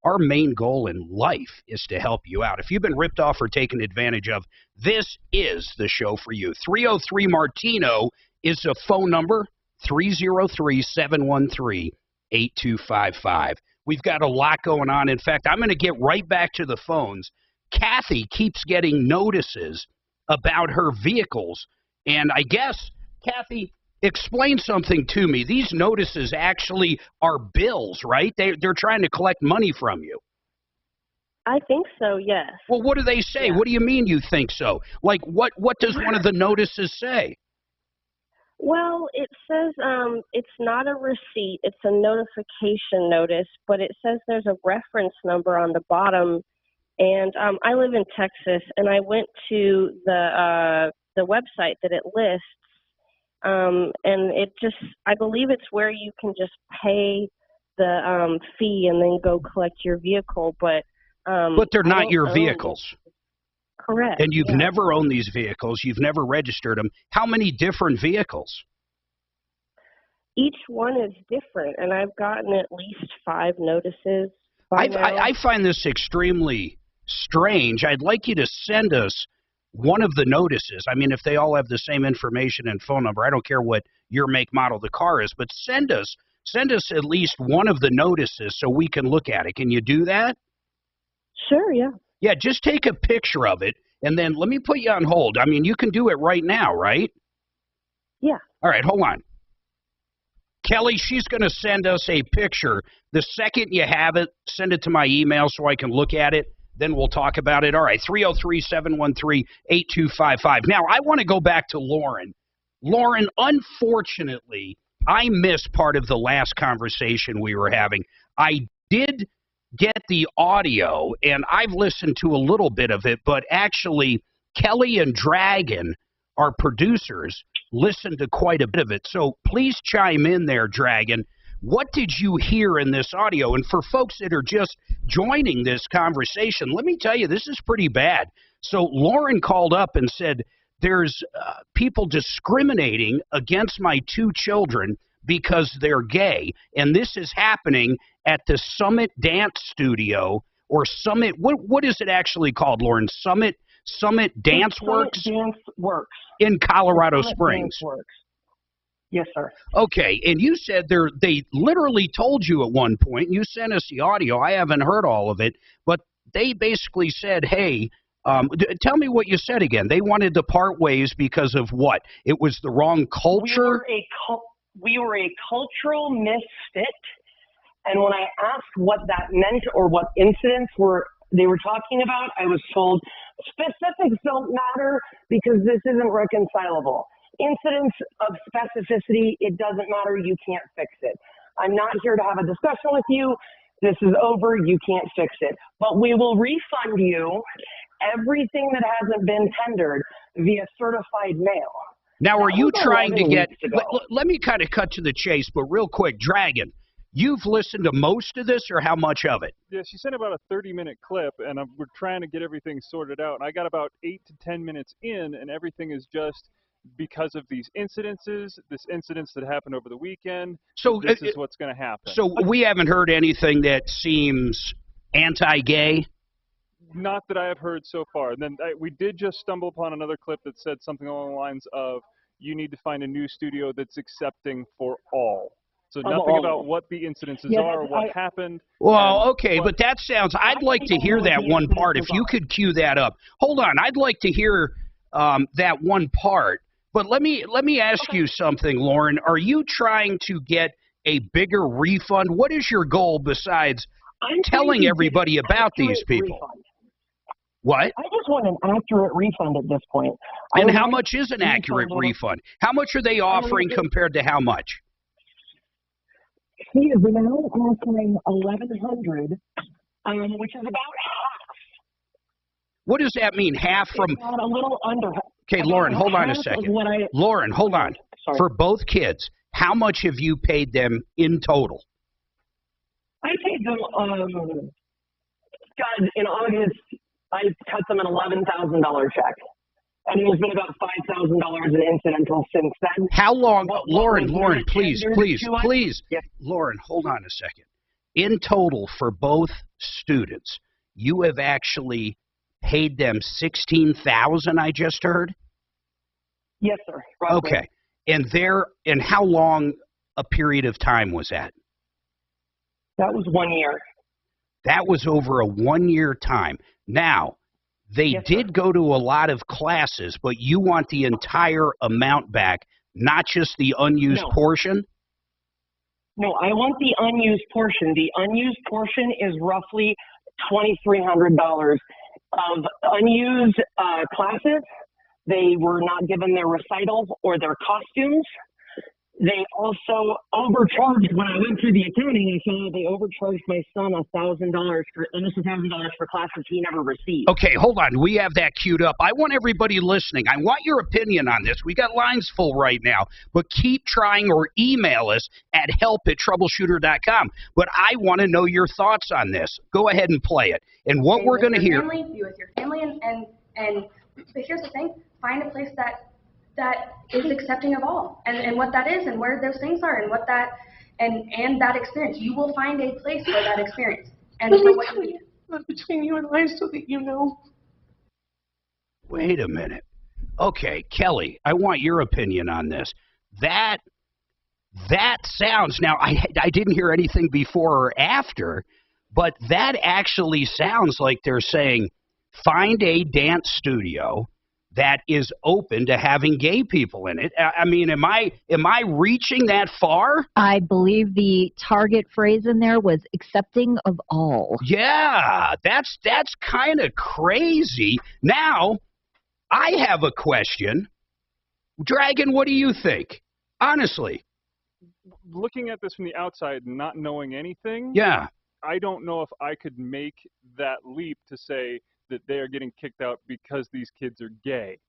our main goal in life is to help you out. If you've been ripped off or taken advantage of, this is the show for you. 303-MARTINO is a phone number, 303-713-8255. We've got a lot going on. In fact, I'm going to get right back to the phones. Kathy keeps getting notices about her vehicles. And I guess, Kathy, explain something to me. These notices actually are bills, right? They're trying to collect money from you. I think so, yes. Well, what do they say? Yeah. What do you mean you think so? Like, what does one of the notices say? Well, it says it's not a receipt. It's a notification notice, but it says there's a reference number on the bottom. And I live in Texas, and I went to the website that it lists, and it just, I believe it's where you can just pay the fee and then go collect your vehicle, but they're not your vehicles. Correct. And you've never owned these vehicles. You've never registered them. How many different vehicles? Each one is different, and I've gotten at least 5 notices by now. I find this extremely strange. I'd like you to send us one of the notices. I mean, if they all have the same information and phone number, I don't care what your make, model the car is, but send us at least one of the notices so we can look at it. Can you do that? Sure, yeah. Yeah, just take a picture of it, and then let me put you on hold. I mean, you can do it right now, right? Yeah. All right, hold on. Kelly, she's going to send us a picture. The second you have it, send it to my email so I can look at it. Then we'll talk about it. All right, 303-713-8255. Now, I want to go back to Lauren. Lauren, unfortunately, I missed part of the last conversation we were having. I did get the audio, and I've listened to a little bit of it, but actually Kelly and Dragon, our producers, listened to quite a bit of it. So please chime in there, Dragon. What did you hear in this audio? And for folks that are just joining this conversation, let me tell you, this is pretty bad. So Lauren called up and said, there's people discriminating against my 2 children because they're gay. And this is happening at the Summit Dance Studio, or Summit, what is it actually called, Lauren? Summit Dance Works? Dance Works. In Colorado Springs. Yes, sir. Okay, and you said they literally told you at one point, and you sent us the audio, I haven't heard all of it, but they basically said, hey, tell me what you said again. They wanted to part ways because of what? It was the wrong culture? We were a cultural misfit, and when I asked what that meant or what incidents they were talking about, I was told specifics don't matter because this isn't reconcilable. Incidents of specificity, it doesn't matter, you can't fix it. I'm not here to have a discussion with you. This is over, you can't fix it. But we will refund you everything that hasn't been tendered via certified mail. Now, are you trying to get, let me kind of cut to the chase, but real quick, Dragon, you've listened to most of this or how much of it? Yeah, she sent about a 30-minute clip, and we're trying to get everything sorted out. And I got about 8 to 10 minutes in, and everything is just because of these incidences, this incidents that happened over the weekend. So this is what's going to happen. So we haven't heard anything that seems anti-gay? Not that I have heard so far. And then we did just stumble upon another clip that said something along the lines of, you need to find a new studio that's accepting for all. So nothing about what the incidences are, or what happened. Well, okay, but that sounds, I'd like to hear that one part. If you could cue that up. Hold on, I'd like to hear that one part. But let me ask you something, Lauren. Are you trying to get a bigger refund? What is your goal besides telling everybody about these people? Refund. What? I just want an accurate refund at this point. And how much is an accurate refund? How much are they offering compared to how much? He is now offering $1,100, which is about half. What does that mean? Half from? It's about a little under. Okay, Lauren, hold on a second. Lauren, hold on. Sorry. For both kids, how much have you paid them in total? I paid them. God, in August, I cut them an $11,000 check. And it has been about $5,000 in incidental since then. How long? Lauren, please. Yes. Lauren, hold on a second. In total, for both students, you have actually paid them $16,000, I just heard? Yes, sir. Roughly. Okay. And how long a period of time was that? That was 1 year. That was over a 1 year time. Now, they did go to a lot of classes, but you want the entire amount back, not just the unused portion? No, I want the unused portion. The unused portion is roughly $2,300 of unused classes. They were not given their recitals or their costumes. They also overcharged, when I went through the accounting, I saw they overcharged my son $1,000 for almost $1,000 for classes he never received. Okay, hold on. We have that queued up. I want everybody listening. I want your opinion on this. We got lines full right now, but keep trying or email us at help@troubleshooter.com. But I want to know your thoughts on this. Go ahead and play it. And what we're going to hear. Be with your family, but here's the thing: find a place that is accepting of all, and what that is, and where those things are, and what that, and that experience. You will find a place for that experience, and for what you need. Not between you and I, so that you know. Wait a minute. Okay, Kelly, I want your opinion on this. That sounds, now I didn't hear anything before or after, but that actually sounds like they're saying, find a dance studio that is open to having gay people in it. I mean, am I reaching that far? I believe the target phrase in there was accepting of all. Yeah, that's kind of crazy. Now, I have a question. Dragon, what do you think? Honestly. Looking at this from the outside and not knowing anything, yeah, I don't know if I could make that leap to say that they are getting kicked out because these kids are gay.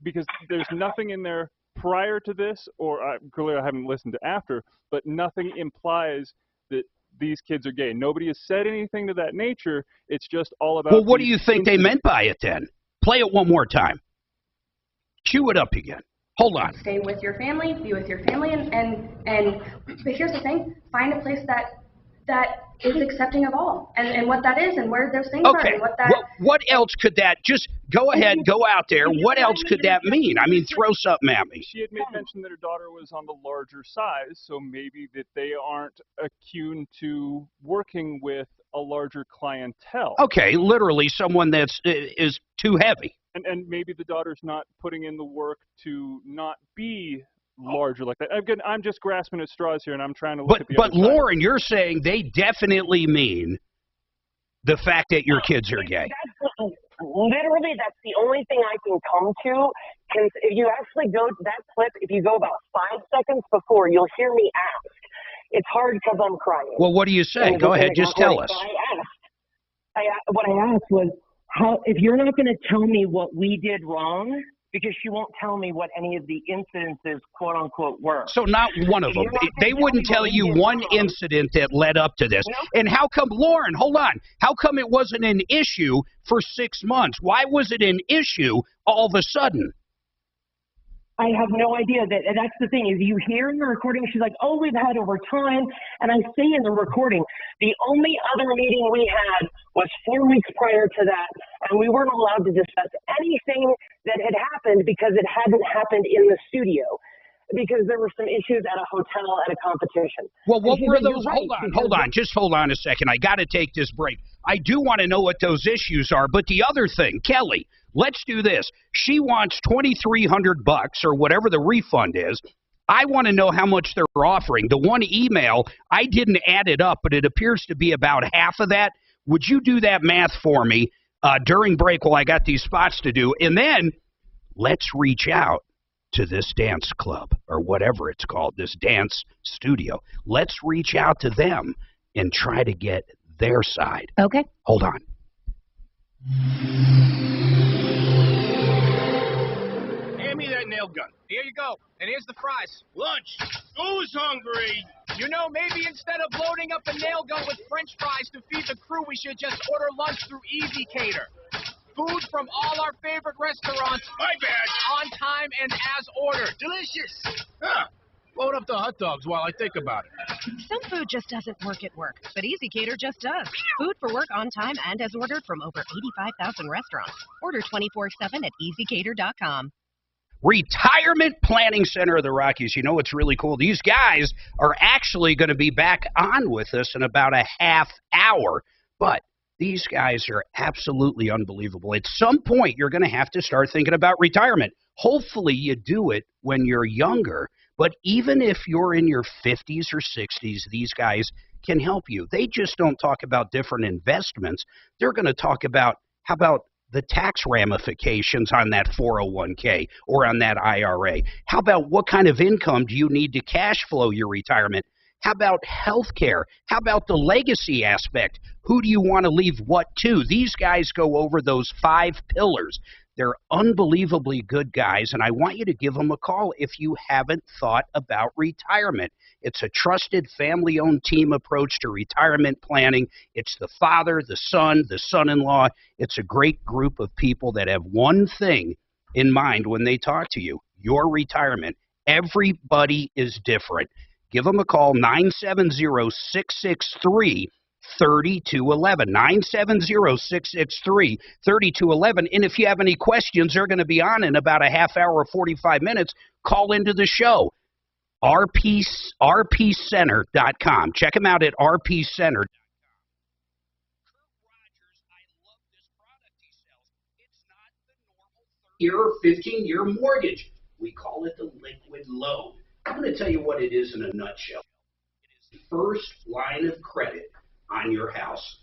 Because there's nothing in there prior to this, or clearly I haven't listened to after, but nothing implies that these kids are gay. Nobody has said anything to that nature. It's just all about... Well, what do you think they meant by it then? Play it one more time. Cue it up again. Hold on. Stay with your family, be with your family, but here's the thing: find a place that is accepting of all, and what that is, and where those things are, Okay. and what that. What else could that? Just go ahead, go out there. What else could that mean? I mean, throw something at me. She had made mention that her daughter was on the larger size, so maybe that they aren't attuned to working with a larger clientele. Okay, literally someone that's is too heavy. And maybe the daughter's not putting in the work to not be larger like that. Again, I'm just grasping at straws here, and I'm trying to look at the other side. Lauren, you're saying they definitely mean the fact that your kids are gay. Literally, that's the only thing I can come to. Because if you actually go to that clip, if you go about 5 seconds before, you'll hear me ask. It's hard because I'm crying. Well, what do you say? Go ahead, just tell us. What I asked was, if you're not going to tell me what we did wrong, because she won't tell me what any of the incidences, quote unquote, were. So not one of them. They wouldn't tell you one incident that led up to this. And how come, Lauren, hold on, how come it wasn't an issue for 6 months? Why was it an issue all of a sudden? I have no idea. That's the thing, is you hear in the recording, she's like, oh, we've had over time. And I say in the recording, the only other meeting we had was 4 weeks prior to that, and we weren't allowed to discuss anything that had happened because it hadn't happened in the studio, because there were some issues at a hotel at a competition. Well, what were those? Right, hold on. Just hold on a second. I got to take this break. I do want to know what those issues are. But the other thing, Kelly, let's do this. She wants $2,300 or whatever the refund is. I want to know how much they're offering. The one email, I didn't add it up, but it appears to be about half of that. Would you do that math for me during break while I got these spots to do? And then let's reach out to this dance club or whatever it's called, this dance studio. Let's reach out to them and try to get their side. Okay. Hold on. Hand me that nail gun. Here you go. And here's the fries. Lunch. Who's hungry? You know, maybe instead of loading up a nail gun with French fries to feed the crew, we should just order lunch through Easy Cater. Food from all our favorite restaurants. My bad. On time and as ordered. Delicious. Huh. Load up the hot dogs while I think about it. Some food just doesn't work at work, but Easy Cater just does. Food for work on time and as ordered from over 85,000 restaurants. Order 24/7 at EasyCater.com. Retirement Planning Center of the Rockies. You know what's really cool? These guys are actually going to be back on with us in about a half hour, but these guys are absolutely unbelievable. At some point, you're going to have to start thinking about retirement. Hopefully, you do it when you're younger, but even if you're in your 50s or 60s, these guys can help you. They just don't talk about different investments. They're going to talk about, how about the tax ramifications on that 401k or on that IRA? How about what kind of income do you need to cash flow your retirement? How about health care? How about the legacy aspect? Who do you want to leave what to? These guys go over those 5 pillars. They're unbelievably good guys, and I want you to give them a call if you haven't thought about retirement. It's a trusted, family-owned team approach to retirement planning. It's the father, the son-in-law. It's a great group of people that have one thing in mind when they talk to you: your retirement. Everybody is different. Give them a call, 970-663-3211, 970-663-3211. And if you have any questions, they're going to be on in about a half hour or 45 minutes. Call into the show. rpcenter.com. Check them out at rpcenter.com. Year 15-year mortgage. We call it the liquid loan. I'm going to tell you what it is in a nutshell. It is the first line of credit on your house.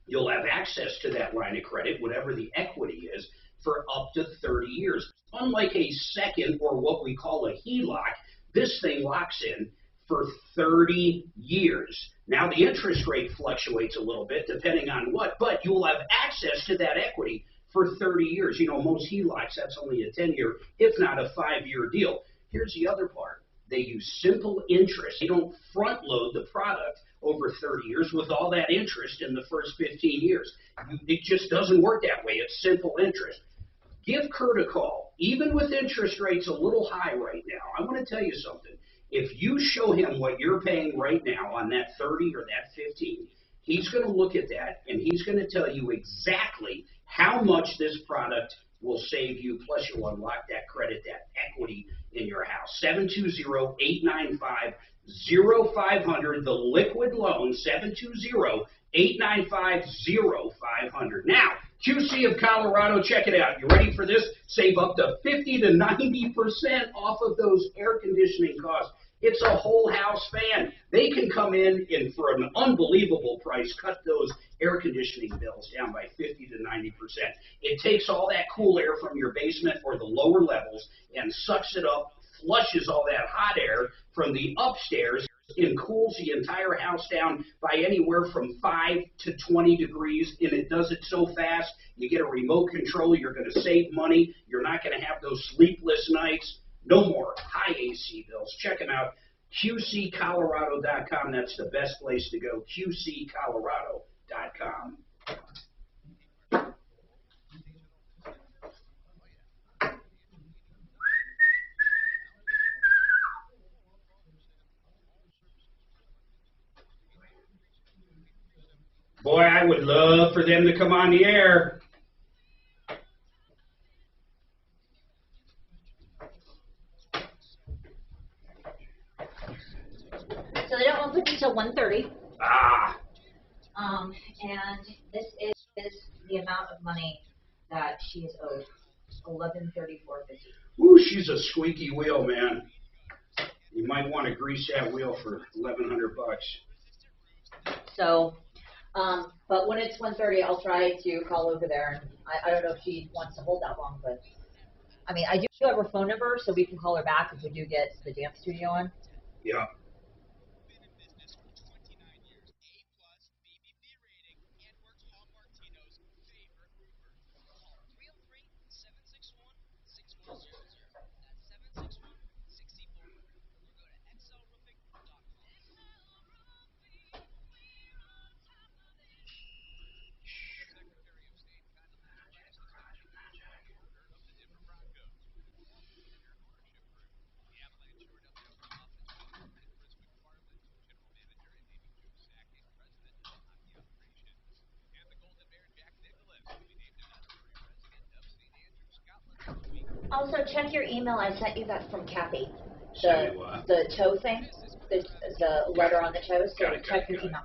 You'll have access to that line of credit, whatever the equity is, for up to 30 years. Unlike a second, or what we call a HELOC, this thing locks in for 30 years. Now, the interest rate fluctuates a little bit depending on what, but you will have access to that equity for 30 years. You know, most HELOCs, that's only a 10-year, if not a 5-year deal. Here's the other part. They use simple interest. They don't front load the product over 30 years with all that interest in the first 15 years. It just doesn't work that way. It's simple interest. Give Kurt a call. Even with interest rates a little high right now, I want to tell you something. If you show him what you're paying right now on that 30 or that 15, He's going to look at that, and he's going to tell you exactly how much this product will save you, plus you'll unlock that credit, that equity in your house. 720-895-0500, the liquid loan, 720-895-0500. Now, QC of Colorado, check it out. You ready for this? Save up to 50 to 90% off of those air conditioning costs. It's a whole house fan. They can come in and for an unbelievable price, cut those air conditioning bills down by 50 to 90%. It takes all that cool air from your basement or the lower levels and sucks it up, flushes all that hot air from the upstairs and cools the entire house down by anywhere from 5 to 20 degrees, and it does it so fast. You get a remote control. You're going to save money. You're not going to have those sleepless nights. No more high AC bills. Check them out. QCcolorado.com. That's the best place to go. QCcolorado.com. Boy, I would love for them to come on the air. So they don't want to put until 1:30. Ah. And this is the amount of money that she is owed, $1134.50. Ooh, she's a squeaky wheel, man. You might want to grease that wheel for $1,100. So, but when it's 1:30, I'll try to call over there. And I don't know if she wants to hold that long, but I mean, I do have her phone number, so we can call her back if we do get the dance studio on. Yeah. Also, check your email. I sent you that from Kathy. The toe thing, the letter on the toe. So check your email.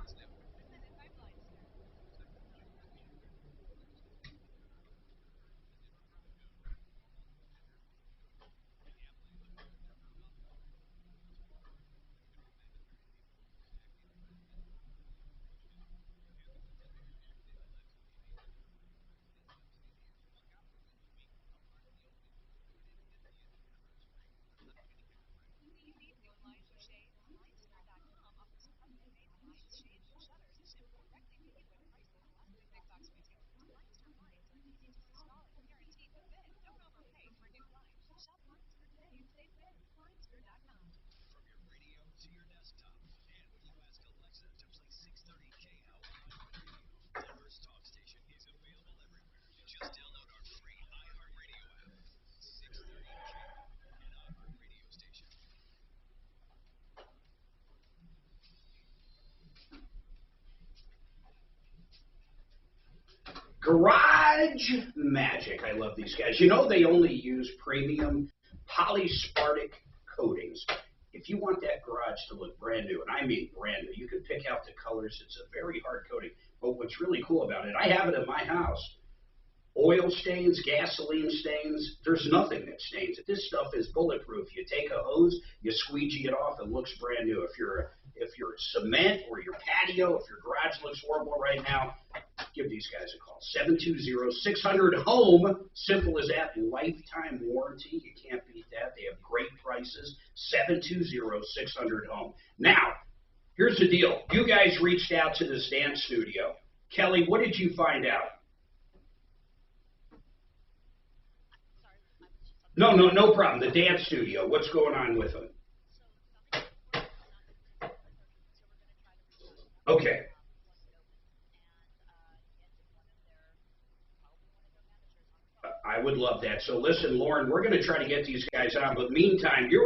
Garage Magic. I love these guys. You know they only use premium polyspartic coatings. If you want that garage to look brand new, and I mean brand new, you can pick out the colors. It's a very hard coating. But what's really cool about it, I have it in my house. Oil stains, gasoline stains, there's nothing that stains it. This stuff is bulletproof. You take a hose, you squeegee it off, it looks brand new. If you're cement or your patio, if your garage looks horrible right now, give these guys a call. 720-600-HOME. Simple as that. Lifetime warranty. You can't beat that. They have great prices. 720-600-HOME. Now, here's the deal. You guys reached out to this dance studio. Kelly, what did you find out? No problem. The dance studio. What's going on with them? Okay. I would love that. So listen, Lauren, we're going to try to get these guys on, but meantime, the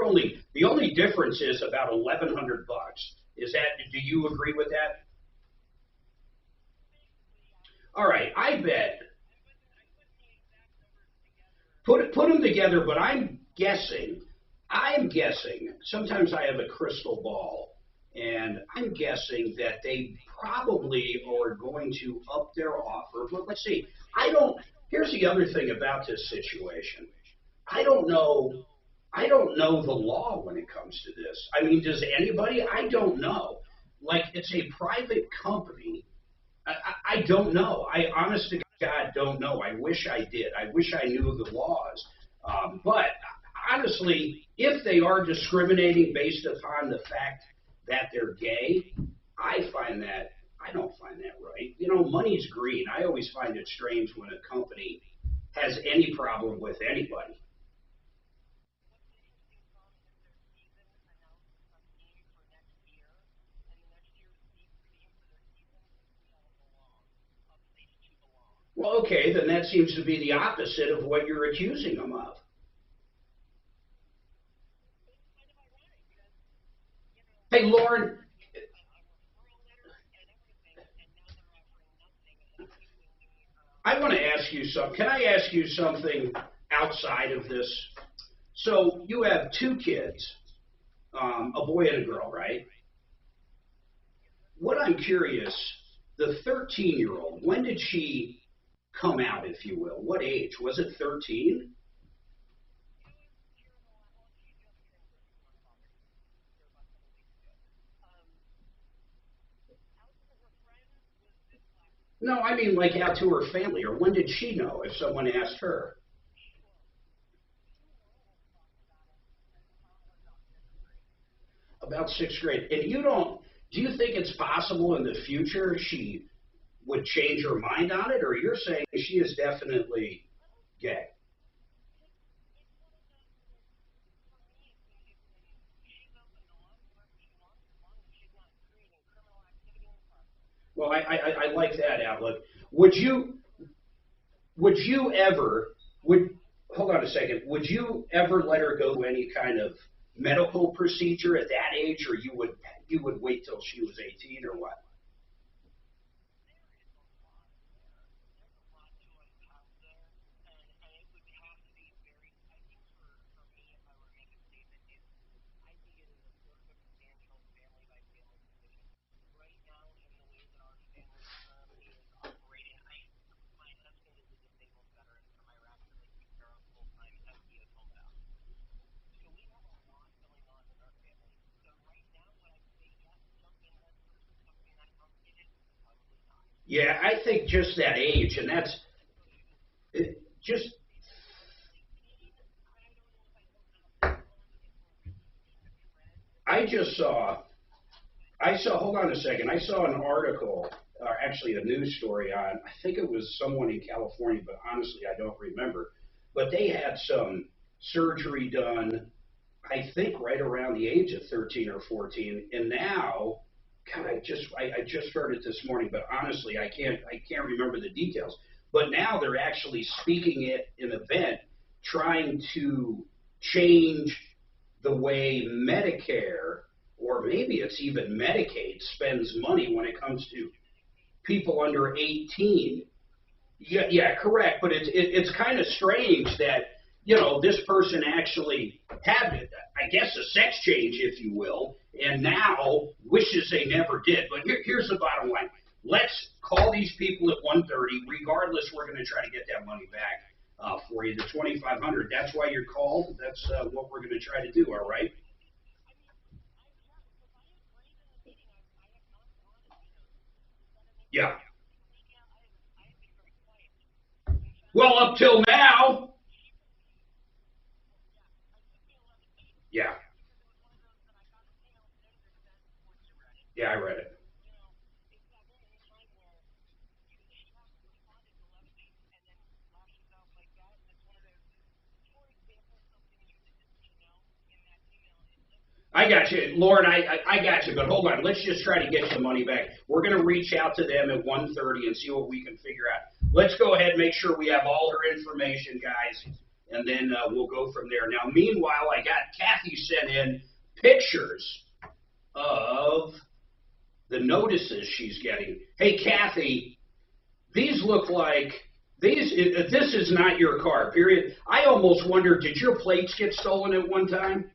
only difference is about $1,100. Is that? Do you agree with that? All right, I bet. Put them together, but I'm guessing, sometimes I have a crystal ball, and I'm guessing that they probably are going to up their offer. But let's see, here's the other thing about this situation. I don't know the law when it comes to this. I mean, does anybody? I don't know. Like, it's a private company. I don't know. I honest to God don't know. I wish I did. I wish I knew the laws. But honestly, if they are discriminating based upon the fact that they're gay, I don't find that right. You know, money's green. I always find it strange when a company has any problem with anybody. Well, okay, then that seems to be the opposite of what you're accusing them of. Hey, Lauren. I want to ask you something. Can I ask you something outside of this? So you have two kids, a boy and a girl, right? What I'm curious, the 13-year-old, when did she come out, if you will? What age? Was it 13? No, I mean like out to her family, or when did she know if someone asked her? About sixth grade. And do you think it's possible in the future she would change her mind on it, or you're saying she is definitely gay? Well, I like that outlook. Hold on a second, would you ever let her go to any kind of medical procedure at that age, or you would wait till she was 18, or what? Yeah, I think just that age, and that's just. Hold on a second. I saw an article, or actually a news story on, I think it was someone in California, but honestly, I don't remember. But they had some surgery done, I think, right around the age of 13 or 14, and now, God, I just heard it this morning, but honestly, I can't remember the details. But now they're actually speaking at an event, trying to change the way Medicare, or maybe it's even Medicaid, spends money when it comes to people under 18. Yeah, correct. But it's kind of strange that, you know, this person actually had, I guess, a sex change, if you will, and now wishes they never did. But here's the bottom line. Let's call these people at 1:30. Regardless, we're going to try to get that money back for you, the $2,500. That's why you're called. That's what we're going to try to do, all right? Yeah. Well, up till now. Yeah. Yeah, I read it. I got you, Lauren. I got you, but hold on. Let's just try to get the money back. We're going to reach out to them at 1:30 and see what we can figure out. Let's go ahead and make sure we have all her information, guys, and then we'll go from there. Now, meanwhile, I got Kathy sent in pictures of the notices she's getting. Hey, Kathy, These look like, this is not your car, period. I almost wonder, did your plates get stolen at one time?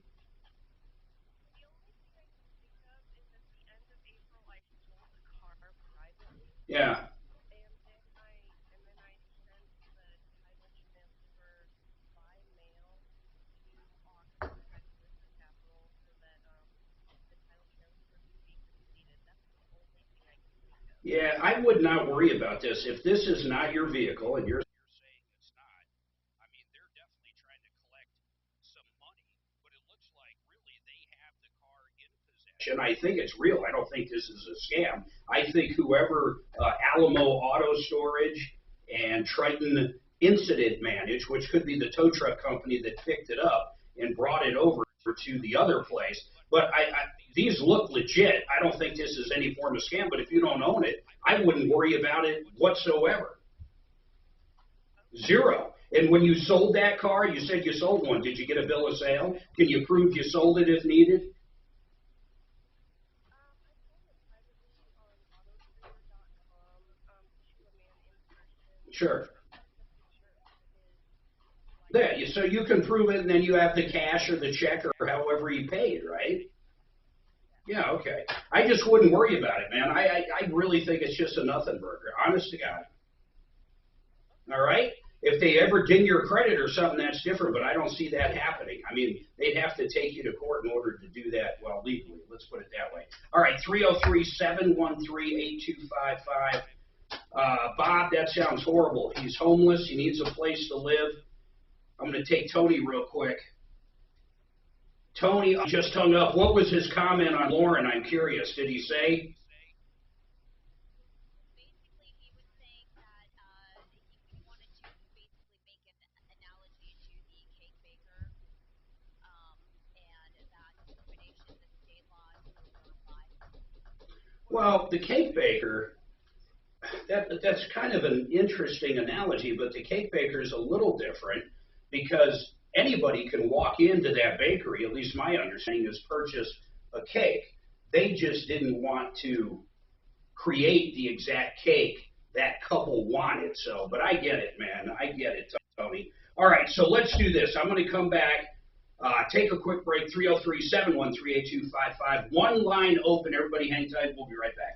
Yeah. Yeah, I would not worry about this. If this is not your vehicle and you're saying it's not, I mean, they're definitely trying to collect some money, but it looks like really they have the car in possession. I think it's real. I don't think this is a scam. I think whoever Alamo Auto Storage and Triton Incident Manage, which could be the tow truck company that picked it up and brought it over to the other place. But these look legit. I don't think this is any form of scam, but if you don't own it, I wouldn't worry about it whatsoever. Zero. And when you sold that car, you said you sold one. Did you get a bill of sale? Can you prove you sold it if needed? Sure. Yeah, so you can prove it, and then you have the cash or the check or however you paid, right? Yeah, okay. I just wouldn't worry about it, man. I really think it's just a nothing burger, honest to God. All right? If they ever ding your credit or something, that's different, but I don't see that happening. I mean, they'd have to take you to court in order to do that, well, legally. Let's put it that way. All right, 303-713-8255. Bob, that sounds horrible. He's homeless. He needs a place to live. I'm going to take Tony real quick. Tony just hung up. What was his comment on Lauren? I'm curious. Did he say? Well, the cake baker, that's kind of an interesting analogy, but the cake baker is a little different because anybody can walk into that bakery, at least my understanding is, purchase a cake. They just didn't want to create the exact cake that couple wanted. So, but I get it, man. I get it, Tony. All right, so let's do this. I'm going to come back, take a quick break, 303-713-8255. One line open. Everybody hang tight. We'll be right back.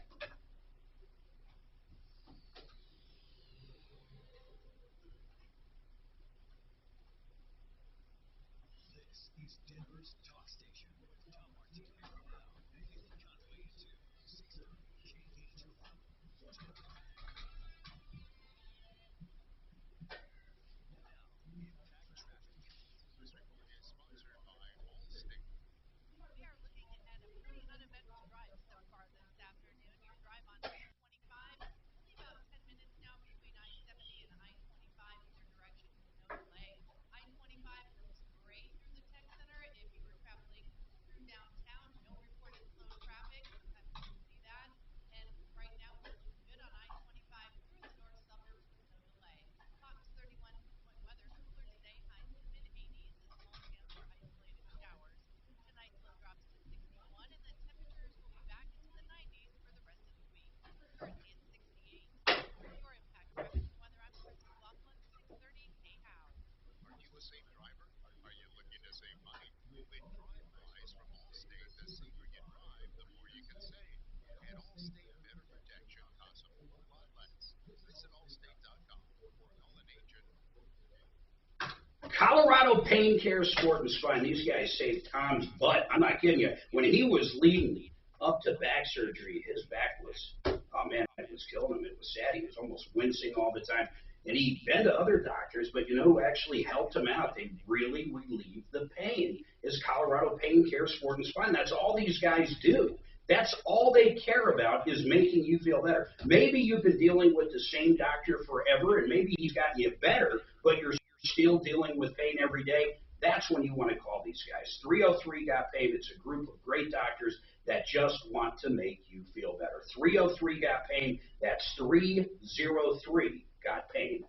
Colorado Pain Care Sport and Spine. These guys saved Tom's butt. I'm not kidding you. When he was leading up to back surgery, his back was, oh man, it was killing him. It was sad. He was almost wincing all the time. And he'd been to other doctors, but you know who actually helped him out? They really relieved the pain. Is Colorado Pain Care Sport and Spine. That's all these guys do. That's all they care about, is making you feel better. Maybe you've been dealing with the same doctor forever, and maybe he's gotten you better, but you're still dealing with pain every day. That's when you want to call these guys. 303 Got Pain. It's a group of great doctors that just want to make you feel better. 303 Got Pain. That's 303 Got Pain.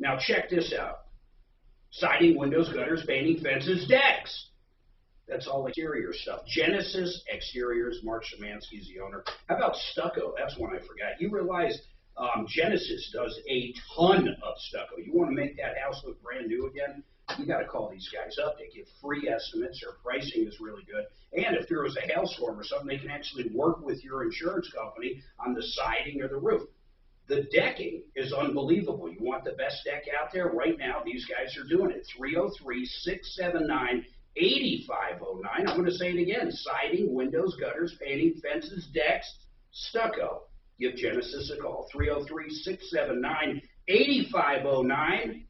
Now check this out. Siding, windows, gutters, painting, fences, decks. That's all exterior stuff. Genesis Exteriors. Mark Szymanski's the owner. How about stucco? That's one I forgot. You realize Genesis does a ton of stucco. You want to make that house look brand new again? You got to call these guys up. They give free estimates. Their pricing is really good. And if there was a hailstorm or something, they can actually work with your insurance company on the siding or the roof. The decking is unbelievable. You want the best deck out there? Right now, these guys are doing it. 303-679-8509. I'm going to say it again. Siding, windows, gutters, painting, fences, decks, stucco. Give Genesis a call. 303-679-8509.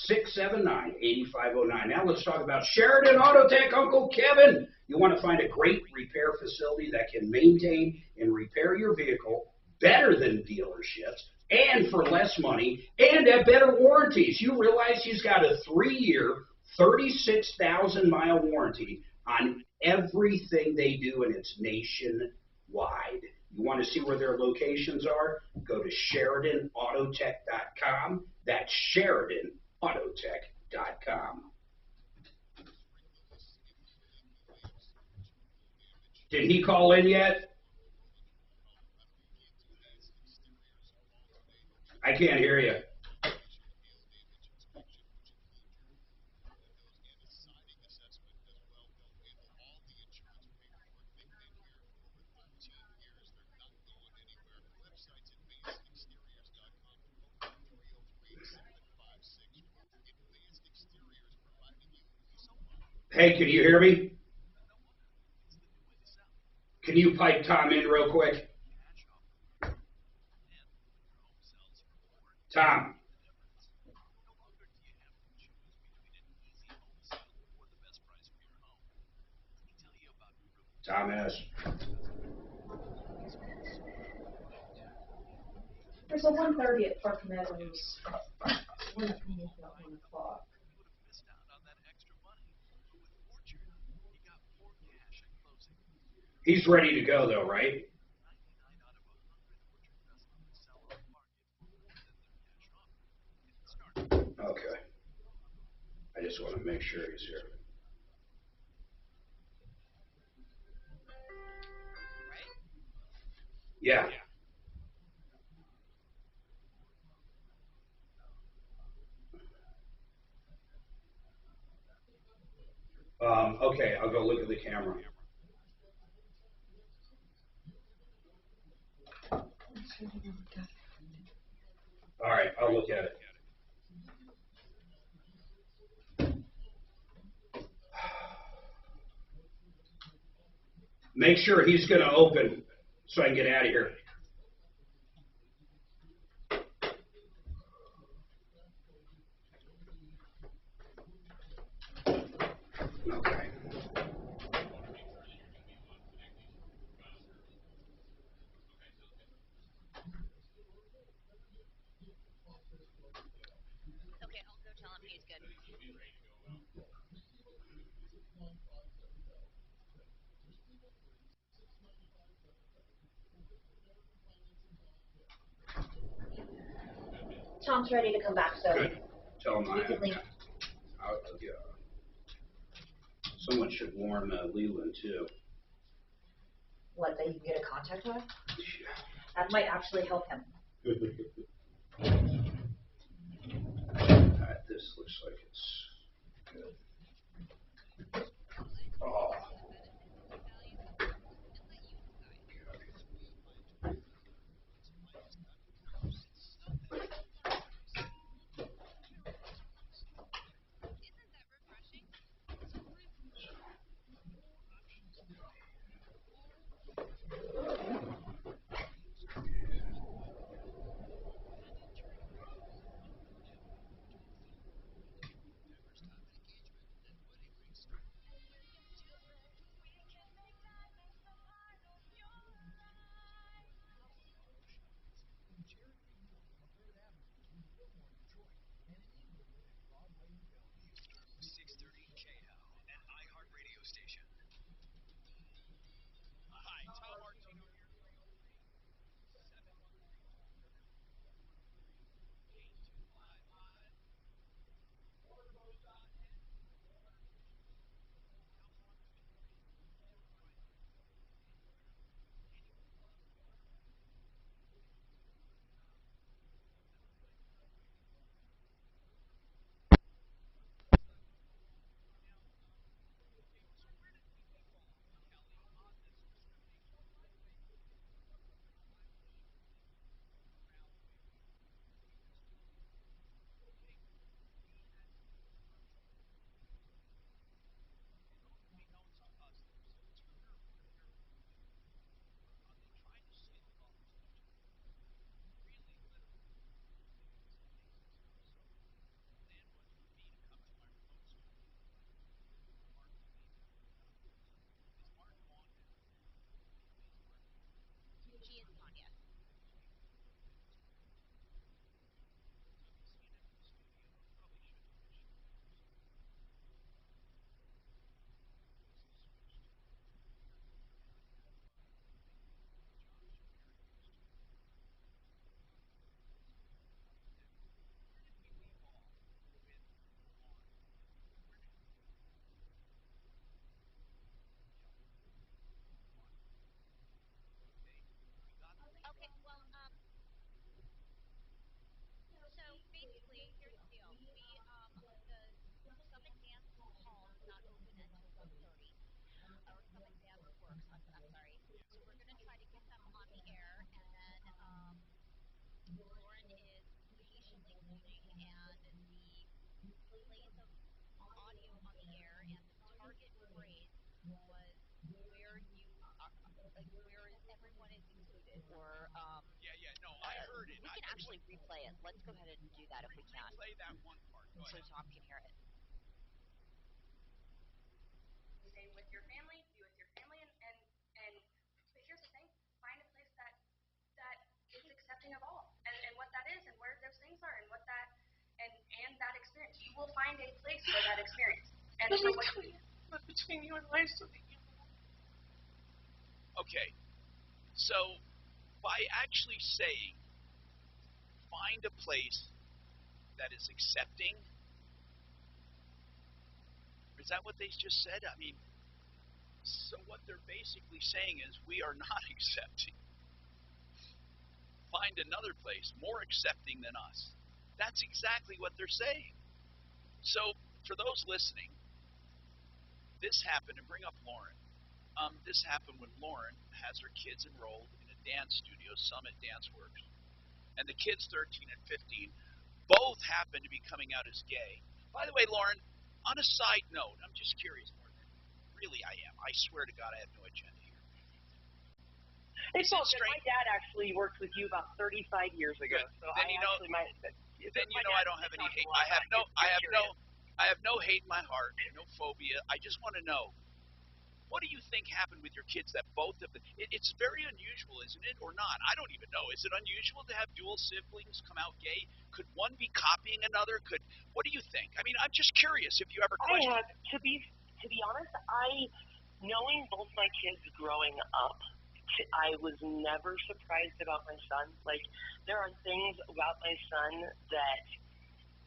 679-8509. Now let's talk about Sheridan Auto Tech. Uncle Kevin, you want to find a great repair facility that can maintain and repair your vehicle better than dealerships and for less money and at better warranties. You realize he's got a 3-year, 36,000-mile warranty on everything they do, and it's nationwide. You want to see where their locations are? Go to SheridanAutotech.com. That's SheridanAutotech.com. Did he call in yet? I can't hear you. Hey, can you hear me? Can you pipe Tom in real quick? Tom. Thomas. There's a 1:30 at Park Meadows. We're not meeting till 1 o'clock. He's ready to go, though, right? Okay. I just want to make sure he's here. Yeah. Okay, I'll go look at the camera. All right, I'll look at it. Make sure he's going to open so I can get out of here. Okay. Tom's ready to come back, so. Good. Tell him You can leave. yeah. Someone should warn Leland, too. What, that you can get a contact with? That might actually help him. This looks like it's good. Oh. can actually replay it. Let's go ahead and do that if we can. Play that one part. Go so ahead. Tom can hear it. Stay with your family, be with your family, and but here's the thing, find a place that is accepting of all, and what that is, and where those things are, and what that, and that experience. You will find a place for that experience. And for what between you and Lisa. Okay, so by actually saying, find a place that is accepting, is that what they just said? I mean, so what they're basically saying is we are not accepting. Find another place more accepting than us. That's exactly what they're saying. So for those listening, this happened, and bring up Lauren. This happened when Lauren has her kids enrolled in a dance studio, Summit Dance Works. And the kids, 13 and 15, both happen to be coming out as gay. By the way, Lauren, on a side note, I'm just curious more than really I am. I swear to God, I have no agenda here. It's all good. My dad actually worked with you about 35 years ago. Good. So Then I don't have any hate. I have no hate in my heart, no phobia. I just want to know, what do you think happened with your kids that both of them? It's very unusual, isn't it, or not? I don't even know. Is it unusual to have dual siblings come out gay? Could one be copying another? What do you think? I mean, I'm just curious if you ever questioned. To be honest, knowing both my kids growing up, I was never surprised about my son. Like, there are things about my son that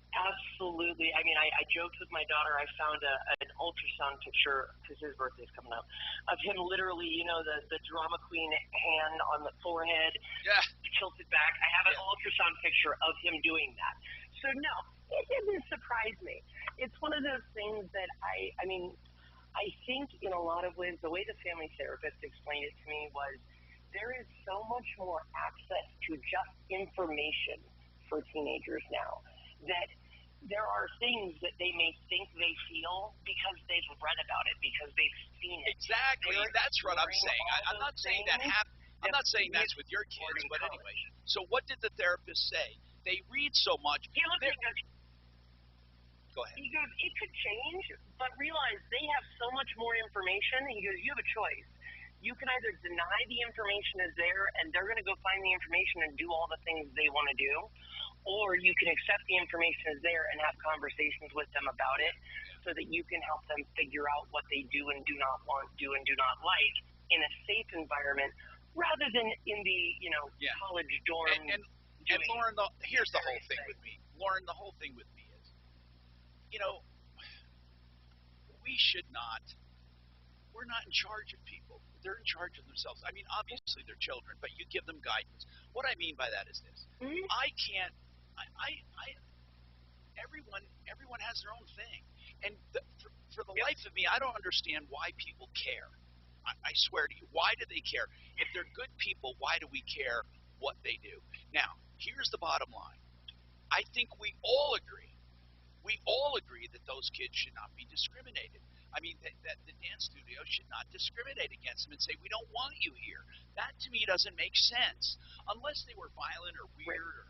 absolutely, I mean, I joked with my daughter, I found an ultrasound picture, because his birthday's coming up, of him literally, the drama queen hand on the forehead, tilted back. I have an ultrasound picture of him doing that. So no, it didn't surprise me. It's one of those things that I think in a lot of ways, the way the family therapist explained it to me was, there is so much more access to just information for teenagers now, that there are things that they may think they feel because they've read about it, because they've seen it. Exactly. That's what I'm saying. I'm not saying that I'm not saying that's with your kids, but anyway. So what did the therapist say? They read so much. Go ahead. He goes, it could change, but realize they have so much more information. He goes, you have a choice. You can either deny the information is there, and they're going to go find the information and do all the things they want to do, or you can accept the information is there and have conversations with them about it so that you can help them figure out what they do and do not want, do and do not like in a safe environment, rather than in the, college dorm. And Lauren, here's the whole thing with me. Lauren, the whole thing with me is, we're not in charge of people. They're in charge of themselves. I mean, obviously they're children, but you give them guidance. What I mean by that is this. Everyone has their own thing. And for the life of me, I don't understand why people care. I swear to you, why do they care? If they're good people, why do we care what they do? Now, here's the bottom line. I think we all agree that those kids should not be discriminated. I mean, that the dance studio should not discriminate against them and say, we don't want you here. That, to me, doesn't make sense. Unless they were violent or weird or,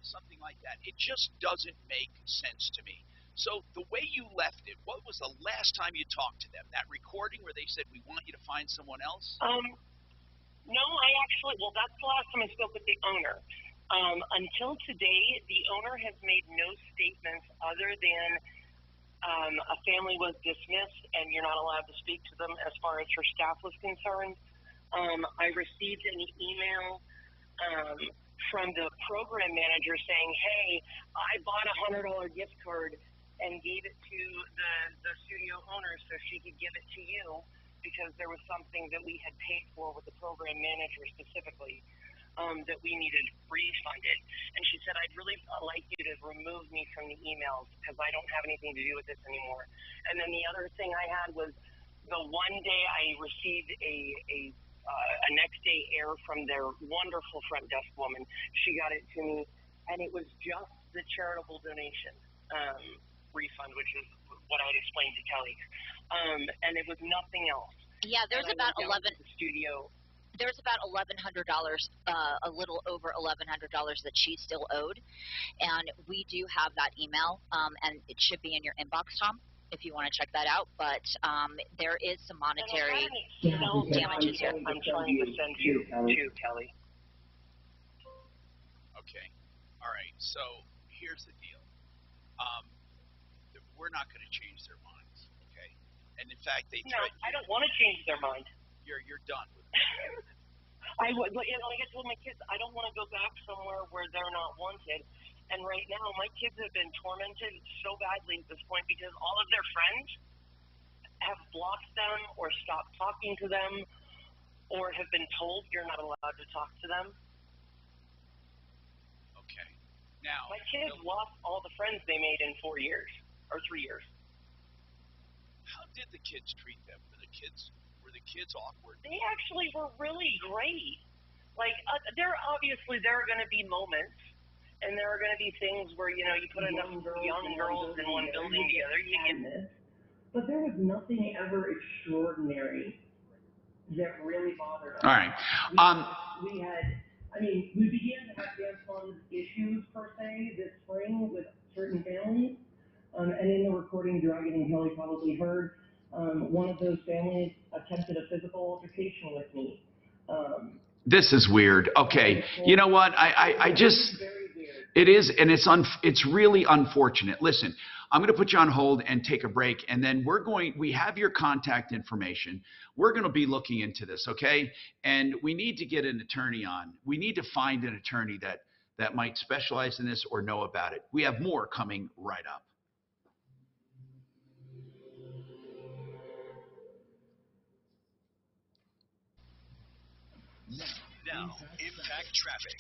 something like that. It just doesn't make sense to me. So the way you left it, what was the last time you talked to them? That recording where they said, we want you to find someone else? No, that's the last time I spoke with the owner. Until today, the owner has made no statements other than a family was dismissed and you're not allowed to speak to them as far as her staff was concerned. I received an email from the program manager saying, hey, I bought $100 gift card and gave it to the studio owner so she could give it to you because there was something that we had paid for with the program manager specifically that we needed refunded. And she said, I'd really like you to remove me from the emails because I don't have anything to do with this anymore. And then the other thing I had was the one day I received a next day air from their wonderful front desk woman. She got it to me, and it was just the charitable donation refund, which is what I had explained to Kelly. And it was nothing else. Yeah, there's about 11. The studio. There's about $1,100, a little over $1,100 that she still owed, and we do have that email, and it should be in your inbox, Tom, if you want to check that out. But there is some monetary damages here. I'm trying to send you to Kelly. Okay. All right. So here's the deal. We're not going to change their minds, okay? And in fact, they No, I don't want to change their mind. You're done with it. Like I told my kids, I don't want to go back somewhere where they're not wanted. And right now, my kids have been tormented so badly at this point because all of their friends have blocked them or stopped talking to them or have been told you're not allowed to talk to them. Okay. Now, my kids lost all the friends they made in 4 years or 3 years. How did the kids treat them? Were the kids awkward? They actually were really great. Like, there are going to be moments, and there are going to be things where, you put enough young girls in one building together, you get this. But there was nothing ever extraordinary that really bothered us. All right. We began to have dance fund issues, per se, this spring with certain families. And in the recording Dragon and Kelly probably heard, one of those families attempted a physical altercation with me. This is weird. Okay. You know what? I just, it is, and it's really unfortunate. Listen, I'm going to put you on hold and take a break, and then we have your contact information. We're going to be looking into this, okay? And we need to get an attorney on. We need to find an attorney that might specialize in this or know about it. We have more coming right up. Now, Impact Traffic.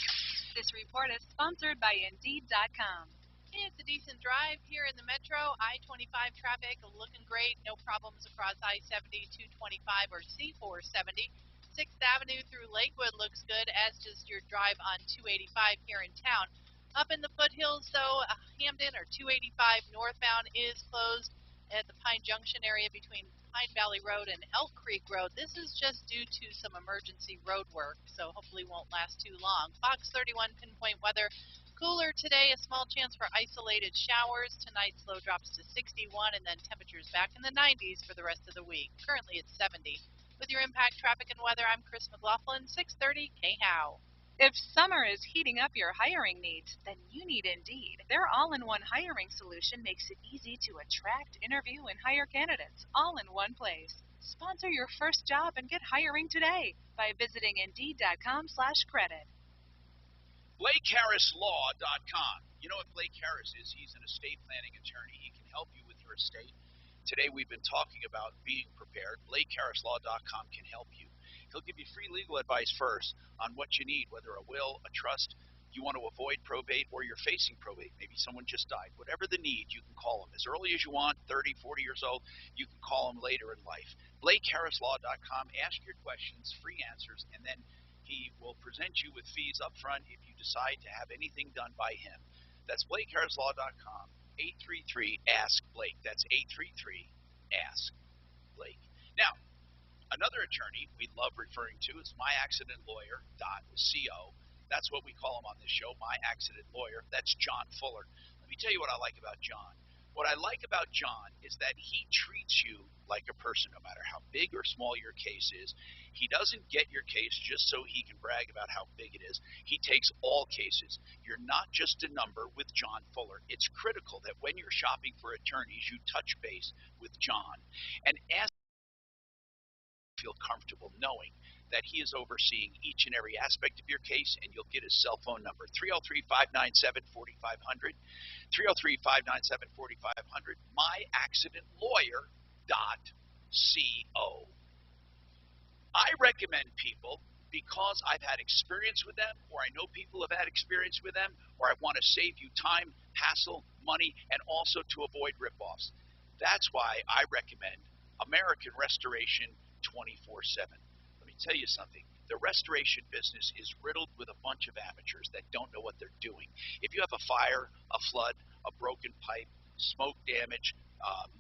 This report is sponsored by Indeed.com. It's a decent drive here in the metro. I-25 traffic looking great. No problems across I-70, 225, or C-470. 6th Avenue through Lakewood looks good, as does your drive on 285 here in town. Up in the foothills, though, Hamden or 285 northbound is closed at the Pine Junction area between Pine Valley Road and Elk Creek Road. This is just due to some emergency road work, so hopefully won't last too long. Fox 31 pinpoint weather. Cooler today, a small chance for isolated showers. Tonight's low drops to 61, and then temperatures back in the 90s for the rest of the week. Currently it's 70. With your Impact Traffic and Weather, I'm Chris McLaughlin, 630 KHOW. If summer is heating up your hiring needs, then you need Indeed. Their all-in-one hiring solution makes it easy to attract, interview, and hire candidates all in one place. Sponsor your first job and get hiring today by visiting Indeed.com/credit. BlakeHarrisLaw.com. You know what Blake Harris is? He's an estate planning attorney. He can help you with your estate. Today we've been talking about being prepared. BlakeHarrisLaw.com can help you. He'll give you free legal advice first on what you need, whether a will, a trust, you want to avoid probate, or you're facing probate. Maybe someone just died. Whatever the need, you can call him as early as you want, 30, 40 years old. You can call him later in life. BlakeHarrisLaw.com. Ask your questions, free answers, and then he will present you with fees up front if you decide to have anything done by him. That's BlakeHarrisLaw.com, 833-ASK-BLAKE. That's 833-ASK-BLAKE. Now, another attorney we love referring to is myaccidentlawyer.co. That's what we call him on this show, My Accident Lawyer. That's John Fuller. Let me tell you what I like about John. What I like about John is that he treats you like a person, no matter how big or small your case is. He doesn't get your case just so he can brag about how big it is. He takes all cases. You're not just a number with John Fuller. It's critical that when you're shopping for attorneys, you touch base with John and ask feel comfortable knowing that he is overseeing each and every aspect of your case, and you'll get his cell phone number, 303-597-4500, 303-597-4500, myaccidentlawyer.co. I recommend people because I've had experience with them, or I know people have had experience with them, or I want to save you time, hassle, money, and also to avoid ripoffs. That's why I recommend American Restoration 24/7. Let me tell you something. The restoration business is riddled with a bunch of amateurs that don't know what they're doing. If you have a fire, a flood, a broken pipe, smoke damage,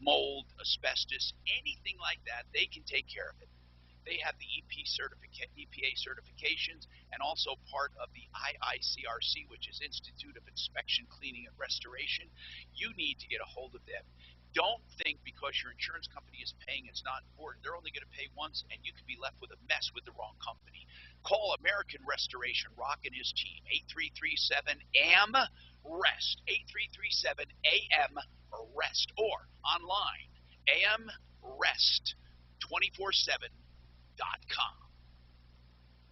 mold, asbestos, anything like that, they can take care of it. They have the EPA certifications and also part of the IICRC, which is Institute of Inspection, Cleaning, and Restoration. You need to get a hold of them. Don't think because your insurance company is paying it's not important. They're only going to pay once, and you could be left with a mess with the wrong company. Call American Restoration, Rock and his team, 8337-AM-REST, 8337-AM-REST, or online, amrest247.com.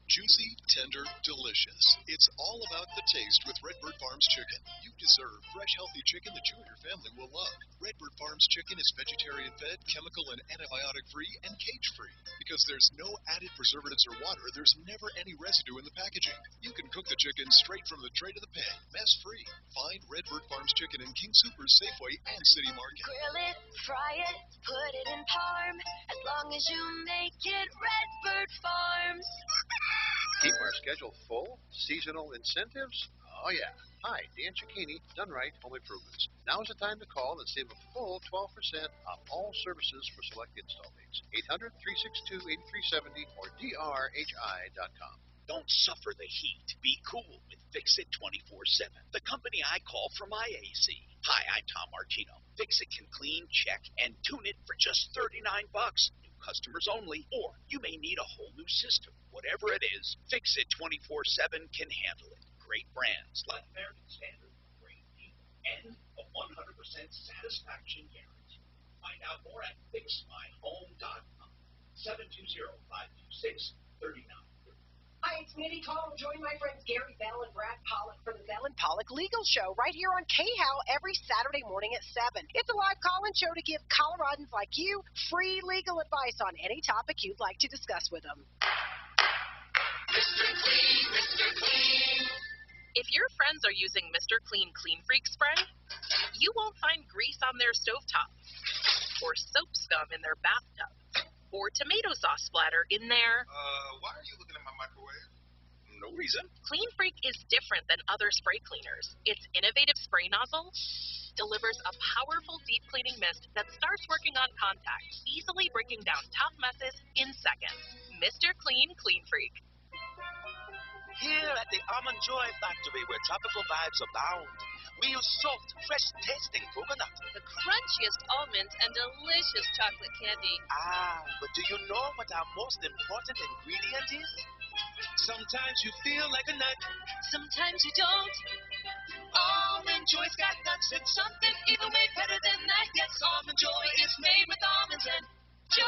Juicy, tender, delicious. It's all about the taste with Redbird Farms chicken. You deserve fresh, healthy chicken that you and your family will love. Redbird Farms chicken is vegetarian-fed, chemical and antibiotic-free, and cage-free. Because there's no added preservatives or water, there's never any residue in the packaging. You can cook the chicken straight from the tray to the pan, mess-free. Find Redbird Farms chicken in King Soopers, Safeway, and City Market. Grill it, fry it, put it in parm. As long as you make it Redbird Farms. Keep our schedule full? Seasonal incentives? Oh, yeah. Hi, Dan Cicchini, Done Right Home Improvements. Now is the time to call and save a full 12% on all services for select install dates. 800-362-8370 or drhi.com. Don't suffer the heat. Be cool with Fix-It 24/7, the company I call for my AC. Hi, I'm Tom Martino. Fix-It can clean, check, and tune it for just $39. New customers only, or you may need a whole new system. Whatever it is, Fix-It 24/7 can handle it. Great brands like American Standard, great people, and a 100% satisfaction guarantee. Find out more at fixmyhome.com. 720-526-39. Hi, it's Minnie Cole. Join my friends Gary Bell and Brad Pollock for the Bell and Pollock Legal Show right here on KHOW every Saturday morning at 7. It's a live call-in show to give Coloradans like you free legal advice on any topic you'd like to discuss with them. Mr. Clean, Mr. Clean. If your friends are using Mr. Clean Clean Freak spray, you won't find grease on their stovetop, or soap scum in their bathtub, or tomato sauce splatter in their... Why are you looking at my microwave? No reason. Clean Freak is different than other spray cleaners. Its innovative spray nozzle delivers a powerful deep cleaning mist that starts working on contact, easily breaking down tough messes in seconds. Mr. Clean Clean Freak. Here at the Almond Joy Factory, where tropical vibes abound, we use salt, fresh tasting coconut. The crunchiest almonds and delicious chocolate candy. But do you know what our most important ingredient is? Sometimes you feel like a nut. Sometimes you don't. Almond Joy's got nuts and something even way better than that. Yes, Almond Joy is made with almonds and joy.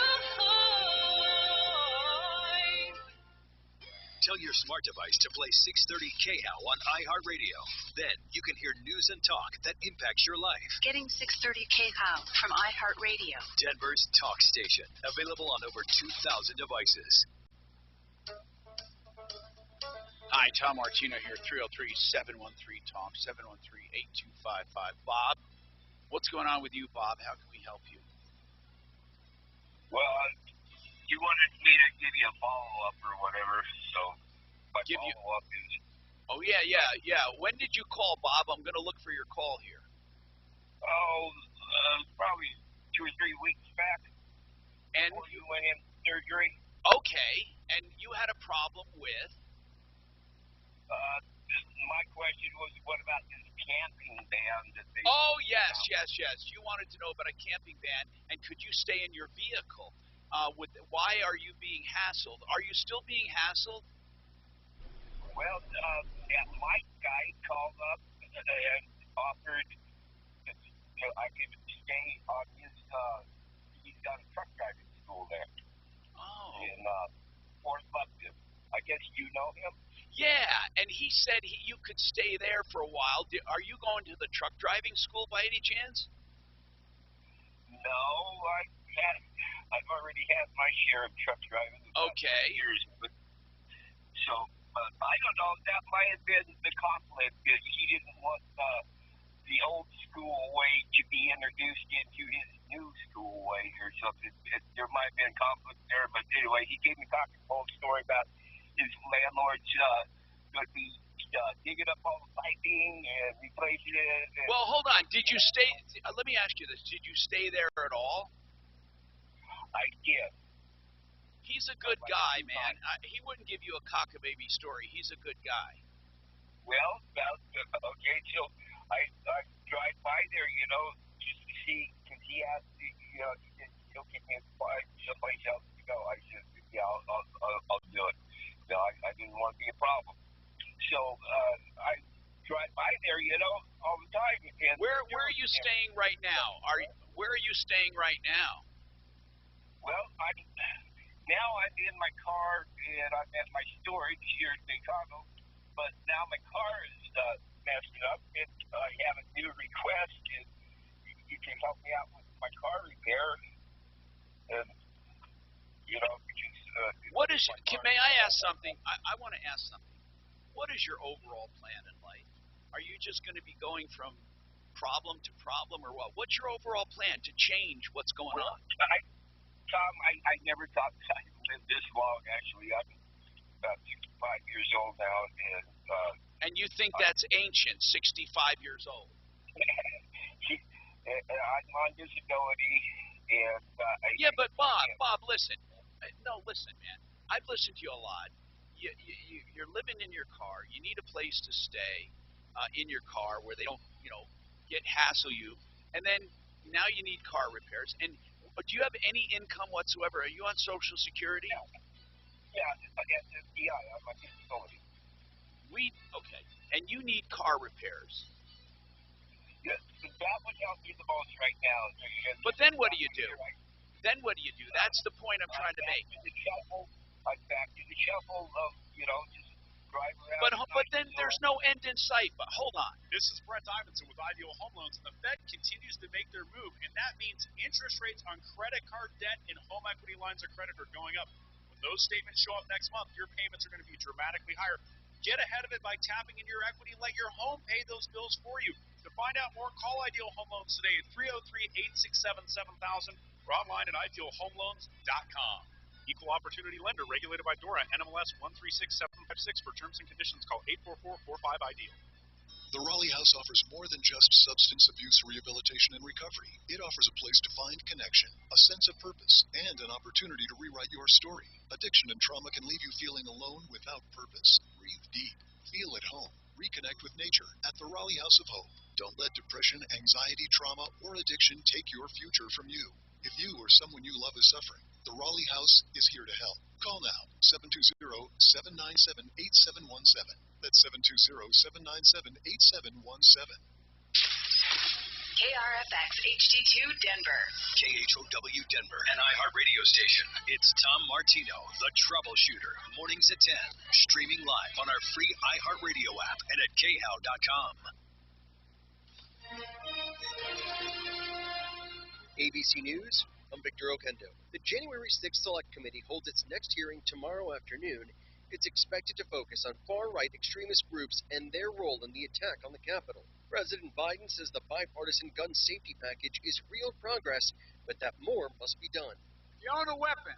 Tell your smart device to play 630 KHOW on iHeartRadio. Then you can hear news and talk that impacts your life. Getting 630 KHOW from iHeartRadio. Denver's talk station. Available on over 2,000 devices. Hi, Tom Martino here, 303-713-TALK, 713-8255. Bob, what's going on with you, Bob? How can we help you? Well, you wanted me to give you a follow-up or whatever, so my follow-up is... Oh, yeah. When did you call, Bob? I'm going to look for your call here. Probably 2 or 3 weeks back. And before you went in surgery. Okay, and you had a problem with? My question was, what about this camping ban that they... Oh, yes. You wanted to know about a camping ban, and could you stay in your vehicle? Why are you being hassled? Are you still being hassled? Well, that Mike guy called up and offered I could stay on his, he's got a truck driving school there. Oh. In Fort Lupton. I guess you know him? Yeah, and he said you could stay there for a while. Are you going to the truck driving school by any chance? No, I've already had my share of truck driving. Okay. Years, so I don't know. That might have been the conflict. That he didn't want the old school way to be introduced into his new school way or something. There might have been conflict there, but anyway, he gave me a whole story about his landlord's going to be digging up all the piping and replacing it. Well, hold on. Did you stay? Let me ask you this. Did you stay there at all? I did. He's a good guy, man. He wouldn't give you a cock-a-baby story. He's a good guy. Well, okay, so I drive by there, just to see, because he asked, he said, he'll give me someplace else to go. I said, yeah, I'll do it. No, I didn't want to be a problem. So I drive by there, all the time. And where are you staying right now? Where are you staying right now? Well, now I'm in my car, and I'm at my storage here in Chicago. But now my car is messed up, and I have a new request, and you can help me out with my car repair. And, because... may I ask something? I want to ask something. What is your overall plan in life? Are you just going to be going from problem to problem, or what? What's your overall plan to change what's going on? Tom, I never thought I'd live this long, actually. I'm about 65 years old now, and you think that's ancient, 65 years old? I'm on disability, and yeah, but Bob, listen. No, listen, man. I've listened to you a lot. You're living in your car. You need a place to stay in your car where they don't, hassle you. And then now you need car repairs. And do you have any income whatsoever? Are you on Social Security? Yeah, I'm on disability. Okay. And you need car repairs. Yeah, that would help me the most right now. But then what do you do? Then what do you do? That's the point I'm trying to make. I'm back to the shuffle of, just drive around. But then there's no end in sight. But hold on. This is Brett Ivinson with Ideal Home Loans, and the Fed continues to make their move, and that means interest rates on credit card debt and home equity lines of credit are going up. When those statements show up next month, your payments are going to be dramatically higher. Get ahead of it by tapping into your equity and let your home pay those bills for you. To find out more, call Ideal Home Loans today at 303-867-7000 or online at idealhomeloans.com. Equal Opportunity Lender, regulated by DORA, NMLS 136756. For terms and conditions, call 844-45-IDEAL. The Raleigh House offers more than just substance abuse rehabilitation and recovery. It offers a place to find connection, a sense of purpose, and an opportunity to rewrite your story. Addiction and trauma can leave you feeling alone without purpose. Breathe deep. Feel at home. Reconnect with nature at the Raleigh House of Hope. Don't let depression, anxiety, trauma, or addiction take your future from you. If you or someone you love is suffering, the Raleigh House is here to help. Call now, 720-797-8717. That's 720-797-8717. KRFX HD2 Denver. KHOW Denver, an iHeart radio station. It's Tom Martino, the Troubleshooter, mornings at 10. Streaming live on our free iHeart radio app and at khow.com. ABC News, I'm Victor Okendo. The January 6th Select Committee holds its next hearing tomorrow afternoon. It's expected to focus on far-right extremist groups and their role in the attack on the Capitol. President Biden says the bipartisan gun safety package is real progress, but that more must be done. If you own a weapon,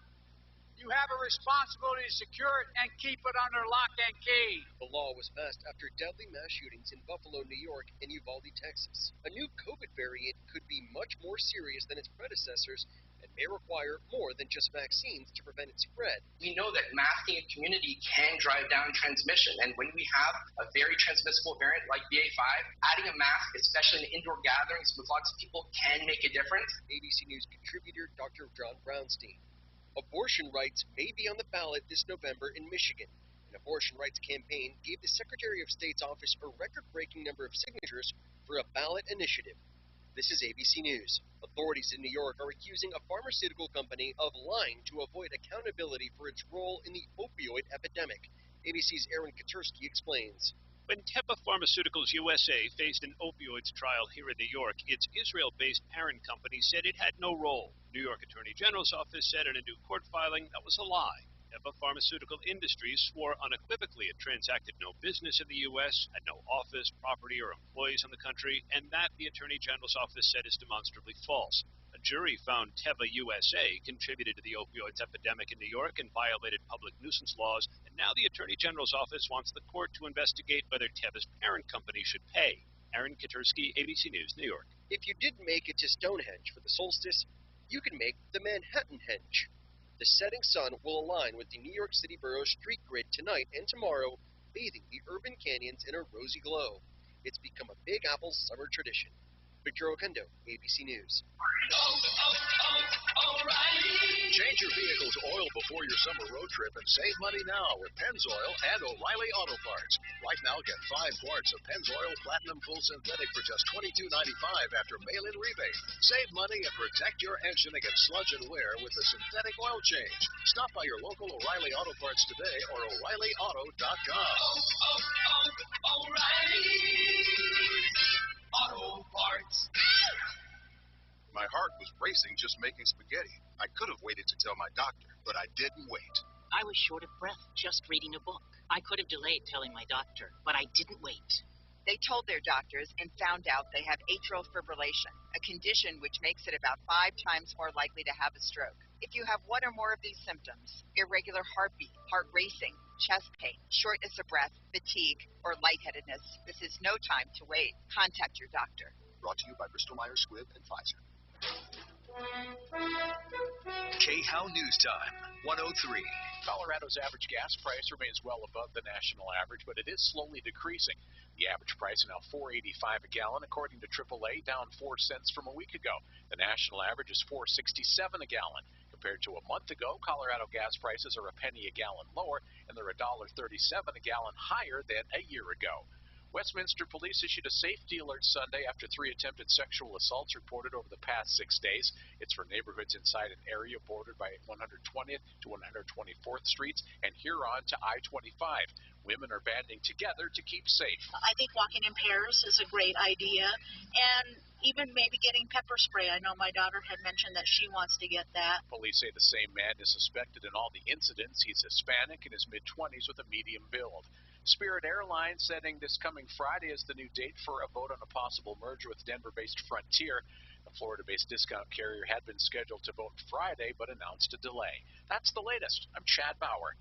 you have a responsibility to secure it and keep it under lock and key. The law was passed after deadly mass shootings in Buffalo, New York, and Uvalde, Texas. A new COVID variant could be much more serious than its predecessors and may require more than just vaccines to prevent its spread. We know that masking a community can drive down transmission, and when we have a very transmissible variant like BA.5, adding a mask, especially in indoor gatherings with lots of people, can make a difference. ABC News contributor Dr. John Brownstein. Abortion rights may be on the ballot this November in Michigan. An abortion rights campaign gave the Secretary of State's office a record-breaking number of signatures for a ballot initiative. This is ABC News. Authorities in New York are accusing a pharmaceutical company of lying to avoid accountability for its role in the opioid epidemic. ABC's Aaron Katursky explains. When Teva Pharmaceuticals USA faced an opioids trial here in New York, its Israel-based parent company said it had no role. New York Attorney General's office said in a new court filing that was a lie. Teva Pharmaceutical Industries swore unequivocally it transacted no business in the U.S., had no office, property, or employees in the country, and that the Attorney General's office said is demonstrably false. A jury found Teva USA contributed to the opioids epidemic in New York and violated public nuisance laws, and now the Attorney General's office wants the court to investigate whether Teva's parent company should pay. Aaron Katursky, ABC News, New York. If you didn't make it to Stonehenge for the solstice, you can make the Manhattan Henge. The setting sun will align with the New York City Borough street grid tonight and tomorrow, bathing the urban canyons in a rosy glow. It's become a Big Apple summer tradition. Victor Oquendo, ABC News. Change your vehicle's oil before your summer road trip and save money now with Pennzoil and O'Reilly Auto Parts. Right now, get 5 quarts of Pennzoil Platinum Full Synthetic for just $22.95 after mail-in rebate. Save money and protect your engine against sludge and wear with the synthetic oil change. Stop by your local O'Reilly Auto Parts today or O'ReillyAuto.com. O'Reilly Auto Parts. My heart was racing just making spaghetti. I could have waited to tell my doctor, but I didn't wait. I was short of breath just reading a book. I could have delayed telling my doctor, but I didn't wait. They told their doctors and found out they have atrial fibrillation, a condition which makes it about 5 times more likely to have a stroke. If you have one or more of these symptoms, irregular heartbeat, heart racing, chest pain, shortness of breath, fatigue, or lightheadedness, this is no time to wait. Contact your doctor. Brought to you by Bristol Myers Squibb and Pfizer. KHOW News Time, 103. Colorado's average gas price remains well above the national average, but it is slowly decreasing. The average price is now $4.85 a gallon, according to AAA, down 4 cents from a week ago. The national average is $4.67 a gallon. Compared to a month ago, Colorado gas prices are a penny a gallon lower, and they're $1.37 a gallon higher than a year ago. Westminster police issued a safety alert Sunday after 3 attempted sexual assaults reported over the past 6 days. It's for neighborhoods inside an area bordered by 120th to 124th Streets and Huron to I-25. Women are banding together to keep safe. I think walking in pairs is a great idea, and even maybe getting pepper spray. I know my daughter had mentioned that she wants to get that. Police say the same man is suspected in all the incidents. He's Hispanic in his mid-20s with a medium build. Spirit Airlines setting this coming Friday as the new date for a vote on a possible merger with Denver-based Frontier. The Florida-based discount carrier had been scheduled to vote Friday, but announced a delay. That's the latest. I'm Chad Bauer.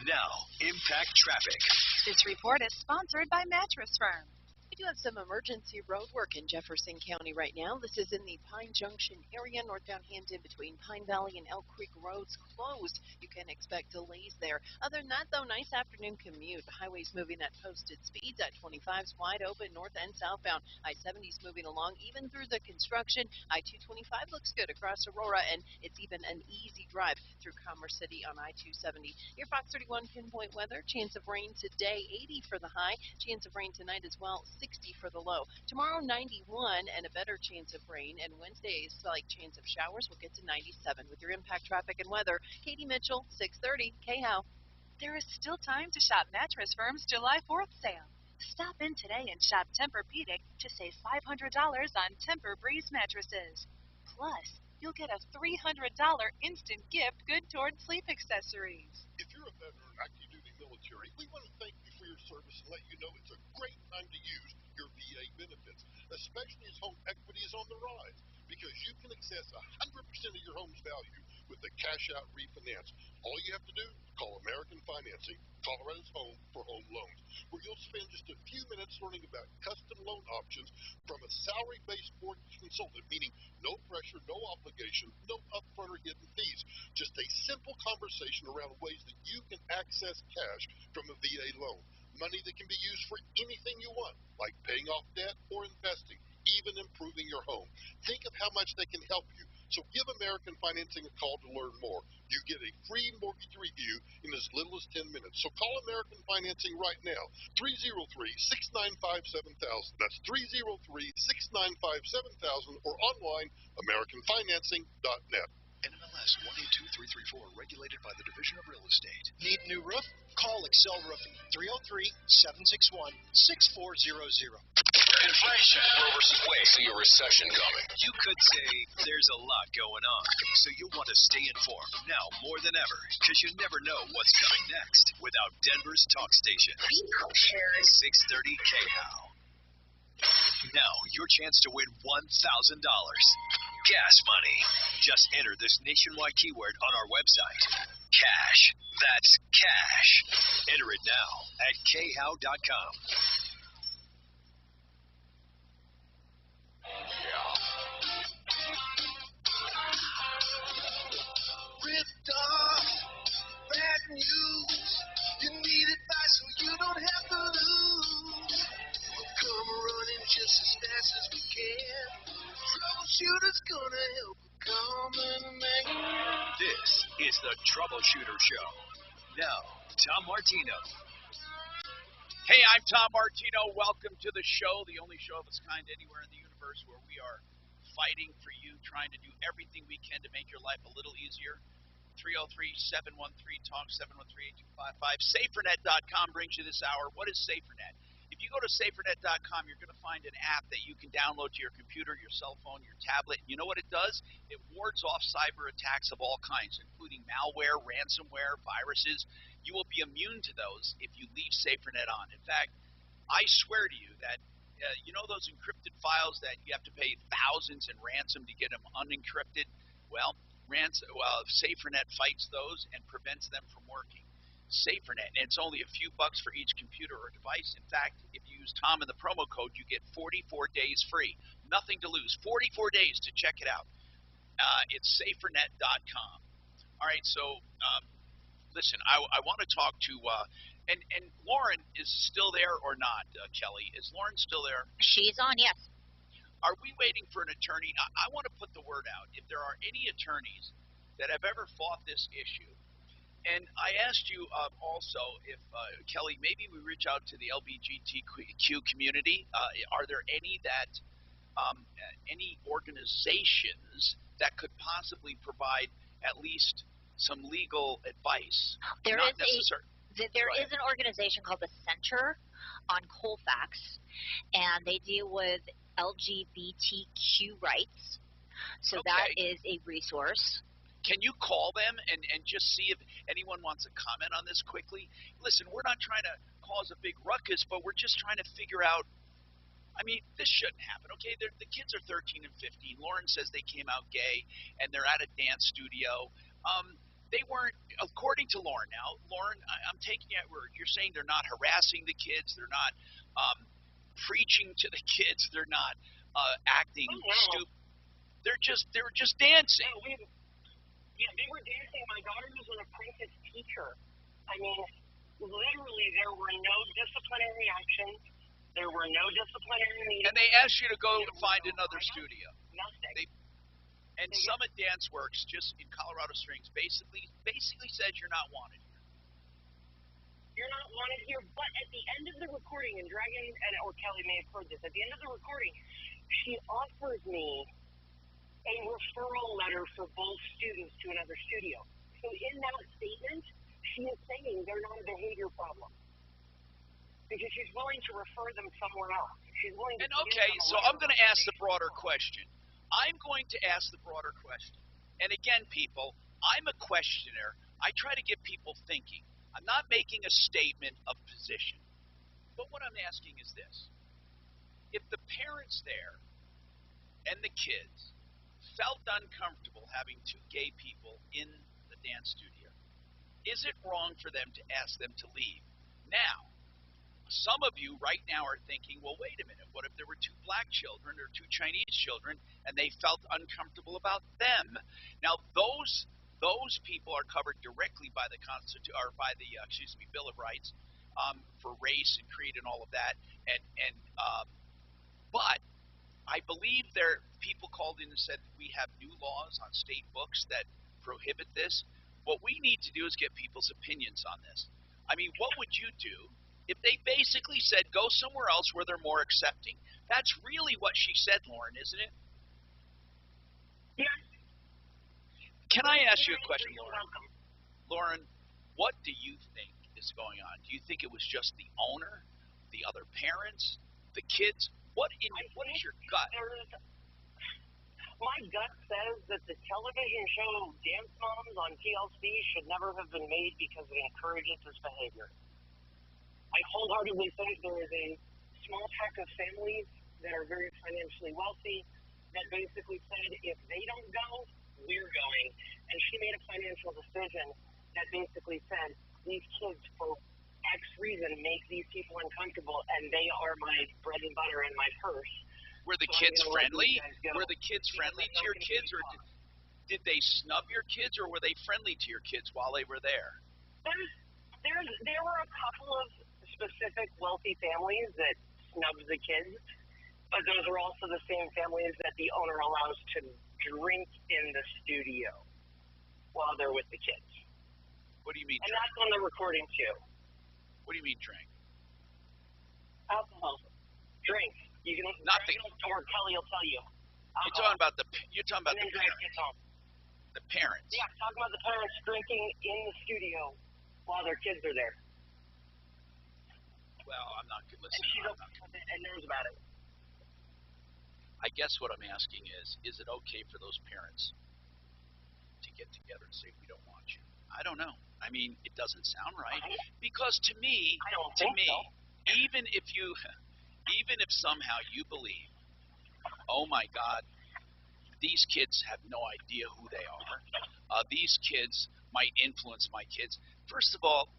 Now, Impact Traffic. This report is sponsored by Mattress Firm. We do have some emergency road work in Jefferson County right now. This is in the Pine Junction area, northbound Hampton between Pine Valley and Elk Creek roads closed. You can expect delays there. Other than that, though, nice afternoon commute. The highway's moving at posted speeds. I-25's wide open north and southbound. I-70's moving along even through the construction. I-225 looks good across Aurora, and it's even an easy drive through Commerce City on I-270. Your Fox 31 pinpoint weather. Chance of rain today, 80 for the high. Chance of rain tonight as well, 60 for the low. Tomorrow, 91 and a better chance of rain. And Wednesday, a slight chance of showers. We'll get to 97 with your Impact Traffic and Weather. Katie Mitchell, 630 KHOW. There is still time to shop Mattress Firm's July 4th sale. Stop in today and shop Tempur-Pedic to save $500 on Tempur-Breeze mattresses. Plus, you'll get a $300 instant gift good toward sleep accessories. If you're a veteran active duty military, we want to thank you for your service and let you know it's a great time to use your VA benefits, especially as home equity is on the rise, because you can access 100% of your home's value with the cash-out refinance. All you have to do, call American Financing, Colorado's home for home loans, where you'll spend just a few minutes learning about custom loan options from a salary-based mortgage consultant, meaning no pressure, no obligation, no upfront or hidden fees. Just a simple conversation around ways that you can access cash from a VA loan. Money that can be used for anything you want, like paying off debt or investing, even improving your home. Think of how much they can help you. So give American Financing a call to learn more. You get a free mortgage review in as little as 10 minutes. So call American Financing right now, 303-695-7000. That's 303-695-7000 or online, AmericanFinancing.net. NMLS 182334, regulated by the Division of Real Estate. Need new roof? Call Excel Roofing, 303-761-6400. Inflation. Wait, see a recession coming. You could say there's a lot going on, so you want to stay informed now more than ever, because you never know what's coming next without Denver's talk station. 630 KHOW. Now, your chance to win $1,000. Gas money. Just enter this nationwide keyword on our website. Cash. That's cash. Enter it now at khow.com. Ripped fast as we can. Troubleshooter's gonna help a common man. This is the Troubleshooter Show. Now, Tom Martino. Hey, I'm Tom Martino. Welcome to the show, the only show of its kind anywhere in the universe where we are fighting for you, trying to do everything we can to make your life a little easier. 303-713-TALK, 713-8255. SaferNet.com brings you this hour. What is SaferNet? If you go to SaferNet.com, you're going to find an app that you can download to your computer, your cell phone, your tablet. You know what it does? It wards off cyber attacks of all kinds, including malware, ransomware, viruses. You will be immune to those if you leave SaferNet on. In fact, I swear to you that you know those encrypted files that you have to pay thousands in ransom to get them unencrypted? Well, SaferNet fights those and prevents them from working. SaferNet, and it's only a few bucks for each computer or device. In fact, if you use Tom in the promo code, you get 44 days free. Nothing to lose. 44 days to check it out. It's SaferNet.com. All right, so listen, I want to talk to and Lauren is still there or not, Kelly? Is Lauren still there? She's on, yes. Are we waiting for an attorney? I want to put the word out. If there are any attorneys that have ever fought this issue, and I asked you also if, Kelly, maybe we reach out to the LGBTQ community. Are there any any organizations that could possibly provide at least some legal advice? There is an organization called the Center on Colfax, and they deal with LGBTQ rights. So that is a resource. Can you call them and just see if anyone wants to comment on this quickly? Listen, we're not trying to cause a big ruckus, but we're just trying to figure out, I mean, this shouldn't happen, okay? The kids are 13 and 15. Lauren says they came out gay, and they're at a dance studio. They weren't, according to Lauren now, Lauren, I'm taking it where you're saying they're not harassing the kids, they're not preaching to the kids, they're not acting stupid. They were just dancing. Yeah, they were dancing. My daughter was an apprentice teacher. I mean, literally, there were no disciplinary actions. There were no disciplinary meetings. And they asked you to go find another studio. Nothing. And Summit Dance Works, just in Colorado Springs, basically says you're not wanted here. You're not wanted here, but at the end of the recording, and Dragon or Kelly may have heard this, at the end of the recording, she offered me a referral letter for both students to another studio. So in that statement, she is saying they're not a behavior problem because she's willing to refer them somewhere else. She's willing to. And okay, so I'm going to ask the broader question. I'm going to ask the broader question. And again, people, I'm a questioner. I try to get people thinking. I'm not making a statement of position. But what I'm asking is this. If the parents there and the kids felt uncomfortable having two gay people in the dance studio, is it wrong for them to ask them to leave? Now, some of you right now are thinking, well, wait a minute, what if there were two black children or two Chinese children and they felt uncomfortable about them? Now, those people are covered directly by the Bill of Rights for race and creed and all of that. But I believe people called in and said we have new laws on state books that prohibit this. What we need to do is get people's opinions on this. I mean, what would you do if they basically said go somewhere else where they're more accepting? That's really what she said, Lauren, isn't it? Yes. Can I ask you a question, Lauren? Lauren, what do you think is going on? Do you think it was just the owner, the other parents, the kids? What is your gut? My gut says that the television show Dance Moms on TLC should never have been made because it encourages this behavior. I wholeheartedly think there is a small pack of families that are very financially wealthy that basically said, if they don't go, we're going. And she made a financial decision that basically said, these kids, for X reason, make these people uncomfortable, and they are my bread and butter and my purse. Were the kids friendly? Were the kids friendly to your kids, or did they snub your kids, or were they friendly to your kids while they were there? There were a couple of specific wealthy families that snubbed the kids, But those are also the same families that the owner allows to drink in the studio while they're with the kids. What do you mean? And that's on the recording too. What do you mean drink? Alcohol. Drink. You can nothing. Or Kelly will tell you. You're talking about the parents. Gets home. The parents. Yeah, talking about the parents drinking in the studio while their kids are there. Well, I'm not good listening. And knows about it. I guess what I'm asking is it okay for those parents to get together and say, we don't want you? I don't know. I mean, it doesn't sound right. Because to me, even if somehow you believe, oh my God, these kids have no idea who they are. These kids might influence my kids. First of all,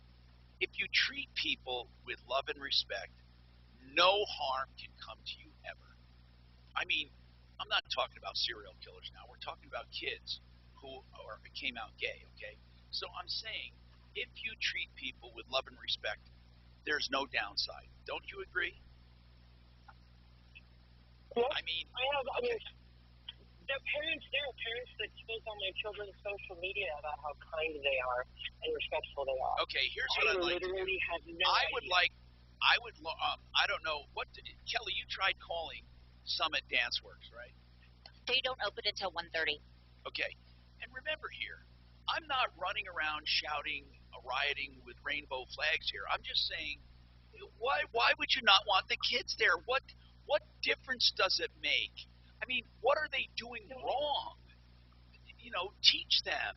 if you treat people with love and respect, no harm can come to you ever. I mean, I'm not talking about serial killers now. We're talking about kids who came out gay, okay? So I'm saying, if you treat people with love and respect, there's no downside. Don't you agree? Yes. I mean, there are parents that post on my children's social media about how kind they are and respectful they are. Okay, here's what I'd like to do. I don't know, Kelly, you tried calling Summit Dance Works, right? They don't open until 1:30. Okay. And remember here, I'm not running around shouting, rioting with rainbow flags here. I'm just saying, why would you not want the kids there? What difference does it make? I mean, what are they doing wrong? Teach them.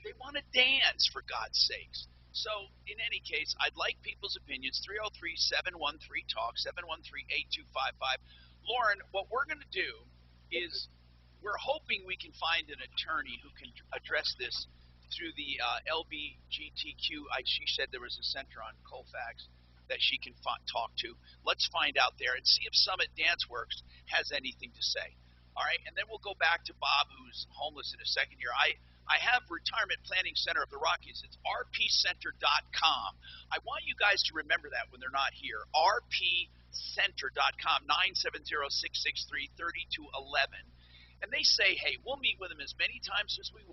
They want to dance, for God's sakes. So, in any case, I'd like people's opinions. 303-713-TALK, 713-8255. Lauren, what we're going to do is we're hoping we can find an attorney who can address this through the LBGTQ. She said there was a center on Colfax that she can talk to. Let's find out there and see if Summit Dance Works has anything to say. All right, and then we'll go back to Bob, who's homeless in his second year. I have Retirement Planning Center of the Rockies. It's rpcenter.com. I want you guys to remember that when they're not here. rpcenter.com, 970-663-3211. And they say, hey, we'll meet with them as many times as they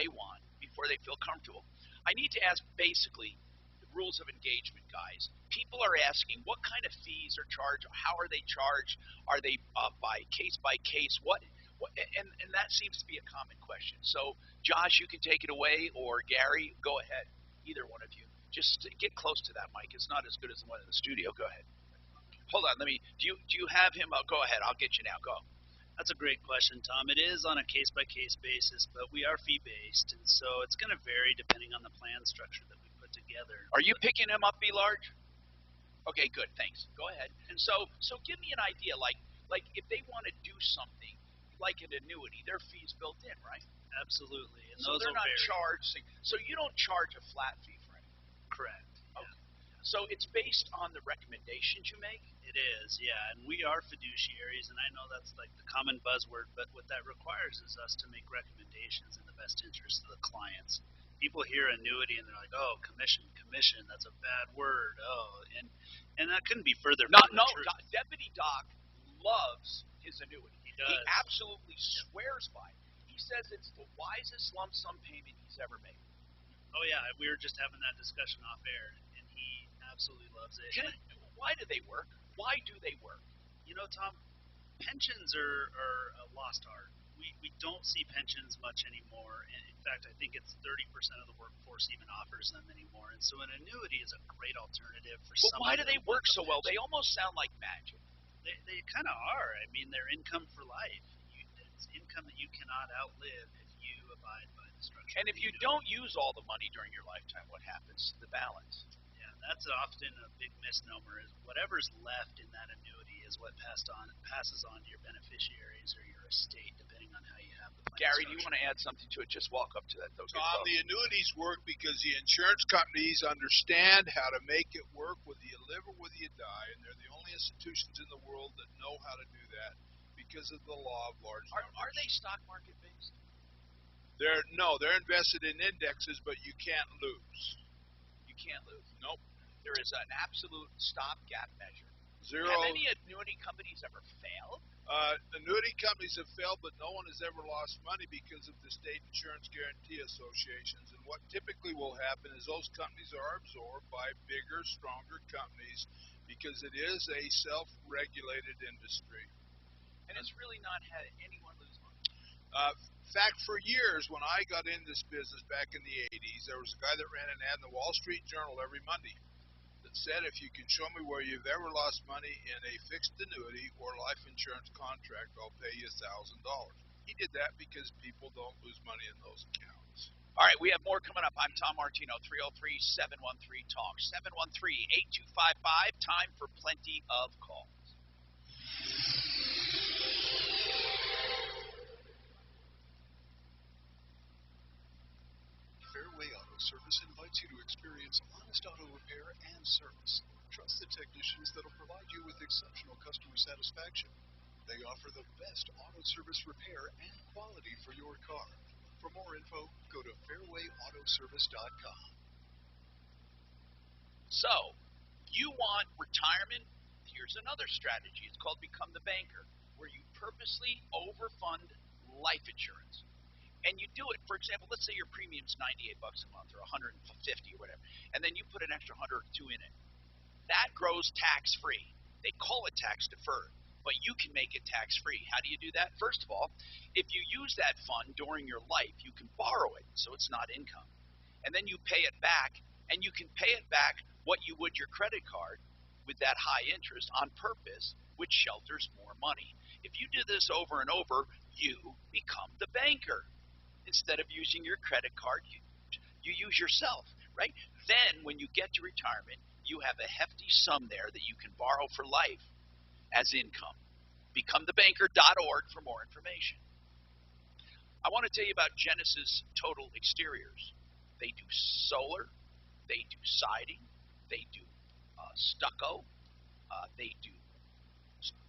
want, before they feel comfortable. I need to ask basically the rules of engagement, guys. People are asking what kind of fees are charged, how are they charged, are they by case, and that seems to be a common question. So, Josh, you can take it away, or Gary, go ahead, either one of you. Just get close to that mic. It's not as good as the one in the studio. Go ahead. Hold on, do you have him? Go ahead, I'll get you now. Go. That's a great question, Tom. It is on a case-by-case basis, but we are fee-based, and so it's going to vary depending on the plan structure that we put together. Are you picking him up, B-Large? Okay, good, thanks. Go ahead. And so give me an idea, like if they want to do something, like an annuity, their fee's built in, right? Absolutely. And so those they're not vary. charging. So you don't charge a flat fee for it? Correct. Okay. So it's based on the recommendations you make? It is, yeah. And we are fiduciaries, and I know that's like the common buzzword, but what that requires is us to make recommendations in the best interest of the clients. People hear annuity and they're like, oh, commission, that's a bad word. Oh, and that couldn't be further from the truth. Deputy Doc loves his annuity. He does. He absolutely swears by it. He says it's the wisest lump sum payment he's ever made. Oh, yeah. We were just having that discussion off air, and he absolutely loves it. Why do they work? Why do they work? You know, Tom, pensions are a lost art. We don't see pensions much anymore. And in fact, I think it's 30% of the workforce even offers them anymore. And so an annuity is a great alternative for some. But why do they work so well? They almost sound like magic. They kind of are. I mean, they're income for life. It's income that you cannot outlive if you abide by the structure. And if you don't use all the money during your lifetime, what happens to the balance? Yeah, that's often a big misnomer. Is whatever's left in that annuity is what passes on to your beneficiaries or your estate, depending on how you have the plan. Gary, do you want to add something to it? Just walk up to that. Tom, the annuities work because the insurance companies understand how to make it work, whether you live or whether you die, and they're the only institutions in the world that know how to do that because of the law of large numbers. Are they stock market based? They're invested in indexes, but you can't lose. You can't lose. Nope. There is an absolute stopgap measure. 0%. Have any annuity companies ever failed? Annuity companies have failed, but no one has ever lost money because of the state insurance guarantee associations. And what typically will happen is those companies are absorbed by bigger, stronger companies because it is a self-regulated industry. And it's really not had anyone lose money. In fact, for years, when I got in this business back in the 80s, there was a guy that ran an ad in the Wall Street Journal every Monday that said, if you can show me where you've ever lost money in a fixed annuity or life insurance contract, I'll pay you $1,000. He did that because people don't lose money in those accounts. All right, we have more coming up. I'm Tom Martino, 303-713-TALK, 713-8255. Time for plenty of calls. Fairway Auto Service invites you to experience honest auto repair and service. Trusted technicians that will provide you with exceptional customer satisfaction. They offer the best auto service repair and quality for your car. For more info, go to fairwayautoservice.com. So, you want retirement? Here's another strategy. It's called Become the Banker, where you purposely overfund life insurance. And you do it, for example, let's say your premium's $98 a month or $150 or whatever, and then you put an extra $100 or $200 in it. That grows tax-free. They call it tax-deferred, but you can make it tax-free. How do you do that? First of all, if you use that fund during your life, you can borrow it, so it's not income. And then you pay it back, and you can pay it back what you would your credit card with that high interest on purpose, which shelters more money. If you do this over and over, you become the banker. Instead of using your credit card, you use yourself, right? Then when you get to retirement, you have a hefty sum there that you can borrow for life as income. BecomeTheBanker.org for more information. I want to tell you about Genesis Total Exteriors. They do solar, they do siding, they do stucco, they do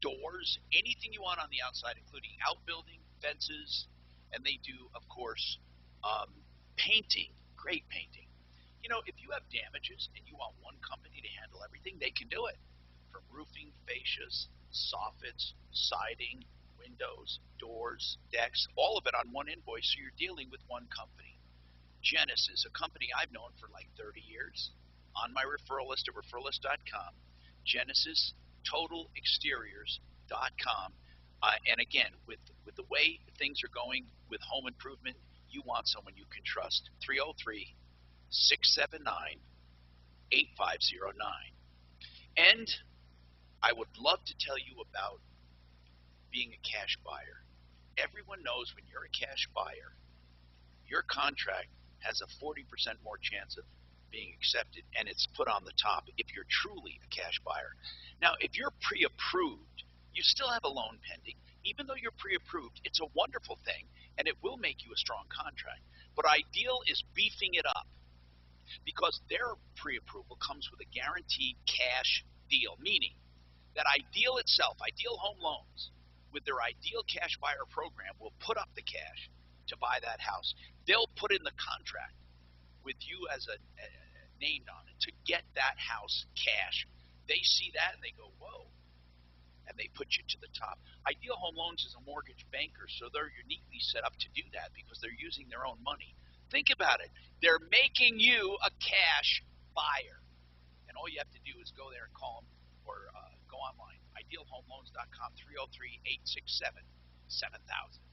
doors, anything you want on the outside, including outbuilding, fences, and they do, of course, painting, great painting. You know, if you have damages and you want one company to handle everything, they can do it. From roofing, fascias, soffits, siding, windows, doors, decks, all of it on one invoice, so you're dealing with one company. Genesis, a company I've known for like 30 years. On my referral list at referralist.com, GenesisTotalExteriors.com. And again, with the way things are going with home improvement, you want someone you can trust. 303-679-8509. And I would love to tell you about being a cash buyer. Everyone knows when you're a cash buyer, your contract has a 40% more chance of being accepted, and it's put on the top if you're truly a cash buyer. Now, if you're pre-approved, you still have a loan pending. Even though you're pre-approved, it's a wonderful thing, and it will make you a strong contract. But Ideal is beefing it up because their pre-approval comes with a guaranteed cash deal, meaning that Ideal itself, Ideal Home Loans, with their Ideal Cash Buyer program, will put up the cash to buy that house. They'll put in the contract with you as a named on it to get that house cash. They see that and they go, whoa, and they put you to the top. Ideal Home Loans is a mortgage banker, so they're uniquely set up to do that because they're using their own money. Think about it. They're making you a cash buyer. And all you have to do is go there and call them or go online. IdealHomeLoans.com, 303-867-7000.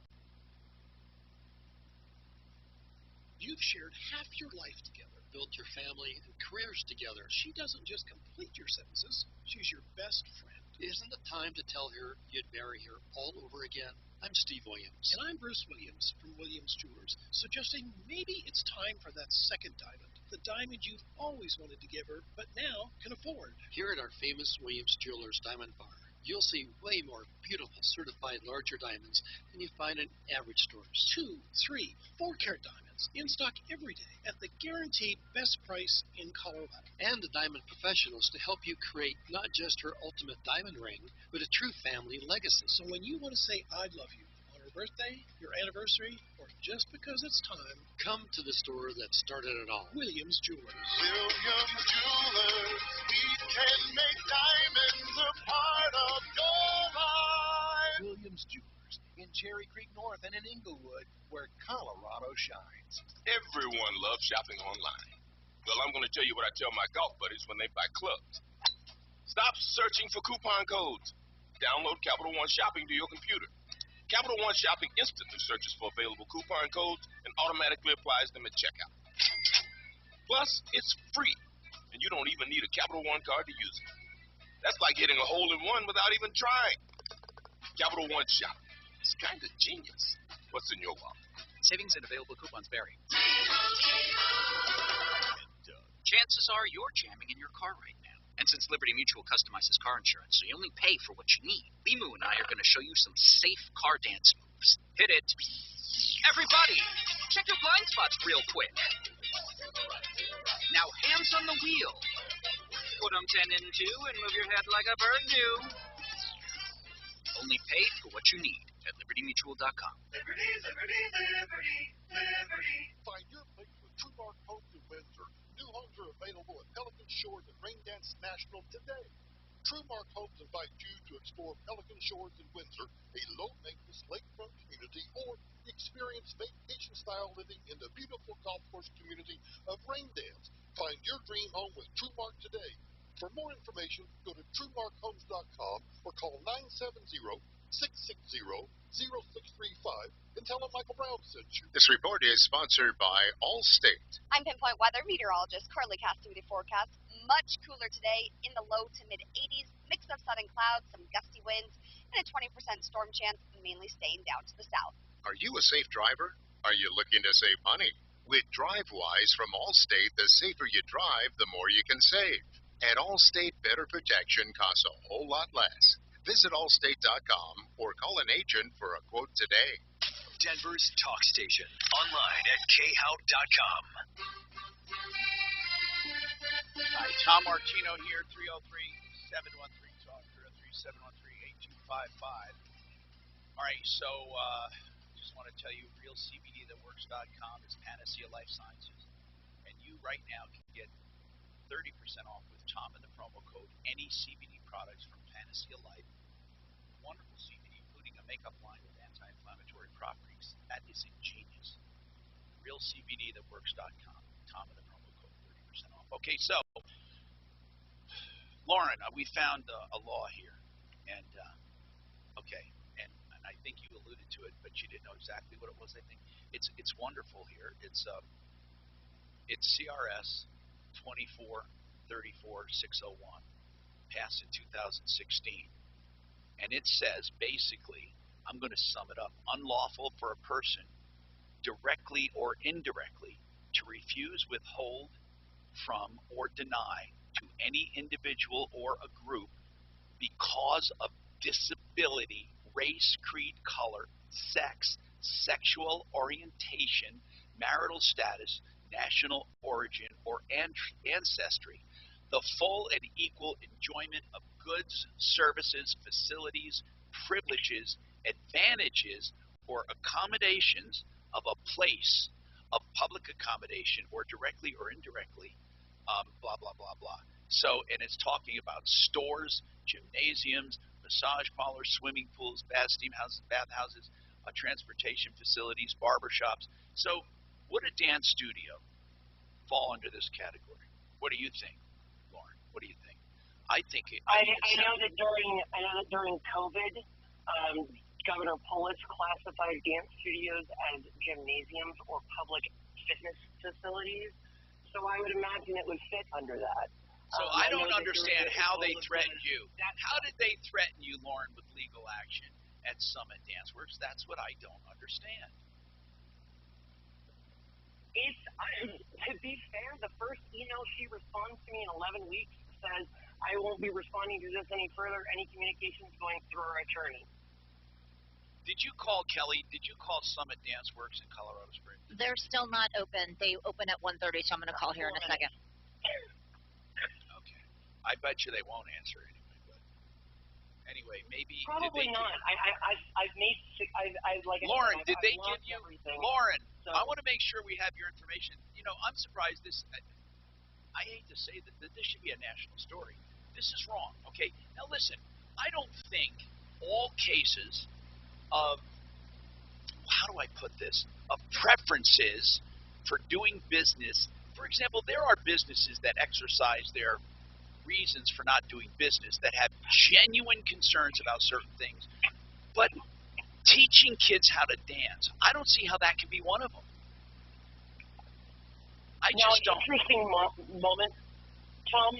You've shared half your life together, built your family and careers together. She doesn't just complete your sentences, she's your best friend. Isn't it time to tell her you'd marry her all over again? I'm Steve Williams. And I'm Bruce Williams from Williams Jewelers, suggesting maybe it's time for that second diamond. The diamond you've always wanted to give her, but now can afford. Here at our famous Williams Jewelers Diamond Bar, you'll see way more beautiful certified larger diamonds than you find in average stores. 2, 3, 4-carat diamonds in stock every day at the guaranteed best price in Colorado. And the diamond professionals to help you create not just her ultimate diamond ring, but a true family legacy. So when you want to say I love you on her birthday, your anniversary, or just because it's time, come to the store that started it all. Williams Jewelers. Williams Jewelers, we can make diamonds apart. Cherry Creek North and in Inglewood, where Colorado shines. Everyone loves shopping online. Well, I'm going to tell you what I tell my golf buddies when they buy clubs. Stop searching for coupon codes. Download Capital One Shopping to your computer. Capital One Shopping instantly searches for available coupon codes and automatically applies them at checkout. Plus, it's free, and you don't even need a Capital One card to use it. That's like hitting a hole-in-one without even trying. Capital One Shopping. It's kind of genius. What's in your wallet? Savings and available coupons vary. Chances are you're jamming in your car right now. And since Liberty Mutual customizes car insurance, so you only pay for what you need, Limu and I are going to show you some safe car dance moves. Hit it. Everybody, check your blind spots real quick. Now hands on the wheel. Put them 10 in 2 and move your head like a bird do. Only pay for what you need at libertymutual.com. Liberty, liberty, liberty, liberty. Find your place with TrueMark Homes in Windsor. New homes are available at Pelican Shores and Raindance National today. TrueMark Homes invite you to explore Pelican Shores in Windsor, a low-maintenance lakefront community, or experience vacation-style living in the beautiful golf course community of Raindance. Find your dream home with TrueMark today. For more information, go to TrueMarkHomes.com or call 970-660-0635 and tell them Michael Brown sent you. This report is sponsored by Allstate. I'm Pinpoint Weather Meteorologist Carly Cassidy with your forecast. Much cooler today in the low to mid 80s, mix of sun and clouds, some gusty winds, and a 20% storm chance, mainly staying down to the south. Are you a safe driver? Are you looking to save money? With DriveWise from Allstate, the safer you drive, the more you can save. At Allstate, better protection costs a whole lot less. Visit allstate.com or call an agent for a quote today. Denver's talk station. Online at khout.com. Hi, Tom Martino here, 303-713-TALK, 303-713-8255. All right, so just want to tell you, realcbdthatworks.com is Panacea Life Sciences. And you right now can get 30% off with Tom and the promo code any CBD products from Panacea Life. Wonderful CBD, including a makeup line with anti-inflammatory properties. That is ingenious. realcbdthatworks.com. Tom and the promo code 30% off. Okay, so Lauren, we found a law here, and and I think you alluded to it, but you didn't know exactly what it was. I think it's wonderful here. It's CRS 24-34-601, passed in 2016. And it says, basically, I'm going to sum it up, unlawful for a person, directly or indirectly, to refuse, withhold from, or deny to any individual or a group because of disability, race, creed, color, sex, sexual orientation, marital status, national origin, or ancestry, the full and equal enjoyment of goods, services, facilities, privileges, advantages, or accommodations of a place of public accommodation, or directly or indirectly, blah, blah, blah, blah. So, and it's talking about stores, gymnasiums, massage parlors, swimming pools, bathhouses, transportation facilities, barbershops. So, would a dance studio fall under this category? What do you think, Lauren? What do you think? I know that during COVID, Governor Polis classified dance studios as gymnasiums or public fitness facilities. So I would imagine it would fit under that. So I don't understand how they threatened you. How did they threaten you, Lauren, with legal action at Summit Dance Works? That's what I don't understand. To be fair, the first email she responds to me in 11 weeks says, I won't be responding to this any further. Any communications going through our attorney. Did you call Kelly? Did you call Summit Dance Works in Colorado Springs? They're still not open. They open at 1:30, so I'm going to call here in a second. Okay. I bet you they won't answer anyway. But anyway, maybe. Probably not. Lauren, did they give you? Lauren, so, I want to make sure we have your information. You know, I'm surprised this. I hate to say that this should be a national story. This is wrong. Okay. Now listen. I don't think all cases of how do I put this, of preferences for doing business. For example, there are businesses that exercise their reasons for not doing business that have genuine concerns about certain things. But teaching kids how to dance, I don't see how that can be one of them. I just don't. Interesting moment, Tom.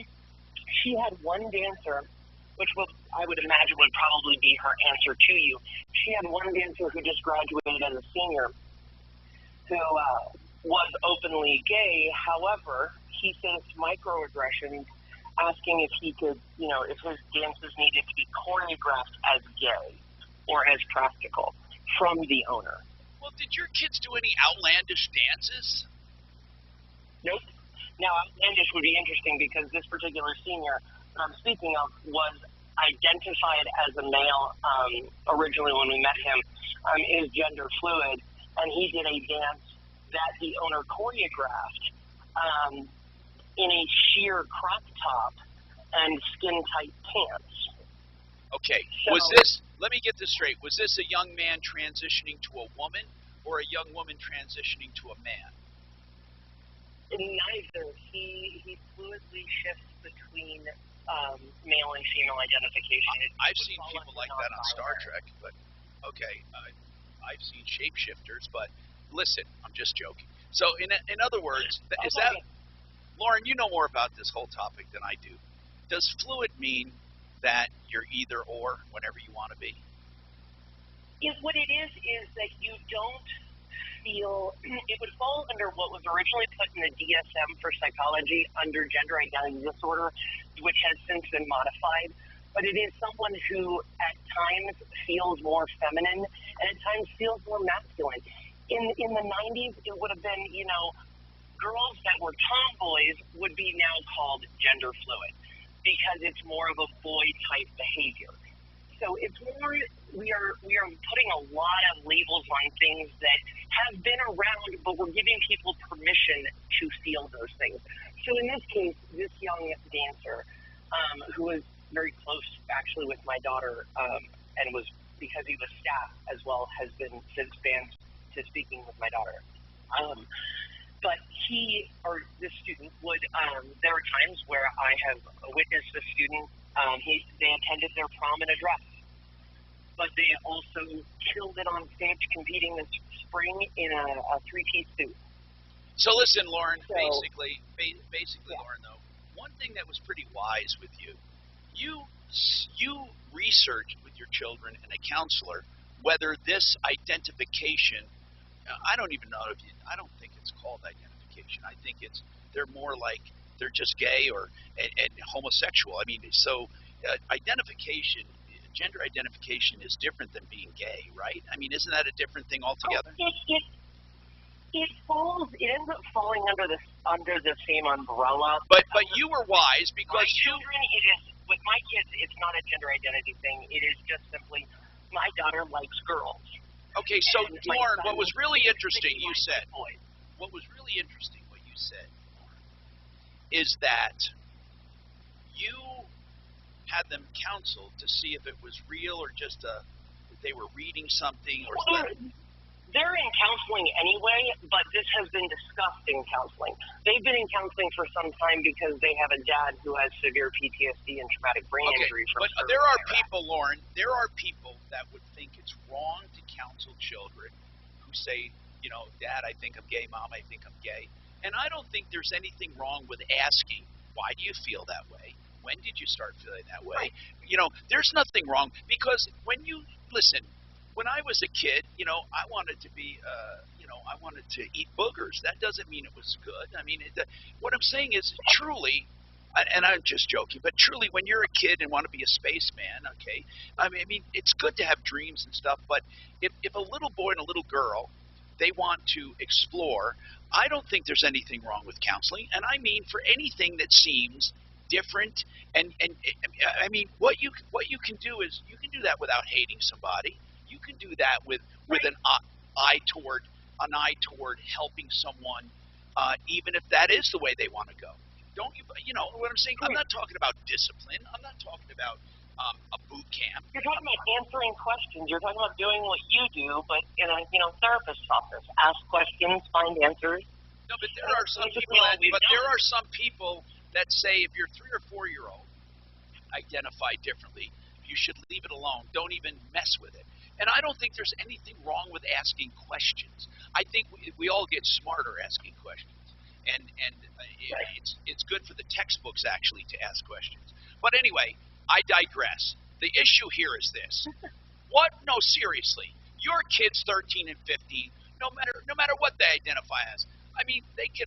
She had one dancer, which I would imagine would probably be her answer to you. She had one dancer who just graduated as a senior who was openly gay. However, he faced microaggressions asking if he could, if his dances needed to be choreographed as gay or as practical from the owner. Well, did your kids do any outlandish dances? Nope. Now, outlandish would be interesting because this particular senior that I'm speaking of was identified as a male originally when we met him, is gender fluid, and he did a dance that the owner choreographed in a sheer crop top and skin-tight pants. Okay, so, let me get this straight, was this a young man transitioning to a woman or a young woman transitioning to a man? Neither. He fluidly shifts between male and female identification. I've seen people like that on Star Trek, but okay. I've seen shapeshifters, but listen, I'm just joking. So in other words, is that, Lauren, you know more about this whole topic than I do. Does fluid mean that you're either or whenever you want to be? What it is that you don't feel, it would fall under what was originally put in the DSM for psychology under gender identity disorder, which has since been modified. But it is someone who at times feels more feminine and at times feels more masculine. In the 90s, it would have been, girls that were tomboys would be now called gender fluid because it's more of a boy-type behavior. So it's more, we are putting a lot of labels on things that have been around, but we're giving people permission to feel those things. So in this case, this young dancer, who was very close actually with my daughter, and was, because he was staff as well, has been since banned to speaking with my daughter. But this student would, there are times where I have witnessed a student, they attended their prom in a dress, but they also killed it on stage competing this spring in a three-piece suit. So listen, Lauren, basically, Lauren, though, one thing that was pretty wise with you researched with your children and a counselor whether this identification, I don't even know I don't think it's called identification. I think they're more like they're just gay and homosexual. I mean, so identification, gender identification is different than being gay, right? I mean, isn't that a different thing altogether? It ends up falling under the same umbrella. But you were wise because my children, with my kids, it's not a gender identity thing. It is just simply my daughter likes girls. Okay, so Lauren, what was really interesting, you said, what you said, Lauren, is that you had them counseled to see if it was real or just that they were reading something or They're in counseling anyway, but this has been discussed in counseling. They've been in counseling for some time because they have a dad who has severe PTSD and traumatic brain injury. But there are people, Lauren, there are people that would think it's wrong to counsel children who say, Dad, I think I'm gay, Mom, I think I'm gay. And I don't think there's anything wrong with asking, why do you feel that way? When did you start feeling that way? Right. There's nothing wrong because when you listen, when I was a kid, I wanted to be, I wanted to eat boogers. That doesn't mean it was good. I mean, what I'm saying is truly, and I'm just joking, but truly when you're a kid and want to be a spaceman, okay, I mean, it's good to have dreams and stuff, but if a little boy and a little girl, they want to explore, I don't think there's anything wrong with counseling. And I mean, for anything that seems different, and I mean, what you can do is you can do that without hating somebody. You can do that with an eye toward helping someone, even if that is the way they want to go. Don't you? You know what I'm saying? I'm not talking about discipline. I'm not talking about a boot camp. You're talking about answering questions. You're talking about doing what you do, but in a therapist's office. Ask questions, find answers. No, but there are some people that say if your 3 or 4-year-old identify differently, you should leave it alone. Don't even mess with it. And I don't think there's anything wrong with asking questions. I think we all get smarter asking questions, and it's good for the textbooks actually to ask questions. But anyway, I digress. The issue here is this: No, seriously, your kids 13 and 15, no matter what they identify as. I mean, they can,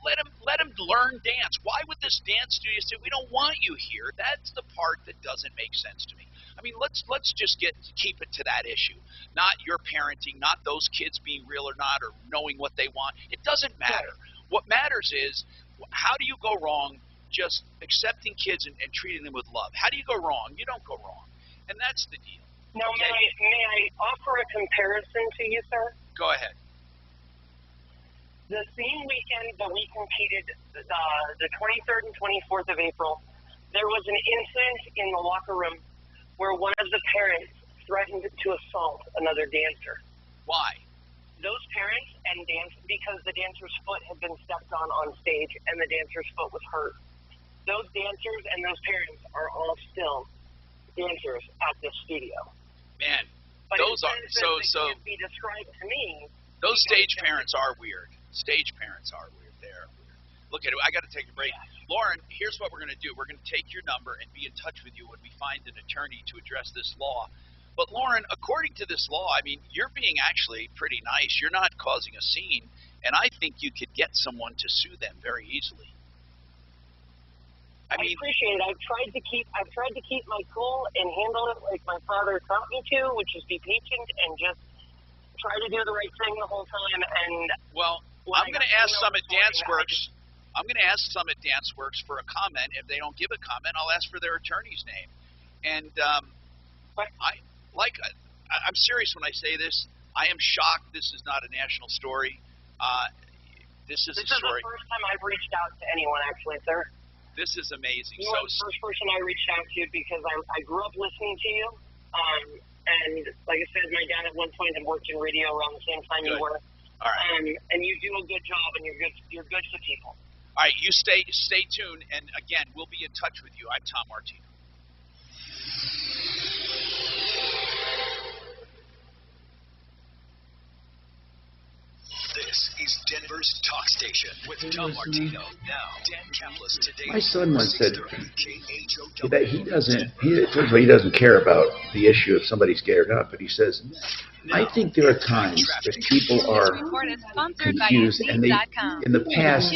let them learn dance. Why would this dance studio say we don't want you here? That's the part that doesn't make sense to me. I mean, let's just keep it to that issue, not your parenting, not those kids being real or not, or knowing what they want. It doesn't matter. What matters is how do you go wrong just accepting kids and treating them with love? How do you go wrong? You don't go wrong, and that's the deal. Now, okay. may I offer a comparison to you, sir? Go ahead. The same weekend that we competed, the 23rd and 24th of April, there was an incident in the locker room where one of the parents threatened to assault another dancer. Why? Those parents because the dancer's foot had been stepped on stage and the dancer's foot was hurt. Those dancers and those parents are all still dancers at this studio. Man, but those are so. Can't be described to me. Those stage parents are weird. Stage parents are weird. They're weird. Look at it. I got to take a break. Yeah. Lauren, here's what we're going to do. We're going to take your number and be in touch with you when we find an attorney to address this law. But Lauren, according to this law, I mean, you're being actually pretty nice. You're not causing a scene, and I think you could get someone to sue them very easily. I appreciate it. I've tried to keep my cool and handle it like my father taught me to, which is be patient and just try to do the right thing the whole time. And I'm going to ask Summit DanceWorks. I'm going to ask Summit DanceWorks for a comment. If they don't give a comment, I'll ask for their attorney's name. And I'm serious when I say this. I am shocked. This is not a national story. This is a story. This is the first time I've reached out to anyone, actually, sir. This is amazing. You are the first person I reached out to because I grew up listening to you. And like I said, my dad at one point had worked in radio around the same time you were. All right. And you do a good job, and you're good to people. All right, you stay tuned, and again, we'll be in touch with you. I'm Tom Martino. This is Denver's talk station with Tom Martino. Now, Dan Kaplis today. My son once said that he doesn't care about the issue if somebody's scared up, but he says, I think there are times that people are confused, and in the past,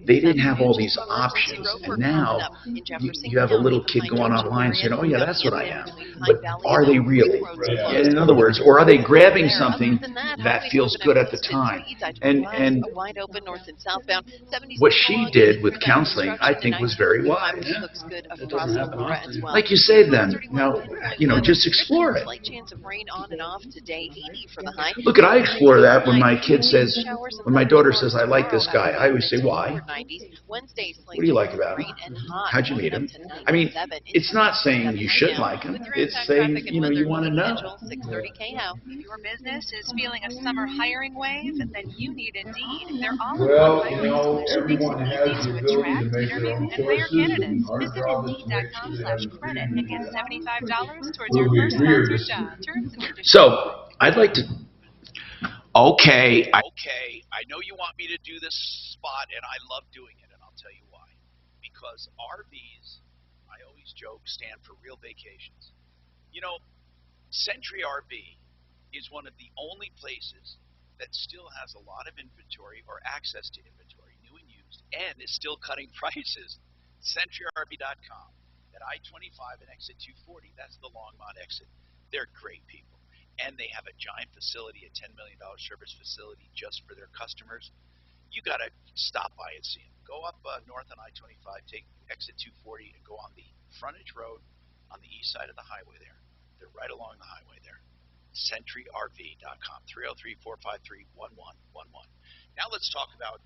they didn't have all these options, and now you have a little kid going online saying, oh yeah, that's what I am. But are they really? In other words, or are they grabbing something that feels good at the time? And what she did with counseling, I think, was very wise. Like you say then, just explore it. Look, I explore that when my kid says, when my daughter says, I like this guy, I always say, why? What do you like about him? How'd you meet him? I mean, it's not saying you should like him. It's saying, you want to know. Your business is feeling a summer hiring wave? Then you need Indeed. They're all everyone has the ability to make their own choices, and our job is to make sure they have the credit and get $75 towards your first sponsored job. So, I'd like to... Okay, I know you want me to do this spot, and I love doing it, and I'll tell you why. Because RVs, I always joke, stand for real vacations. Century RV is one of the only places that still has a lot of inventory or access to inventory, new and used, and is still cutting prices. CentryRV.com at I-25 and exit 240. That's the Longmont exit. They're great people. And they have a giant facility, a $10 million service facility just for their customers. You got to stop by and see them. Go up north on I-25, take exit 240, and go on the frontage road on the east side of the highway there. They're right along the highway there. CentryRV.com, 303-453-1111. Now let's talk about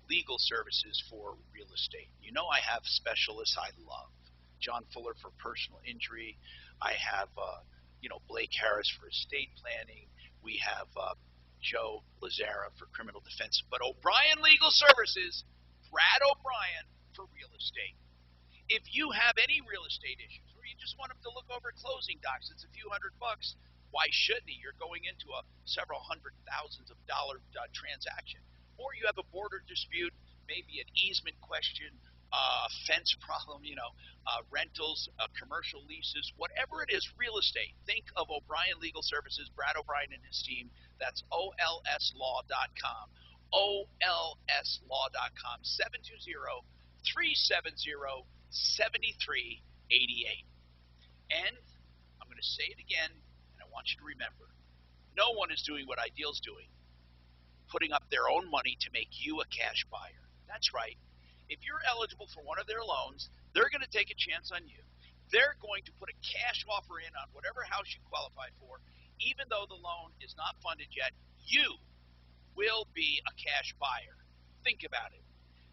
legal services for real estate. I have specialists I love. John Fuller for personal injury. I have, Blake Harris for estate planning. We have Joe Lazara for criminal defense. But O'Brien Legal Services, Brad O'Brien for real estate. If you have any real estate issues, or you just want him to look over closing docs, it's a few $100. Why shouldn't he? You're going into a several hundred thousands of dollar transaction. Or you have a border dispute, maybe an easement question, fence problem, rentals, commercial leases, whatever it is, real estate. Think of O'Brien Legal Services, Brad O'Brien and his team. That's olslaw.com. olslaw.com, 720-370-7388. And I'm going to say it again, and I want you to remember, no one is doing what Ideal's doing, putting up their own money to make you a cash buyer. That's right. If you're eligible for one of their loans, they're going to take a chance on you. They're going to put a cash offer in on whatever house you qualify for. Even though the loan is not funded yet, you will be a cash buyer. Think about it.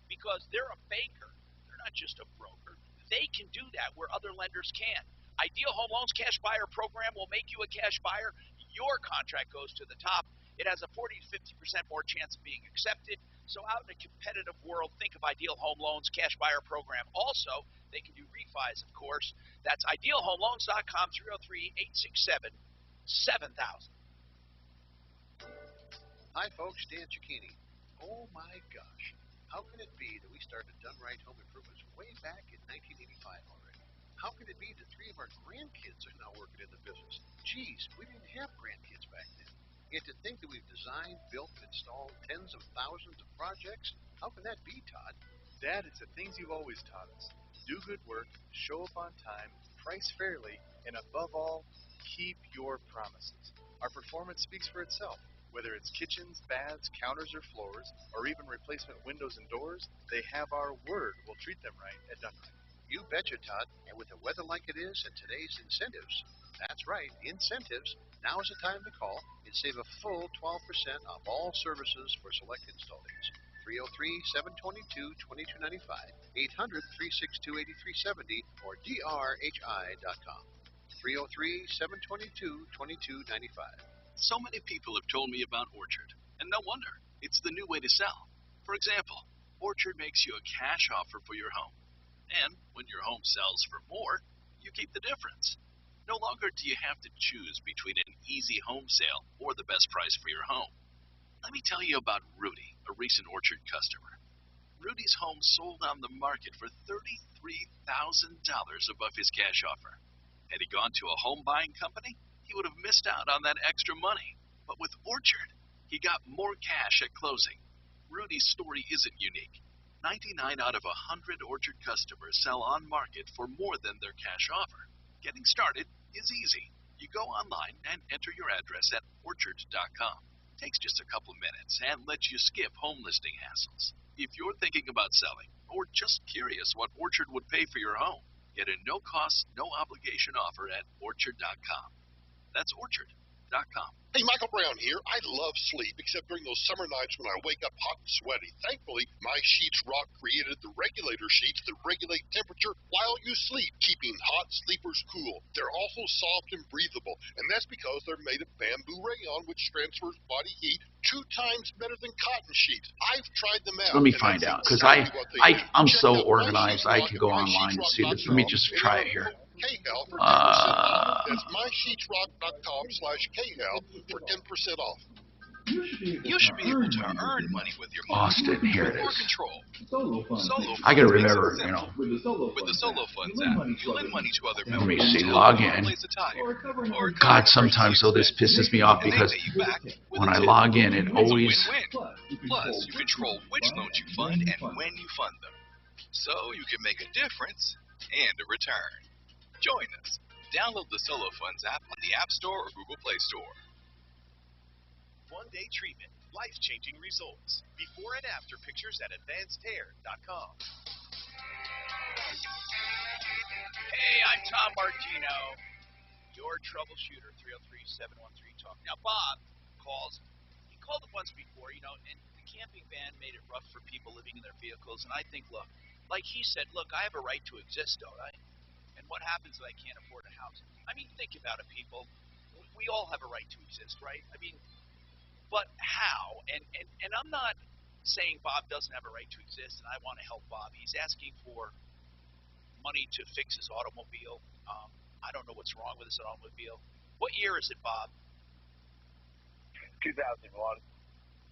Because they're a banker. They're not just a broker. They can do that where other lenders can't. Ideal Home Loans Cash Buyer Program will make you a cash buyer. Your contract goes to the top. It has a 40 to 50% more chance of being accepted. So out in a competitive world, think of Ideal Home Loans Cash Buyer Program. Also, they can do refis, of course. That's idealhomeloans.com, 303-867-7000. Hi, folks. Dan Cicchini. Oh, my gosh. How can it be that we started Done Right Home Improvements way back in 1985 already? How can it be that 3 of our grandkids are now working in the business? Geez, we didn't have grandkids back then. Yet to think that we've designed, built, and installed tens of thousands of projects, how can that be, Todd? Dad, it's the things you've always taught us. Do good work, show up on time, price fairly, and above all, keep your promises. Our performance speaks for itself. Whether it's kitchens, baths, counters, or floors, or even replacement windows and doors, they have our word. We'll treat them right at Done Right. You betcha, Todd. And with the weather like it is and today's incentives, that's right, incentives, now is the time to call and save a full 12% off all services for select install days. 303-722-2295, 800-362-8370, or drhi.com. 303-722-2295. So many people have told me about Orchard, and no wonder. It's the new way to sell. For example, Orchard makes you a cash offer for your home. And when your home sells for more, you keep the difference. No longer do you have to choose between an easy home sale or the best price for your home. Let me tell you about Rudy, a recent Orchard customer. Rudy's home sold on the market for $33,000 above his cash offer. Had he gone to a home buying company, he would have missed out on that extra money. But with Orchard, he got more cash at closing. Rudy's story isn't unique. 99 out of 100 Orchard customers sell on market for more than their cash offer. Getting started is easy. You go online and enter your address at orchard.com. Takes just a couple minutes and lets you skip home listing hassles. If you're thinking about selling or just curious what Orchard would pay for your home, get a no-cost, no-obligation offer at orchard.com. That's orchard.com. Hey, Michael Brown here. I love sleep, except during those summer nights when I wake up hot and sweaty. Thankfully, My Sheets Rock created the regulator sheets that regulate temperature while you sleep, keeping hot sleepers cool. They're also soft and breathable, and that's because they're made of bamboo rayon, which transfers body heat 2 times better than cotton sheets. I've tried them out. Let me find out, because I'm so organized. I could go online and see this. Let me just try it here. KHAL for 10% off. That's mysheetsrock.com/KHAL for 10% off. You should be able to earn money with your money. Austin, here it More is. control. I gotta remember, With the Solo Funds app, you lend money to other Let members. me see, log in. Replace a tire. Or God, sometimes though this pisses me off because when I log in, it always. win-win. Plus, you control which loans you fund and when you fund them. So you can make a difference and a return. Join us. Download the Solo Funds app on the App Store or Google Play Store. One-day treatment, life-changing results. Before and after pictures at advancedhair.com. Hey, I'm Tom Martino, your troubleshooter, 303-713-TALK. Now, Bob calls. He called it once before, and the camping ban made it rough for people living in their vehicles. And I think, look, like he said, look, I have a right to exist, don't I? And what happens if I can't afford a house? I mean, think about it, people. We all have a right to exist, right? I mean, but how? And I'm not saying Bob doesn't have a right to exist, and I want to help Bob. He's asking for money to fix his automobile. I don't know what's wrong with his automobile. What year is it, Bob? 2001.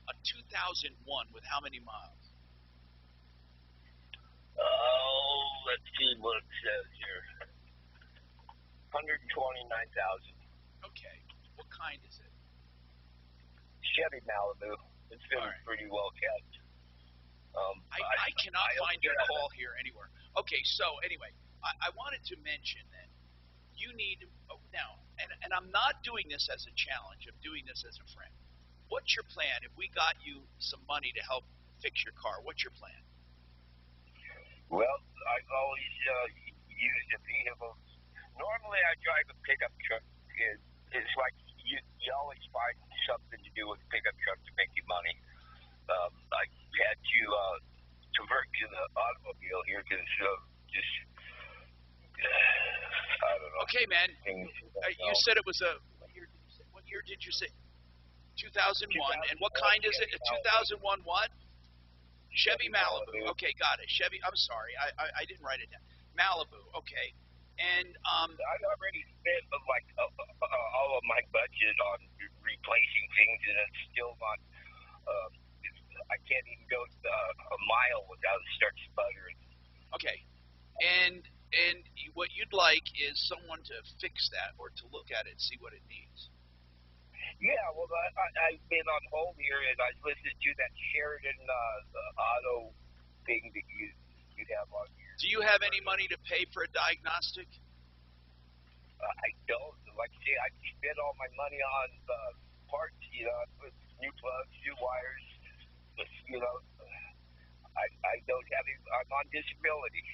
A 2001 with how many miles? Oh, let's see what it says here. 129,000. Okay. What kind is it? Chevy Malibu. It's been pretty well kept. I cannot find your call here anywhere. Okay, so anyway, I wanted to mention that you need now, and I'm not doing this as a challenge. I'm doing this as a friend. What's your plan? If we got you some money to help fix your car, what's your plan? Well, I've always used a vehicle. Normally, I drive a pickup truck. It's like you always find something to do with a pickup truck to make you money. I had to convert to the automobile here because just I don't know. Okay, man. You said it was a what year did you say? 2001. And what kind is it? A 2001 what? Chevy Malibu. Okay, got it. Chevy. I'm sorry, I didn't write it down. Malibu. Okay. And I've already spent like all of my budget on replacing things, and it's still not. I can't even go a mile without it start sputtering. Okay. And what you'd like is someone to fix that or to look at it and see what it needs. Yeah, well, I've been on hold here, and I listened to that Sheridan auto thing that you have on here. Do you have any money to pay for a diagnostic? I don't. Like I say, I spent all my money on parts. You know, I put new plugs, new wires. You know, I don't have any. I'm on disability.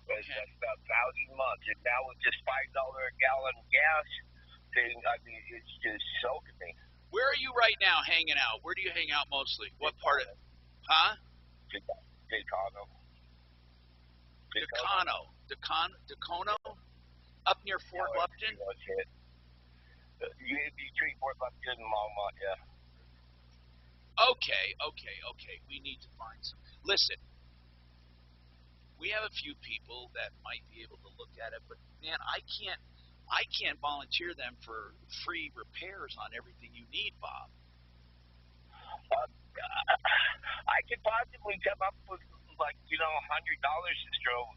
Okay. That's about 1,000 a month, and now with this $5 a gallon gas thing, I mean, it's just soaking me. Where are you right now hanging out? Where do you hang out mostly? What part of? Huh? Decano. Up near Fort Lupton? Between Fort Lupton and Longmont, yeah. Okay. We need to find some. Listen, we have a few people that might be able to look at it, but man, I can't volunteer them for free repairs on everything you need, Bob. I could possibly come up with $100 to throw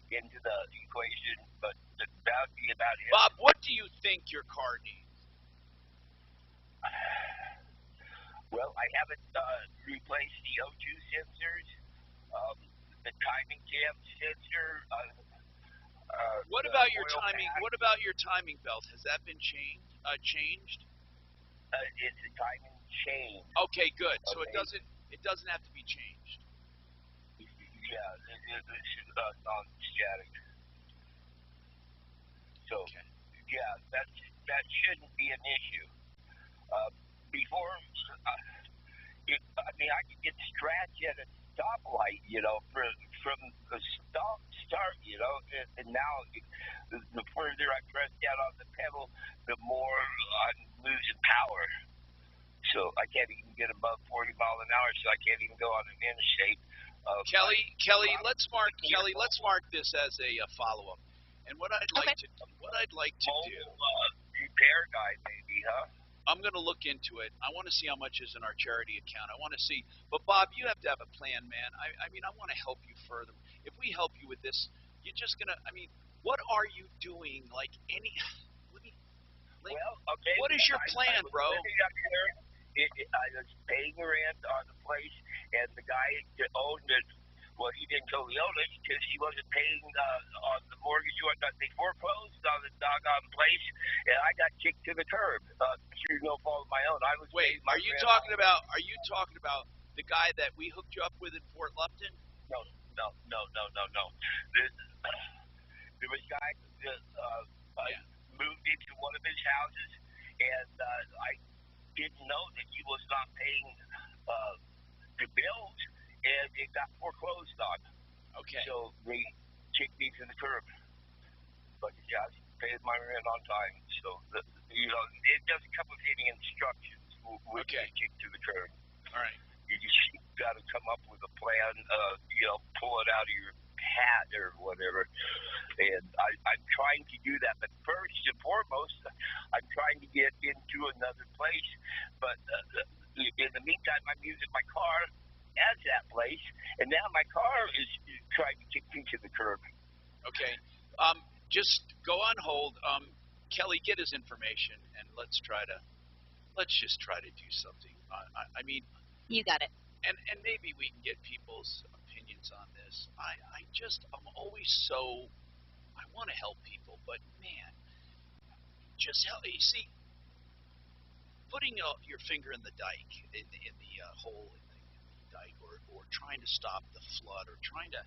into the equation, but that would be about it. Bob, what do you think your car needs? Well, I haven't replaced the O2 sensors, the timing jam sensor. What about your timing? What about your timing belt? Has that been changed? It's a timing chain. Okay, good. So it doesn't have to be changed. Yeah, it's non-static. So, yeah, that shouldn't be an issue. Before, I could get scratched at a stoplight, from the start, and now the further I press down on the pedal, the more I'm losing power. So I can't even get above 40 miles an hour, so I can't even go on an interstate. Kelly, let's mark this as a follow-up. And what I'd like to do, repair guy, maybe, huh? I'm going to look into it. I want to see how much is in our charity account. I want to see. But Bob, you have to have a plan, man. I mean, I want to help you further. If we help you with this, you're just going to. I mean, what are you doing? What is your plan, bro? I was paying rent on the place, and the guy that owned it, well, he didn't totally own it because he wasn't paying on the mortgage. They foreclosed on the doggone place, and I got kicked to the curb through no fault of my own. Wait, are you talking about the guy that we hooked you up with in Fort Lupton? No. There was a guy that moved into one of his houses, and I didn't know that he was not paying the bills, and it got foreclosed on. Okay. So they kicked me to the curb. but yeah, I paid my rent on time. So, it doesn't come with any instructions when you kick to the curb. All right. You just got to come up with a plan, pull it out of your hat or whatever. And I'm trying to do that. But first and foremost, I'm trying to get into another place. But in the meantime, I'm using my car as that place. And now my car is trying to kick me to the curb. Okay. Just go on hold. Kelly, get his information, and let's just try to do something. I mean, you got it. And maybe we can get people's opinions on this. I'm always I want to help people, but man, just help. You see, putting your finger in the dike, in the hole in the dike, or trying to stop the flood, or trying to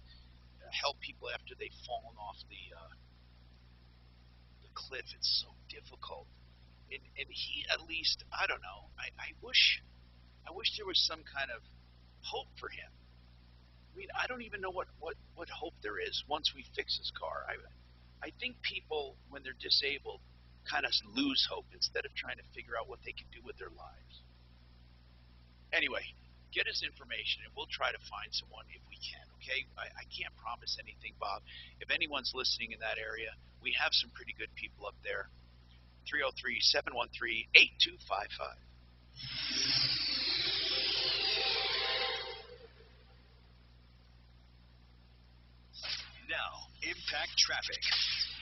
help people after they've fallen off the cliff, it's so difficult. And he, at least, I don't know. I wish there was some kind of hope for him. I mean, I don't even know what hope there is once we fix his car. I think people, when they're disabled, kind of lose hope instead of trying to figure out what they can do with their lives. Anyway, get his information, and we'll try to find someone if we can, okay? I can't promise anything, Bob. If anyone's listening in that area, we have some pretty good people up there. 303-713-8255. Now, impact traffic.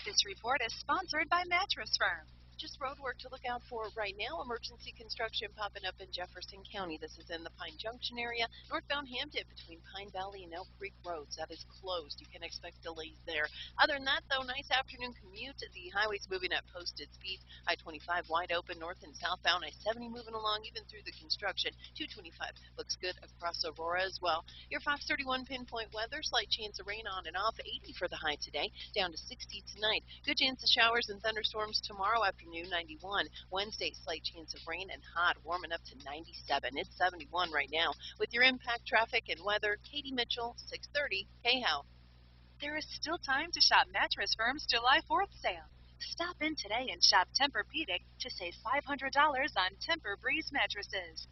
This report is sponsored by Mattress Firm. Just road work to look out for right now. Emergency construction popping up in Jefferson County. This is in the Pine Junction area. Northbound Hampton between Pine Valley and Elk Creek Roads. That is closed. You can expect delays there. Other than that, though, nice afternoon commute. The highway's moving at posted speeds. I-25 wide open north and southbound. I-70 moving along even through the construction. 225 looks good across Aurora as well. Your Fox 31 pinpoint weather. Slight chance of rain on and off. 80 for the high today. Down to 60 tonight. Good chance of showers and thunderstorms tomorrow afternoon. 91. Wednesday, slight chance of rain and hot, warming up to 97. It's 71 right now. With your impact traffic and weather, Katie Mitchell, 630 KHOW. There is still time to shop Mattress Firm's July 4th sale. Stop in today and shop Tempur-Pedic to save $500 on Tempur-Breeze mattresses.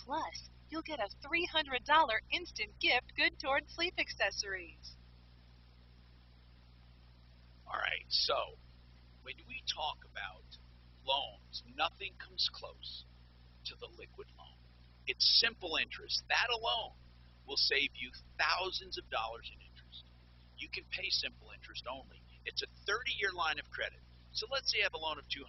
Plus, you'll get a $300 instant gift good towards sleep accessories. All right, so when we talk about loans, nothing comes close to the liquid loan. It's simple interest. That alone will save you thousands of dollars in interest. You can pay simple interest only. It's a 30-year line of credit. So let's say you have a loan of $200.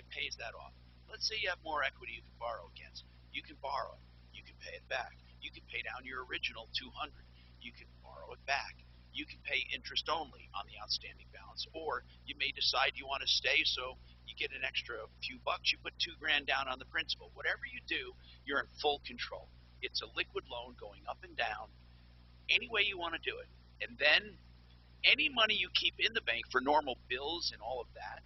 It pays that off. Let's say you have more equity you can borrow against. You can borrow it. You can pay it back. You can pay down your original $200. You can borrow it back. You can pay interest only on the outstanding balance, or you may decide you want to stay, so you get an extra few bucks. You put $2,000 down on the principal. Whatever you do, you're in full control. It's a liquid loan going up and down any way you want to do it. And then any money you keep in the bank for normal bills and all of that,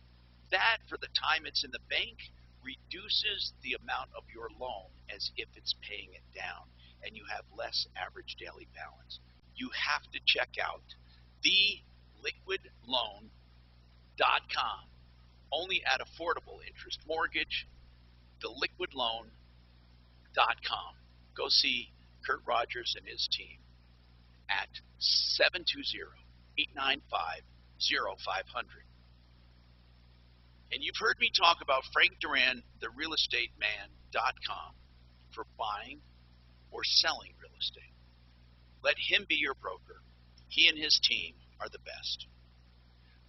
for the time it's in the bank, reduces the amount of your loan as if it's paying it down, and you have less average daily balance. You have to check out theliquidloan.com. Only at affordable interest mortgage, theliquidloan.com. Go see Kurt Rogers and his team at 720-895-0500. And you've heard me talk about Frank Duran, therealestateman.com, for buying or selling real estate. Let him be your broker. He and his team are the best.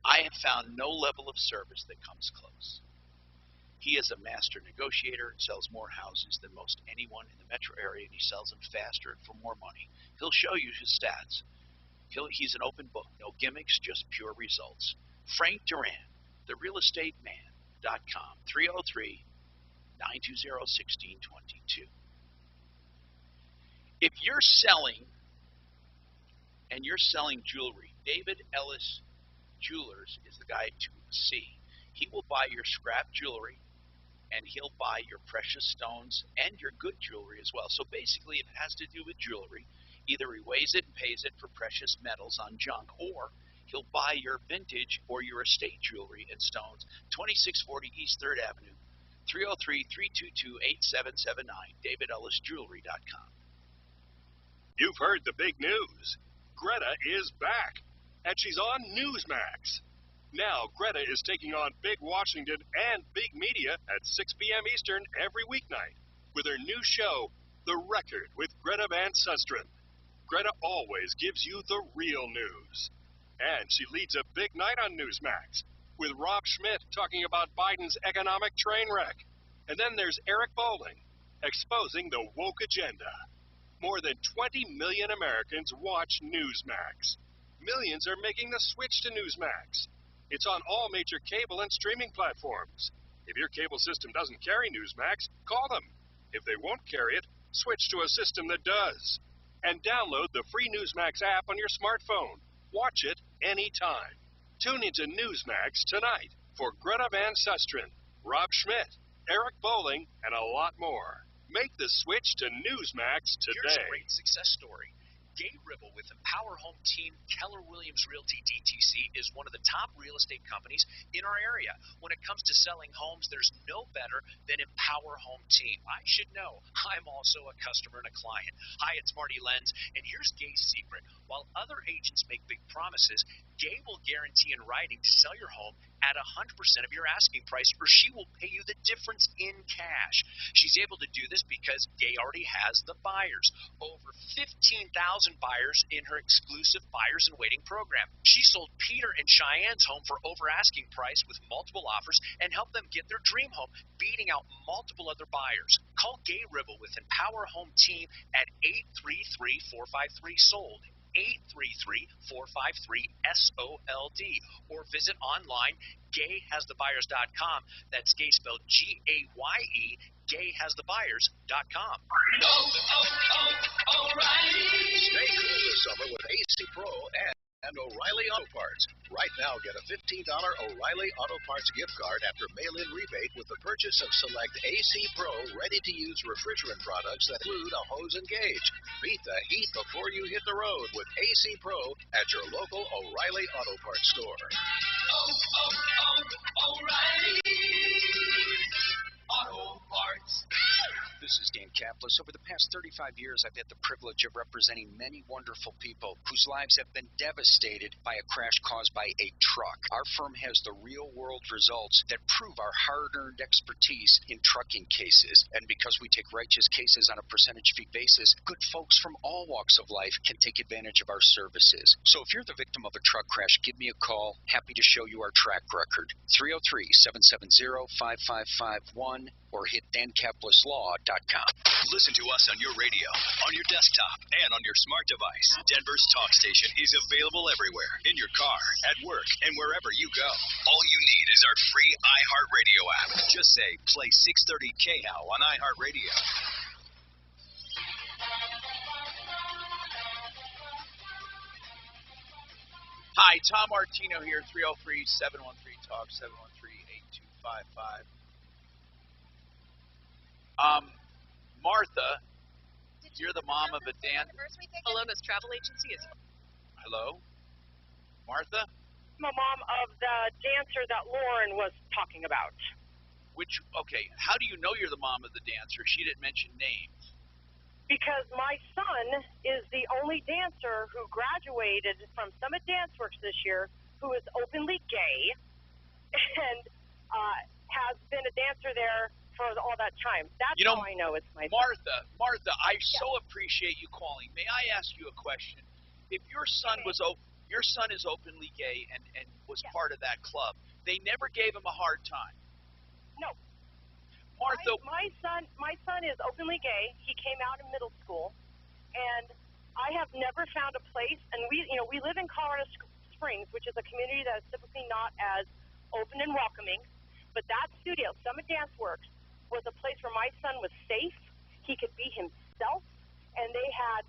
I have found no level of service that comes close. He is a master negotiator, sells more houses than most anyone in the metro area, and he sells them faster and for more money. He'll show you his stats. He's an open book, no gimmicks, just pure results. Frank Duran, therealestateman.com, 303-920-1622. If you're selling jewelry, David Ellis Jewelers is the guy to see. He will buy your scrap jewelry, and he'll buy your precious stones and your good jewelry as well. So basically, if it has to do with jewelry, either he weighs it and pays it for precious metals on junk, or He'll buy your vintage or your estate jewelry in stones. 2640 East 3rd Avenue, 303-322-8779, DavidEllisJewelry.com. You've heard the big news. Greta is back, and she's on Newsmax. Now, Greta is taking on Big Washington and Big Media at 6 p.m. Eastern every weeknight with her new show, The Record with Greta Van Susteren. Greta always gives you the real news. And she leads a big night on Newsmax with Rob Schmidt talking about Biden's economic train wreck. And then there's Eric Bolling exposing the woke agenda. More than 20 million Americans watch Newsmax. Millions are making the switch to Newsmax. It's on all major cable and streaming platforms. If your cable system doesn't carry Newsmax, call them. If they won't carry it, switch to a system that does. And download the free Newsmax app on your smartphone. Watch it anytime. Tune into Newsmax tonight for Greta Van Susteren, Rob Schmidt, Eric Bolling, and a lot more. Make the switch to Newsmax today. Here's a great success story. Gay Ribble with Empower Home Team Keller Williams Realty DTC is one of the top real estate companies in our area. When it comes to selling homes, there's no better than Empower Home Team. I should know. I'm also a customer and a client. Hi, it's Marty Lenz, and here's Gay's secret. While other agents make big promises, Gay will guarantee in writing to sell your home at 100% of your asking price, or she will pay you the difference in cash. She's able to do this because Gay already has the buyers. Over 15,000 buyers in her exclusive Buyers in Waiting program. She sold Peter and Cheyenne's home for over asking price with multiple offers and helped them get their dream home, beating out multiple other buyers. Call Gay Ribble with Empower Home Team at 833-453-SOLD. 833-453-SOLD, or visit online gayhasthebuyers.com. That's gay spelled G-A-Y-E, gayhasthebuyers.com. O'Reilly. Stay cool this summer with AC Pro and O'Reilly Auto Parts. Right now, get a $15 O'Reilly Auto Parts gift card after mail-in rebate with the purchase of select AC Pro ready-to-use refrigerant products that include a hose and gauge. Beat the heat before you hit the road with AC Pro at your local O'Reilly Auto Parts store. O'Reilly Auto Parts. This is Dan Kaplis. Over the past 35 years, I've had the privilege of representing many wonderful people whose lives have been devastated by a crash caused by a truck. Our firm has the real-world results that prove our hard-earned expertise in trucking cases. And because we take righteous cases on a percentage fee basis, good folks from all walks of life can take advantage of our services. So if you're the victim of a truck crash, give me a call. Happy to show you our track record. 303-770-5551 or hit dankapleslaw.com. Listen to us on your radio, on your desktop, and on your smart device. Denver's talk station is available everywhere, in your car, at work, and wherever you go. All you need is our free iHeartRadio app. Just say, play 630 KHOW on iHeartRadio. Hi, Tom Martino here, 303-713-TALK, 713-8255. Martha, you're the mom of a dancer. Alona's travel agency is. Hello? Martha? I'm the mom of the dancer that Lauren was talking about. Okay, how do you know you're the mom of the dancer? She didn't mention names. Because my son is the only dancer who graduated from Summit Dance Works this year who is openly gay and has been a dancer there for all that time. That's how I know it's my son. Martha, I so appreciate you calling. May I ask you a question? If your son your son is openly gay and was part of that club, they never gave him a hard time. No. Martha, my son is openly gay. He came out in middle school, and I have never found a place. And we live in Colorado Springs, which is a community that is typically not as open and welcoming. But that studio, Summit Dance Works, was a place where my son was safe. He could be himself, and they had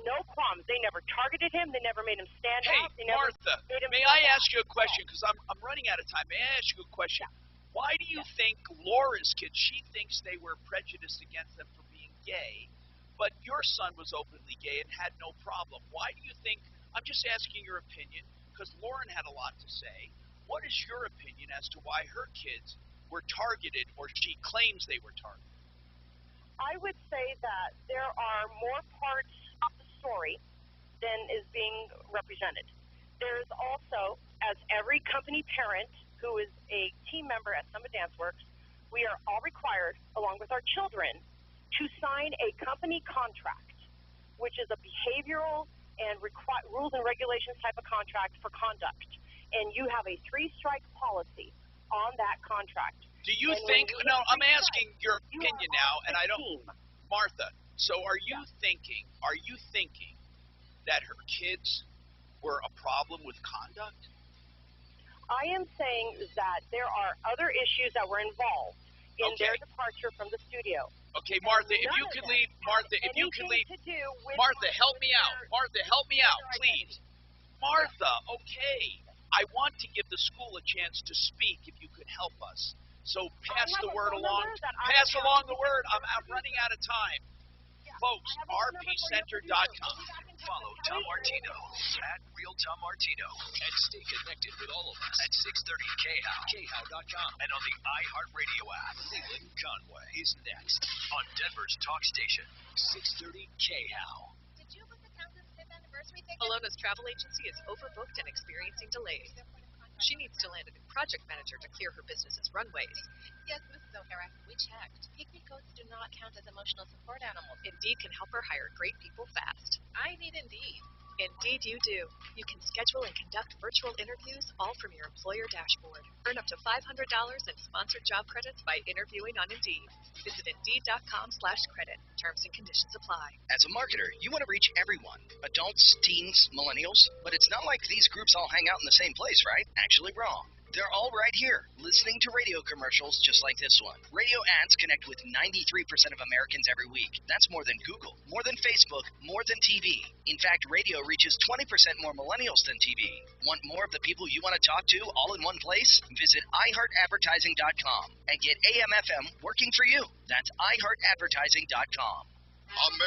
no qualms. They never targeted him. They never made him stand out. They never Martha, made him may I ask you a question? Because I'm running out of time. May I ask you a question? Why do you think Laura's kids, she thinks they were prejudiced against them for being gay, but your son was openly gay and had no problem? Why do you think, I'm just asking your opinion, because Lauren had a lot to say. What is your opinion as to why her kids were targeted, or she claims they were targeted? I would say that there are more parts of the story than is being represented. There's also, as every company parent who is a team member at Summit Dance Works, we are all required, along with our children, to sign a company contract, which is a behavioral and rules and regulations type of contract for conduct. And you have a 3-strike policy on that contract. Do you think, no, I'm asking your opinion now, and I don't, Martha, so are you thinking that her kids were a problem with conduct? I am saying that there are other issues that were involved in their departure from the studio. Okay, Martha, if you could leave, Martha, if you could leave, Martha, help me out. Martha, help me out, please. Martha, okay. I want to give the school a chance to speak if you could help us. So pass the word along. Pass along the word. I'm running out of time. Folks, rpcenter.com. Follow Tom Martino at Real Tom Martino and stay connected with all of us at 630 KHOW, KHOW.com, and on the iHeartRadio app. Leland Conway is next on Denver's talk station, 630 KHOW. Did you book the Townsend's 5th anniversary ticket? Alona's travel agency is overbooked and experiencing delays. She needs to land a new project manager to clear her business's runways. Yes, Mrs. O'Hara, we checked. Pygmy goats do not count as emotional support animals. Indeed can help her hire great people fast. I need Indeed. Indeed you do. You can schedule and conduct virtual interviews all from your employer dashboard. Earn up to $500 in sponsored job credits by interviewing on Indeed. Visit Indeed.com/credit. Terms and conditions apply. As a marketer, you want to reach everyone. Adults, teens, millennials. But it's not like these groups all hang out in the same place, right? Actually wrong. They're all right here, listening to radio commercials just like this one. Radio ads connect with 93% of Americans every week. That's more than Google, more than Facebook, more than TV. In fact, radio reaches 20% more millennials than TV. Want more of the people you want to talk to all in one place? Visit iHeartAdvertising.com and get AM/FM working for you. That's iHeartAdvertising.com.